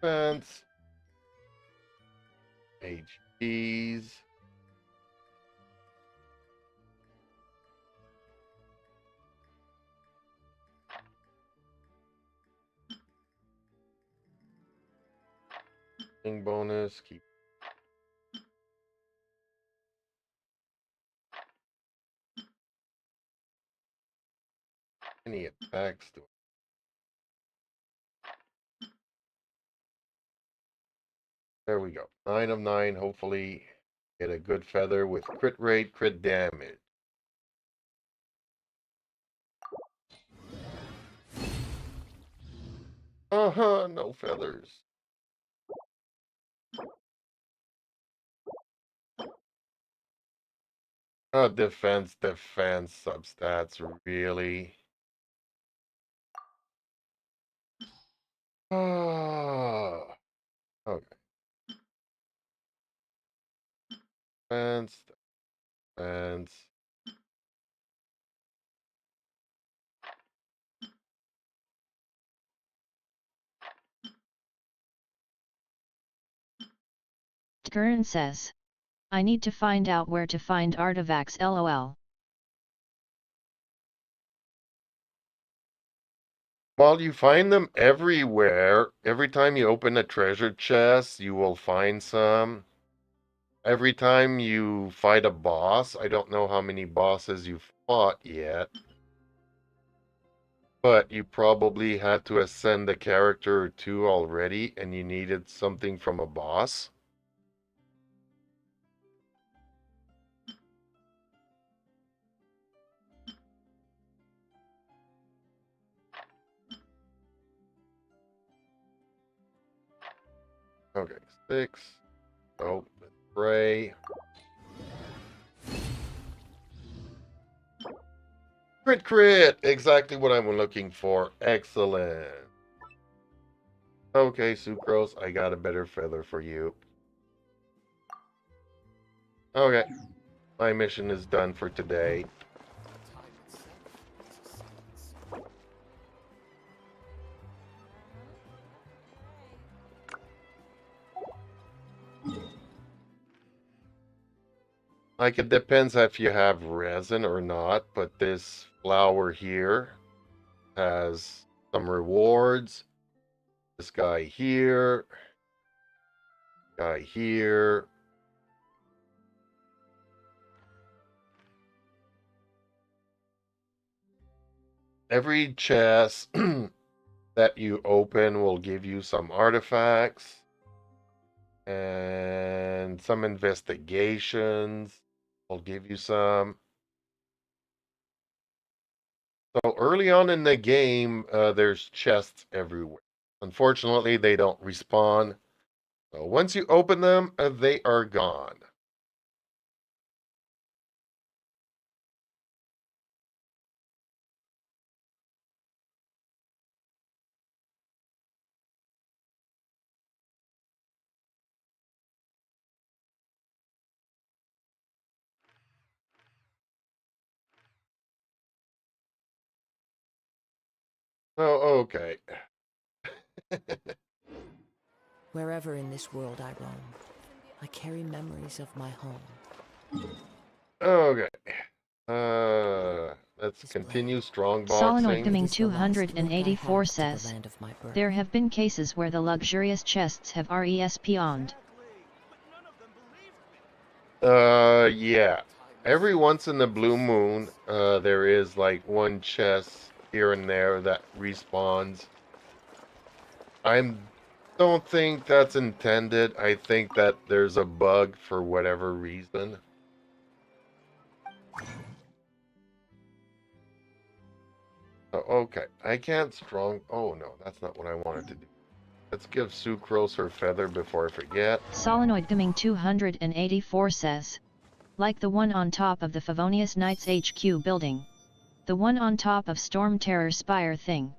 Defense. HPs. Bonus. Keep any attacks to There we go. 9 of 9. Hopefully get a good feather with crit rate, crit damage. Uh-huh, no feathers. Defense substats, really. Ah, okay. Fence, fence. Gurren says. I need to find out where to find artifacts lol. Well, you find them everywhere. Every time you open a treasure chest, you will find some. Every time you fight a boss, I don't know how many bosses you've fought yet, but you probably had to ascend a character or two already and you needed something from a boss. Okay, 6. Oh, spray. Crit crit! Exactly what I'm looking for. Excellent. Okay, Sucrose, I got a better feather for you. Okay, my mission is done for today. Time itself is a sentence. Like, it depends if you have resin or not, but this flower here has some rewards. This guy here. Guy here. Every chest that you open will give you some artifacts and some investigations will give you some. So early on in the game, there's chests everywhere. Unfortunately, they don't respawn. So once you open them, they are gone. Oh, okay. Wherever in this world I roam, I carry memories of my home. Okay. Let's This continue strong Solenoid boxing. Gaming is the last link I 284 have to the says. land of my birth. There have been cases where the luxurious chests have respawned. Yeah. Every once in the blue moon, there is like one chest here and there that respawns. I don't think that's intended. I think that there's a bug for whatever reason. Oh, okay, I can't strong. Oh no, that's not what I wanted to do. Let's give Sucrose her feather before I forget. Solenoid Gaming 284 says. Like the one on top of the Favonius Knights HQ building. The one on top of Storm Terror Spire thing.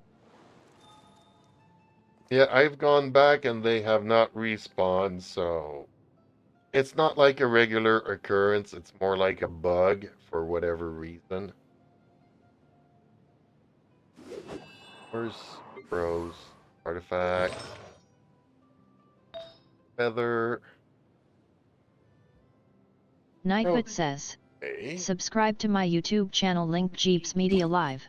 Yeah, I've gone back and they have not respawned, so it's not like a regular occurrence. It's more like a bug for whatever reason. Where's Rose? Artifact. Feather. Nightbot says. Okay. Subscribe to my YouTube channel link Jeeps Media Live.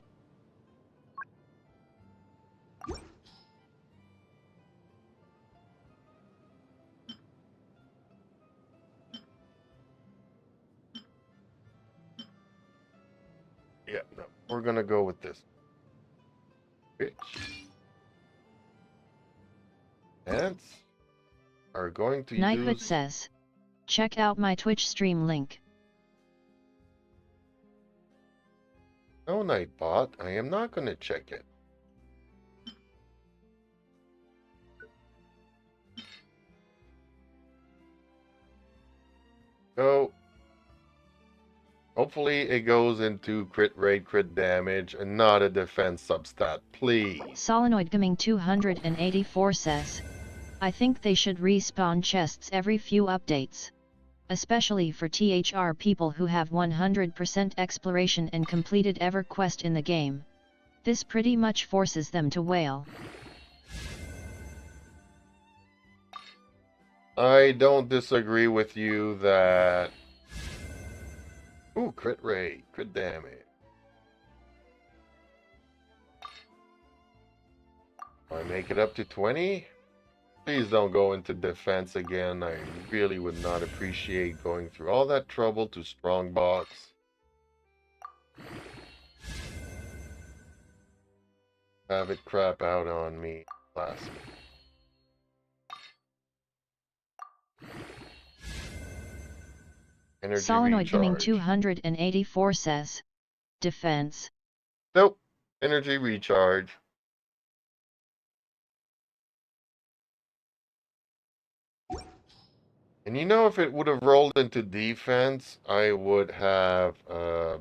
Yeah, no, we're gonna go with this. Bitch. Ants are going to Nightbot use... says. Check out my Twitch stream link. No, Nightbot, I am not gonna check it. Go. hopefully it goes into crit rate, crit damage, and not a defense substat, please. Solenoid Gaming 284 says, I think they should respawn chests every few updates. Especially for THR people who have 100% exploration and completed every quest in the game. This pretty much forces them to wail. I don't disagree with you that... Ooh, crit rate, crit damage. I make it up to 20? Please don't go into defense again. I really would not appreciate going through all that trouble to strongbox. Have it crap out on me last week. Energy Solenoid Gaming recharge. 284 says, defense. Nope. Energy recharge. And you know, if it would have rolled into defense, I would have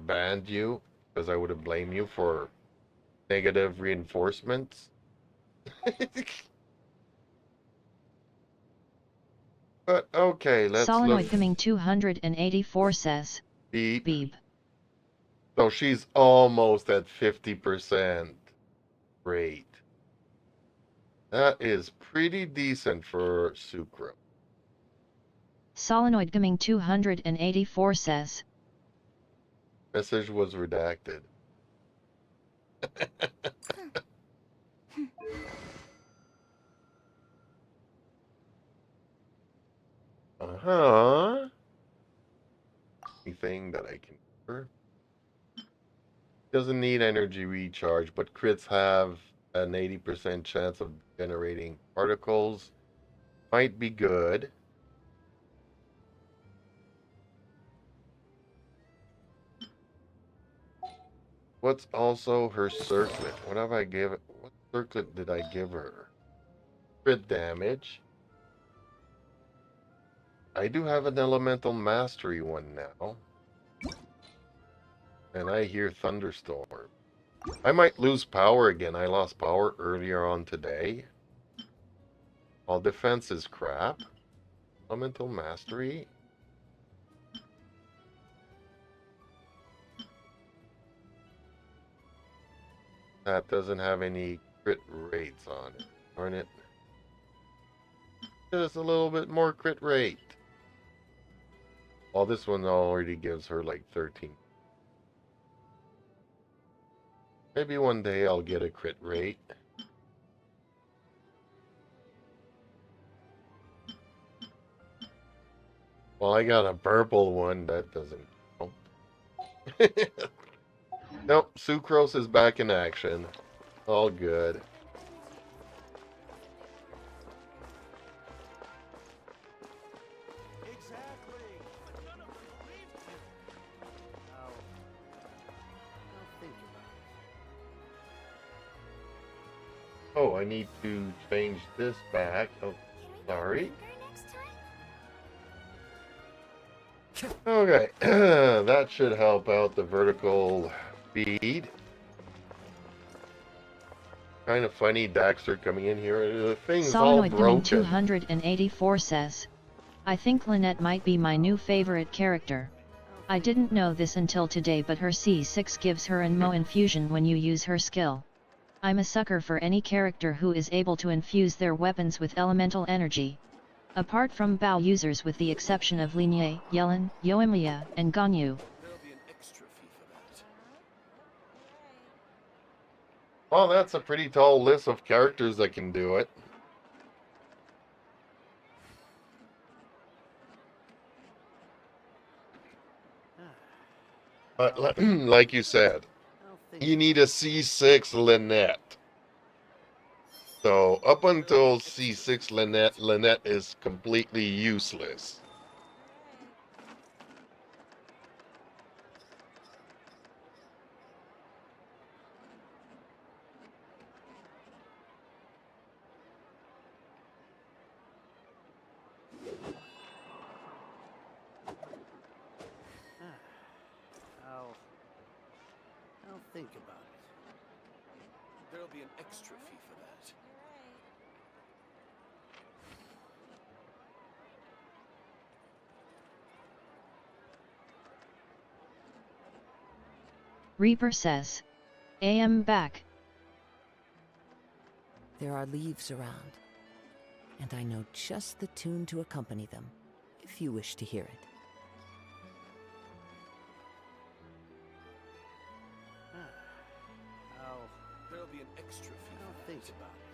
banned you, because I would have blamed you for negative reinforcements. But okay, let's Solenoid look. Gaming 284 says, Beep. Beep. So she's almost at 50% rate. That is pretty decent for Sucro. Solenoid Gaming 284 says, Message was redacted. Uh-huh. Anything that I can cover. Doesn't need energy recharge, but crits have an 80% chance of generating particles. Might be good. What's also her circlet? What have I given? What circlet did I give her? Crit damage. I do have an elemental mastery one now. And I hear thunderstorm. I might lose power again. I lost power earlier on today. All defense is crap. Elemental mastery. That doesn't have any crit rates on it. Darn it. Just a little bit more crit rate. Well, this one already gives her like 13. Maybe one day I'll get a crit rate. Well, I got a purple one. That doesn't count. Nope, Sucrose is back in action. All good. Oh, I need to change this back. Oh, sorry. Okay, that should help out the vertical feed. Kind of funny, Daxter coming in here. The thing's Solenoid all Gaming broken. 284 says, I think Lynette might be my new favorite character. I didn't know this until today, but her C6 gives her an Mo infusion when you use her skill. I'm a sucker for any character who is able to infuse their weapons with elemental energy. Apart from Bao users, with the exception of Linie, Yellen, Yoimiya, and Ganyu. There'll be an extra fee for that. Well, that's a pretty tall list of characters that can do it. But like you said, you need a C6 Lynette. So up until C6 Lynette is completely useless. I'll think about it. There'll be an extra fee for that. Reaper says, I am back. There are leaves around, and I know just the tune to accompany them, if you wish to hear it. There'll be an extra fee. I'll think about it.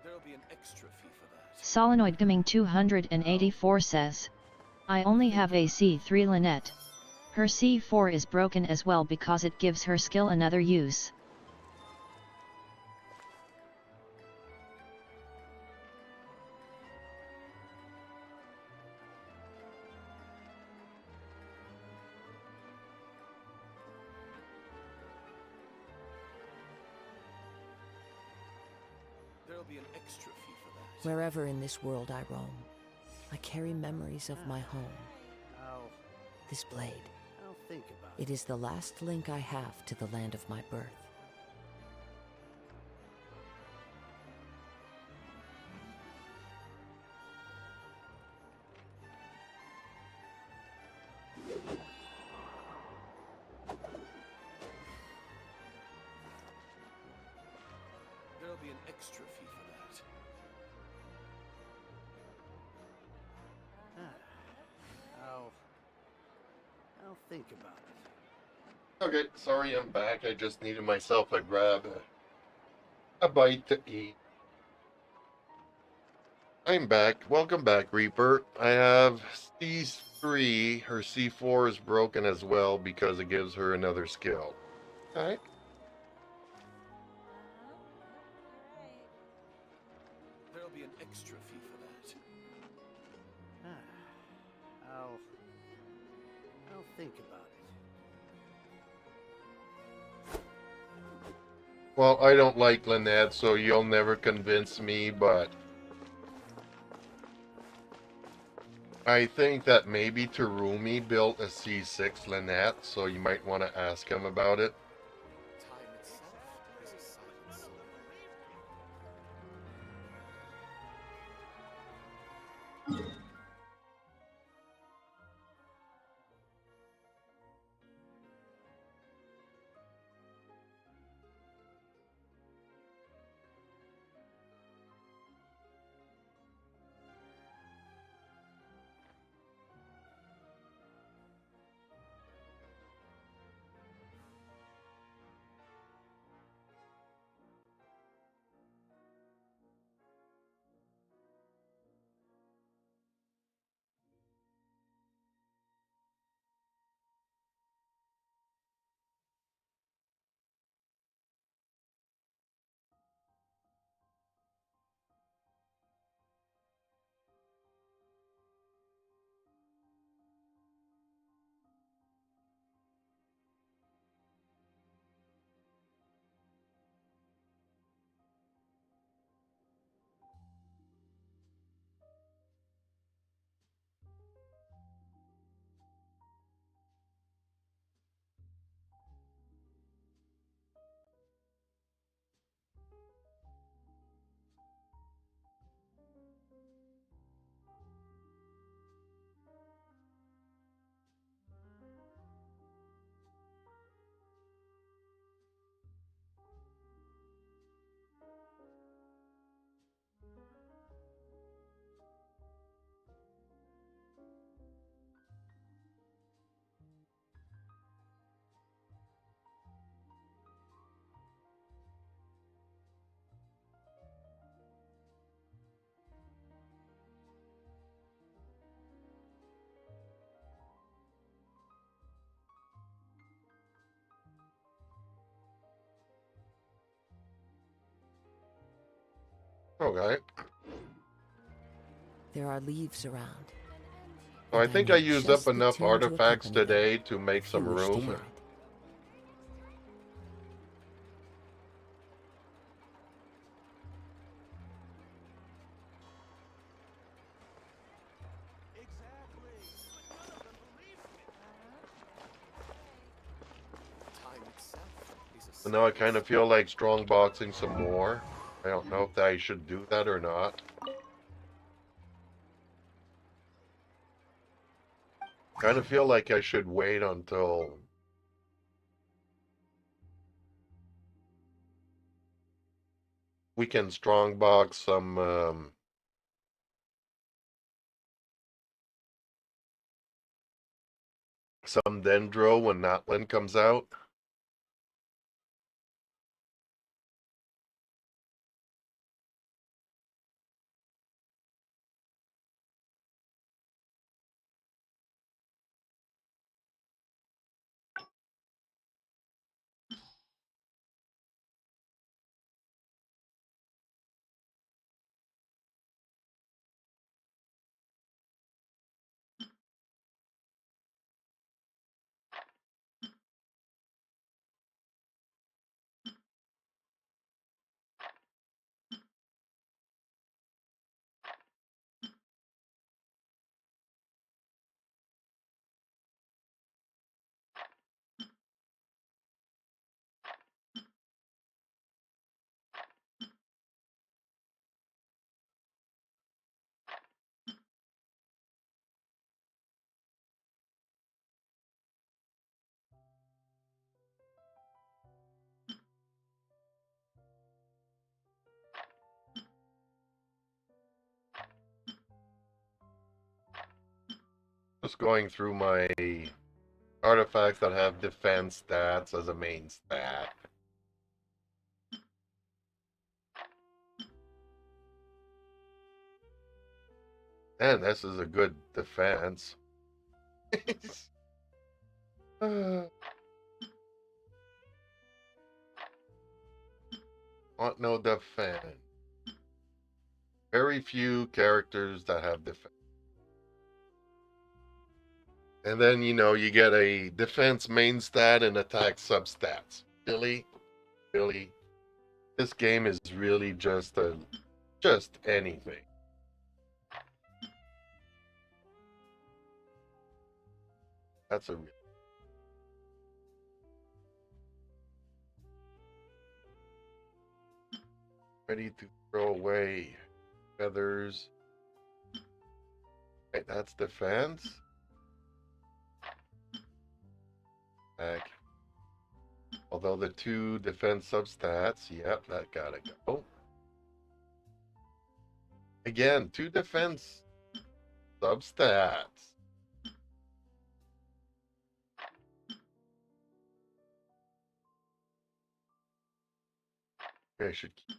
There'll be an extra fee for that. Solenoid Gaming 284 says, I only have a C3 Lynette. Her C4 is broken as well because it gives her skill another use. There'll be an extra fee for that. Wherever in this world I roam, I carry memories of my home. This blade, I'll think about it. it is the last link I have to the land of my birth. There'll be an extra fee for that. I'll think about it. Okay, sorry I'm back. I just needed myself a grab, a bite to eat. I'm back. Welcome back, Reaper. I have C3. Her C4 is broken as well because it gives her another skill. Alright. There'll be an extra fee for that. I'll think about it. Well, I don't like Lynette, so you'll never convince me, but I think that maybe Terumi built a C6 Lynette, so you might want to ask him about it. Time itself is a silence. Okay. There are leaves around, So I think I used up enough artifacts today to make some room. Time itself is a So now I kind of feel like strong boxing some more. I don't know if I should do that or not. Kind of feel like I should wait until we can strong box some dendro when Natlin comes out. Just going through my artifacts that have defense stats as a main stat. And this is a good defense. Want no defense. Very few characters that have defense. And then, you know, you get a defense main stat and attack substats. Really? Really? This game is really just anything. That's a ready to throw away feathers. Right, that's defense. Back. Although the 2 defense substats, yep, that gotta go. Again, 2 defense substats. I should keep.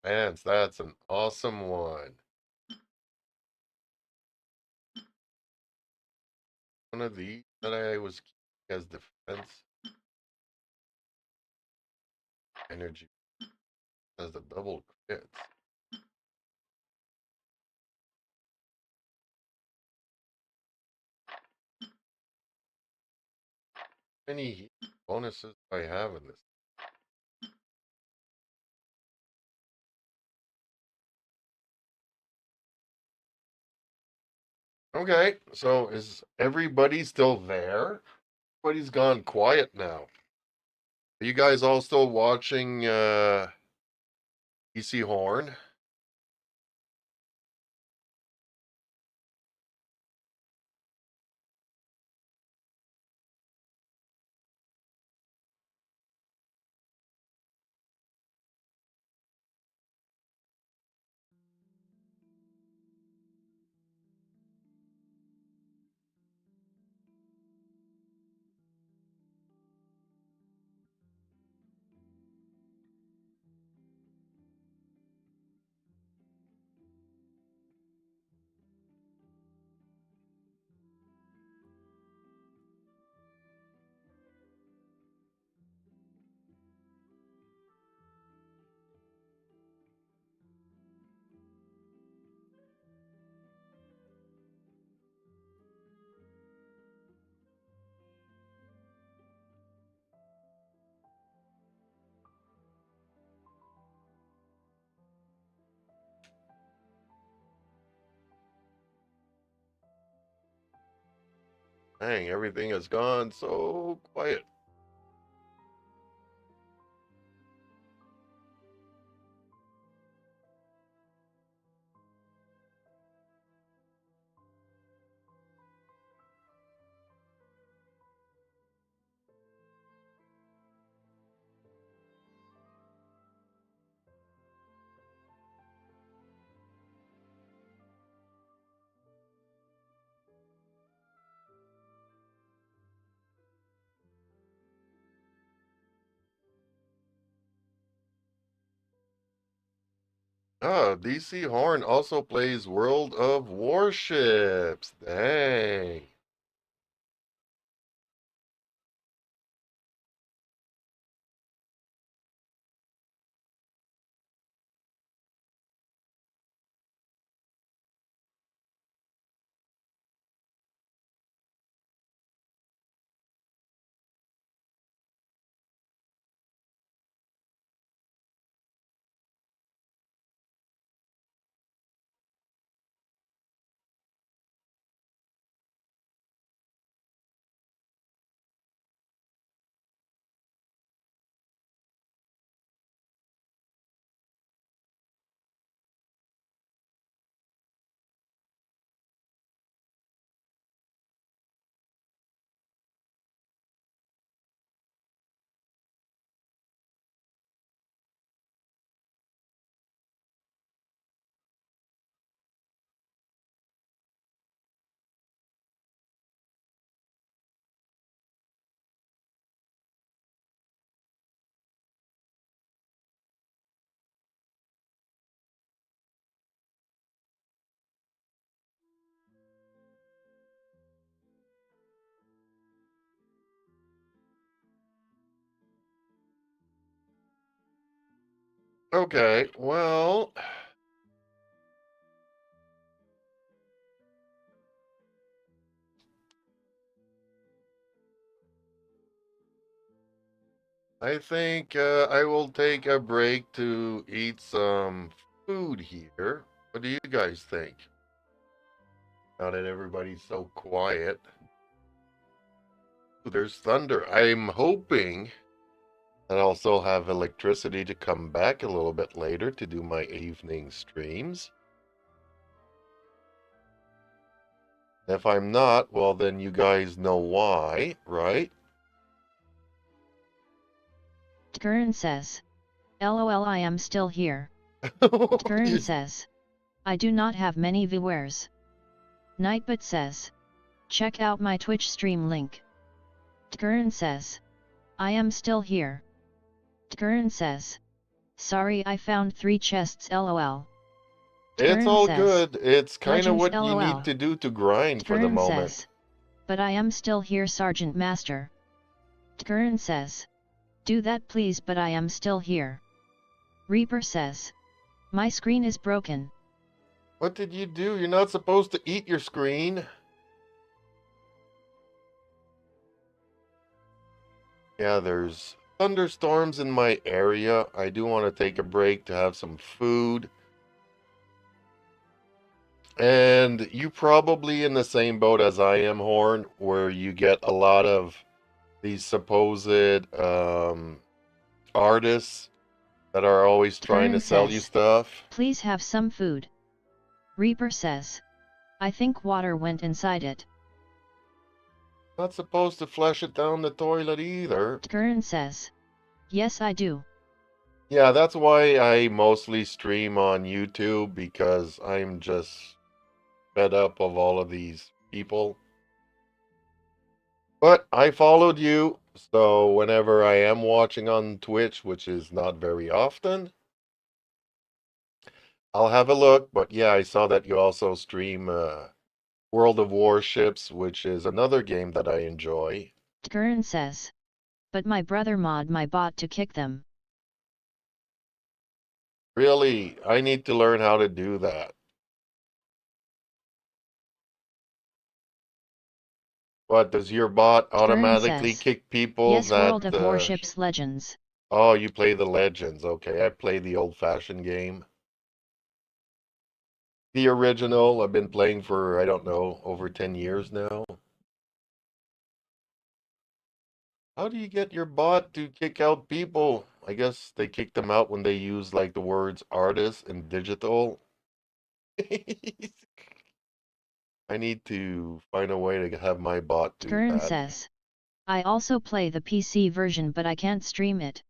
Man, that's an awesome one. One of these that I was keeping as defense energy as the double crits. How many bonuses do I have in this? Okay, so is everybody still there? Everybody's gone quiet now. Are you guys all still watching EC Horn? Dang, everything has gone so quiet. Ah, DC Horn also plays World of Warships. Dang. Okay, well, I think I will take a break to eat some food here. What do you guys think? Now that everybody's so quiet. Ooh, there's thunder. I'm hoping that I'll still have electricity to come back a little bit later to do my evening streams. If I'm not, well, then you guys know why, right? Curran says. LOL, I am still here. Curran says. I do not have many viewers. Nightbot says. Check out my Twitch stream link. Curran says. I am still here. Curran says. Sorry, I found 3 chests LOL. It's Curran all says. good. It's kind of Legends what you LOL. need to do to grind for the Curran moment. says. But I am still here, Sergeant Master. Curran says. Do that please, but I am still here. Reaper says. My screen is broken. What did you do? You're not supposed to eat your screen. Yeah, there's thunderstorms in my area. I do want to take a break to have some food. And you probably in the same boat as I am, Horn, where you get a lot of these supposed artists that are always trying to Curran sell you says. stuff. Please have some food. Reaper says. I think water went inside it. Not supposed to flush it down the toilet either. Curran says. Yes, I do. Yeah, that's why I mostly stream on YouTube, because I'm just fed up of all of these people. But I followed you, so whenever I am watching on Twitch, which is not very often, I'll have a look. But yeah, I saw that you also stream World of Warships, which is another game that I enjoy. Curran says. But my brother mod my bot to kick them. Really, I need to learn how to do that. What, does your bot Curran automatically says. kick people Yes, that... World of Warships Legends. Oh, you play the Legends. Okay, I play the old-fashioned game. The original, I've been playing for, I don't know, over 10 years now. How do you get your bot to kick out people? I guess they kicked them out when they use like the words artist and digital. I need to find a way to have my bot do Curran that. says. I also play the PC version but I can't stream it.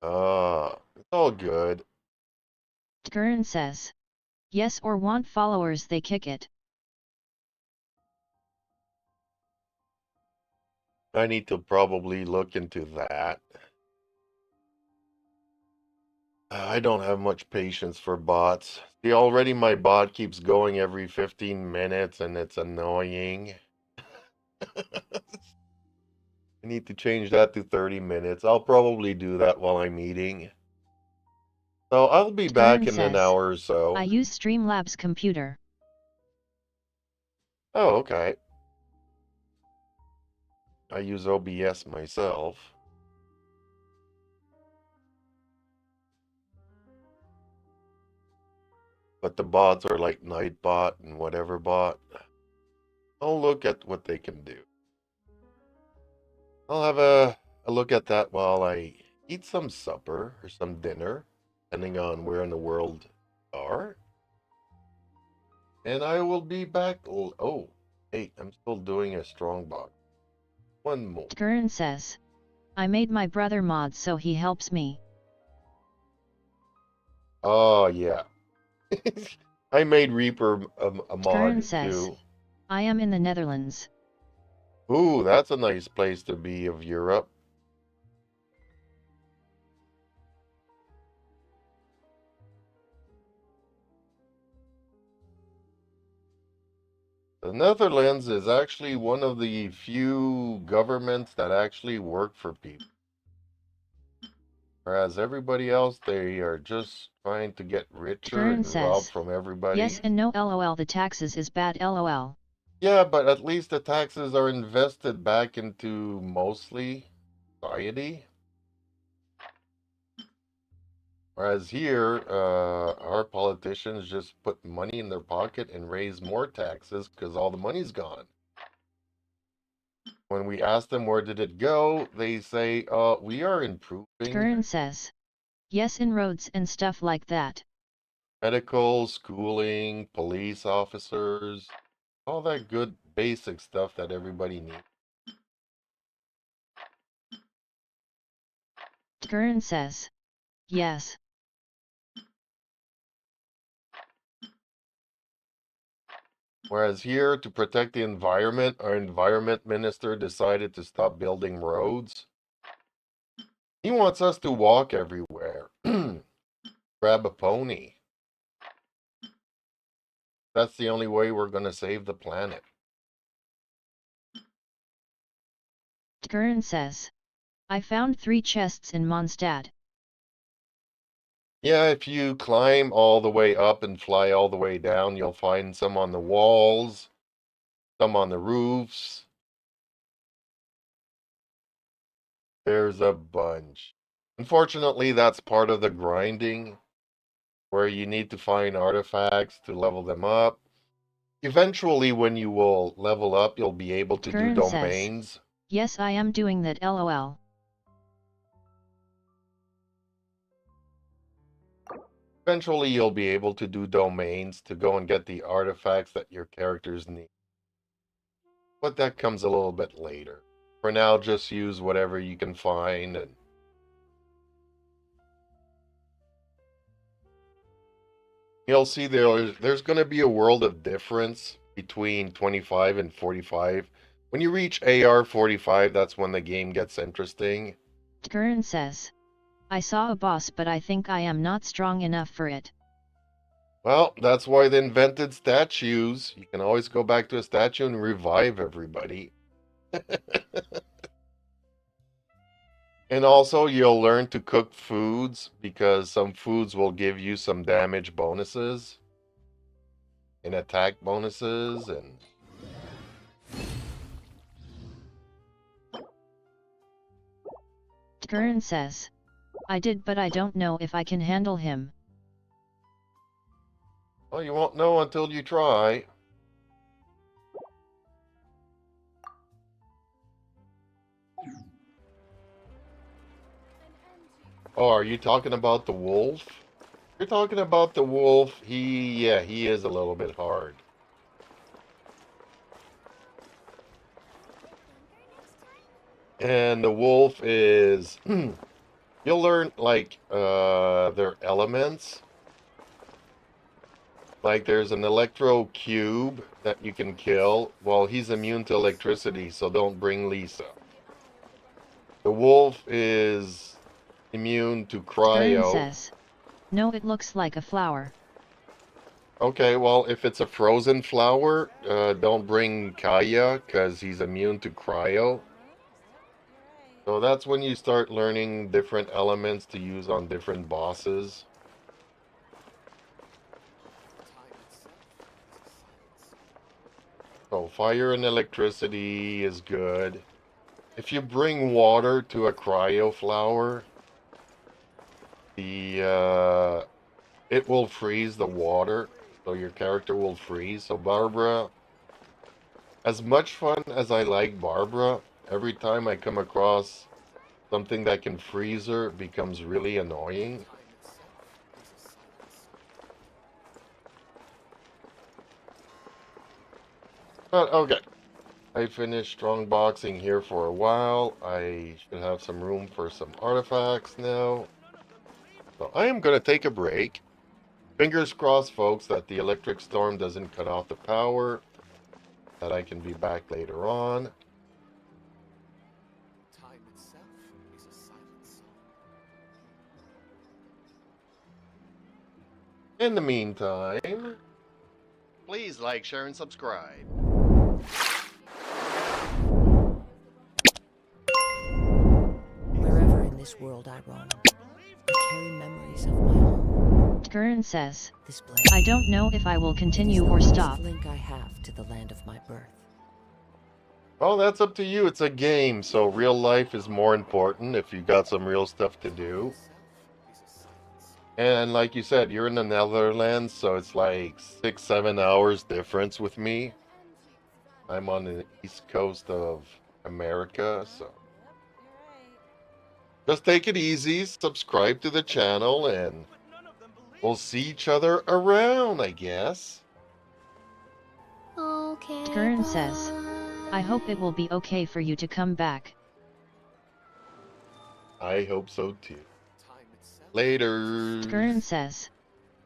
It's all good. Curran says. Yes, or want followers they kick it. I need to probably look into that. I don't have much patience for bots. See, already my bot keeps going every 15 minutes and it's annoying. I need to change that to 30 minutes. I'll probably do that while I'm eating. So I'll be back Curran in an says. hour or so. I use Streamlabs computer. Oh, okay. I use OBS myself. But the bots are like Nightbot and whatever bot. I'll look at what they can do. I'll have a look at that while I eat some supper or some dinner, depending on where in the world we are. And I will be back. Oh, hey, I'm still doing a strong box. One more. Curran says. I made my brother mod so he helps me. Oh, yeah. I made Reaper a Curran mod says. too. I am in the Netherlands. Ooh, that's a nice place to be of Europe. The Netherlands is actually one of the few governments that actually work for people. Whereas everybody else, they are just trying to get richer Curran and rob says. from everybody. Yes and no lol the taxes is bad lol. Yeah, but at least the taxes are invested back into mostly society. Whereas here, our politicians just put money in their pocket and raise more taxes because all the money's gone. When we ask them where did it go, they say, we are improving Curran says. Yes in roads and stuff like that. medical, schooling, police officers, all that good basic stuff that everybody needs. Curran says. Yes. Whereas here, to protect the environment, our environment minister decided to stop building roads. He wants us to walk everywhere. Grab a pony. That's the only way we're going to save the planet. Curran says. I found 3 chests in Mondstadt. Yeah, if you climb all the way up and fly all the way down, you'll find some on the walls, some on the roofs. There's a bunch. Unfortunately, that's part of the grinding, where you need to find artifacts to level them up. Eventually, when you will level up, you'll be able to do Curran says. domains. Yes I am doing that lol. Eventually, you'll be able to do domains to go and get the artifacts that your characters need. But that comes a little bit later. For now, just use whatever you can find. And you'll see there's going to be a world of difference between 25 and 45. When you reach AR 45, that's when the game gets interesting. Curran says. I saw a boss but I think I am not strong enough for it. Well, that's why they invented statues. You can always go back to a statue and revive everybody. And also, you'll learn to cook foods because some foods will give you some damage bonuses and attack bonuses. And Curran says. I did but I don't know if I can handle him. well, you won't know until you try. Oh, are you talking about the wolf? You're talking about the wolf. Yeah, he is a little bit hard. And the wolf is you'll learn like their elements. Like there's an electro cube that you can kill. Well, he's immune to electricity, so don't bring Lisa. The wolf is immune to Gurren cryo. says. No, it looks like a flower. Okay, well, if it's a frozen flower, don't bring Kaya because he's immune to cryo. So that's when you start learning different elements to use on different bosses. So fire and electricity is good. If you bring water to a cryo flower, it will freeze the water, so your character will freeze. So Barbara, as much fun as I like Barbara, every time I come across something that can freeze her, it becomes really annoying. But okay. I finished strong boxing here for a while. I should have some room for some artifacts now. So I am going to take a break. Fingers crossed, folks, that the electric storm doesn't cut off the power. That I can be back later on. Time itself is a silent song. In the meantime, please like, share, and subscribe. Wherever in this world I roam, I carry memories of my home. Gurren says. This blade I don't know if I will is continue the or last stop. link I have to the land of my birth. Well, that's up to you. It's a game, so real life is more important if you got some real stuff to do. And like you said, you're in the Netherlands, so it's like 6-7 hours difference with me. I'm on the east coast of America, so just take it easy, subscribe to the channel, and we'll see each other around, I guess. Okay. Gurren says. I bye. hope it will be okay for you to come back. I hope so too. Later. Gurren says.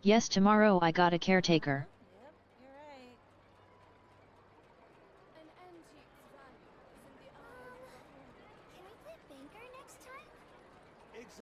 Yes, tomorrow I got a caretaker.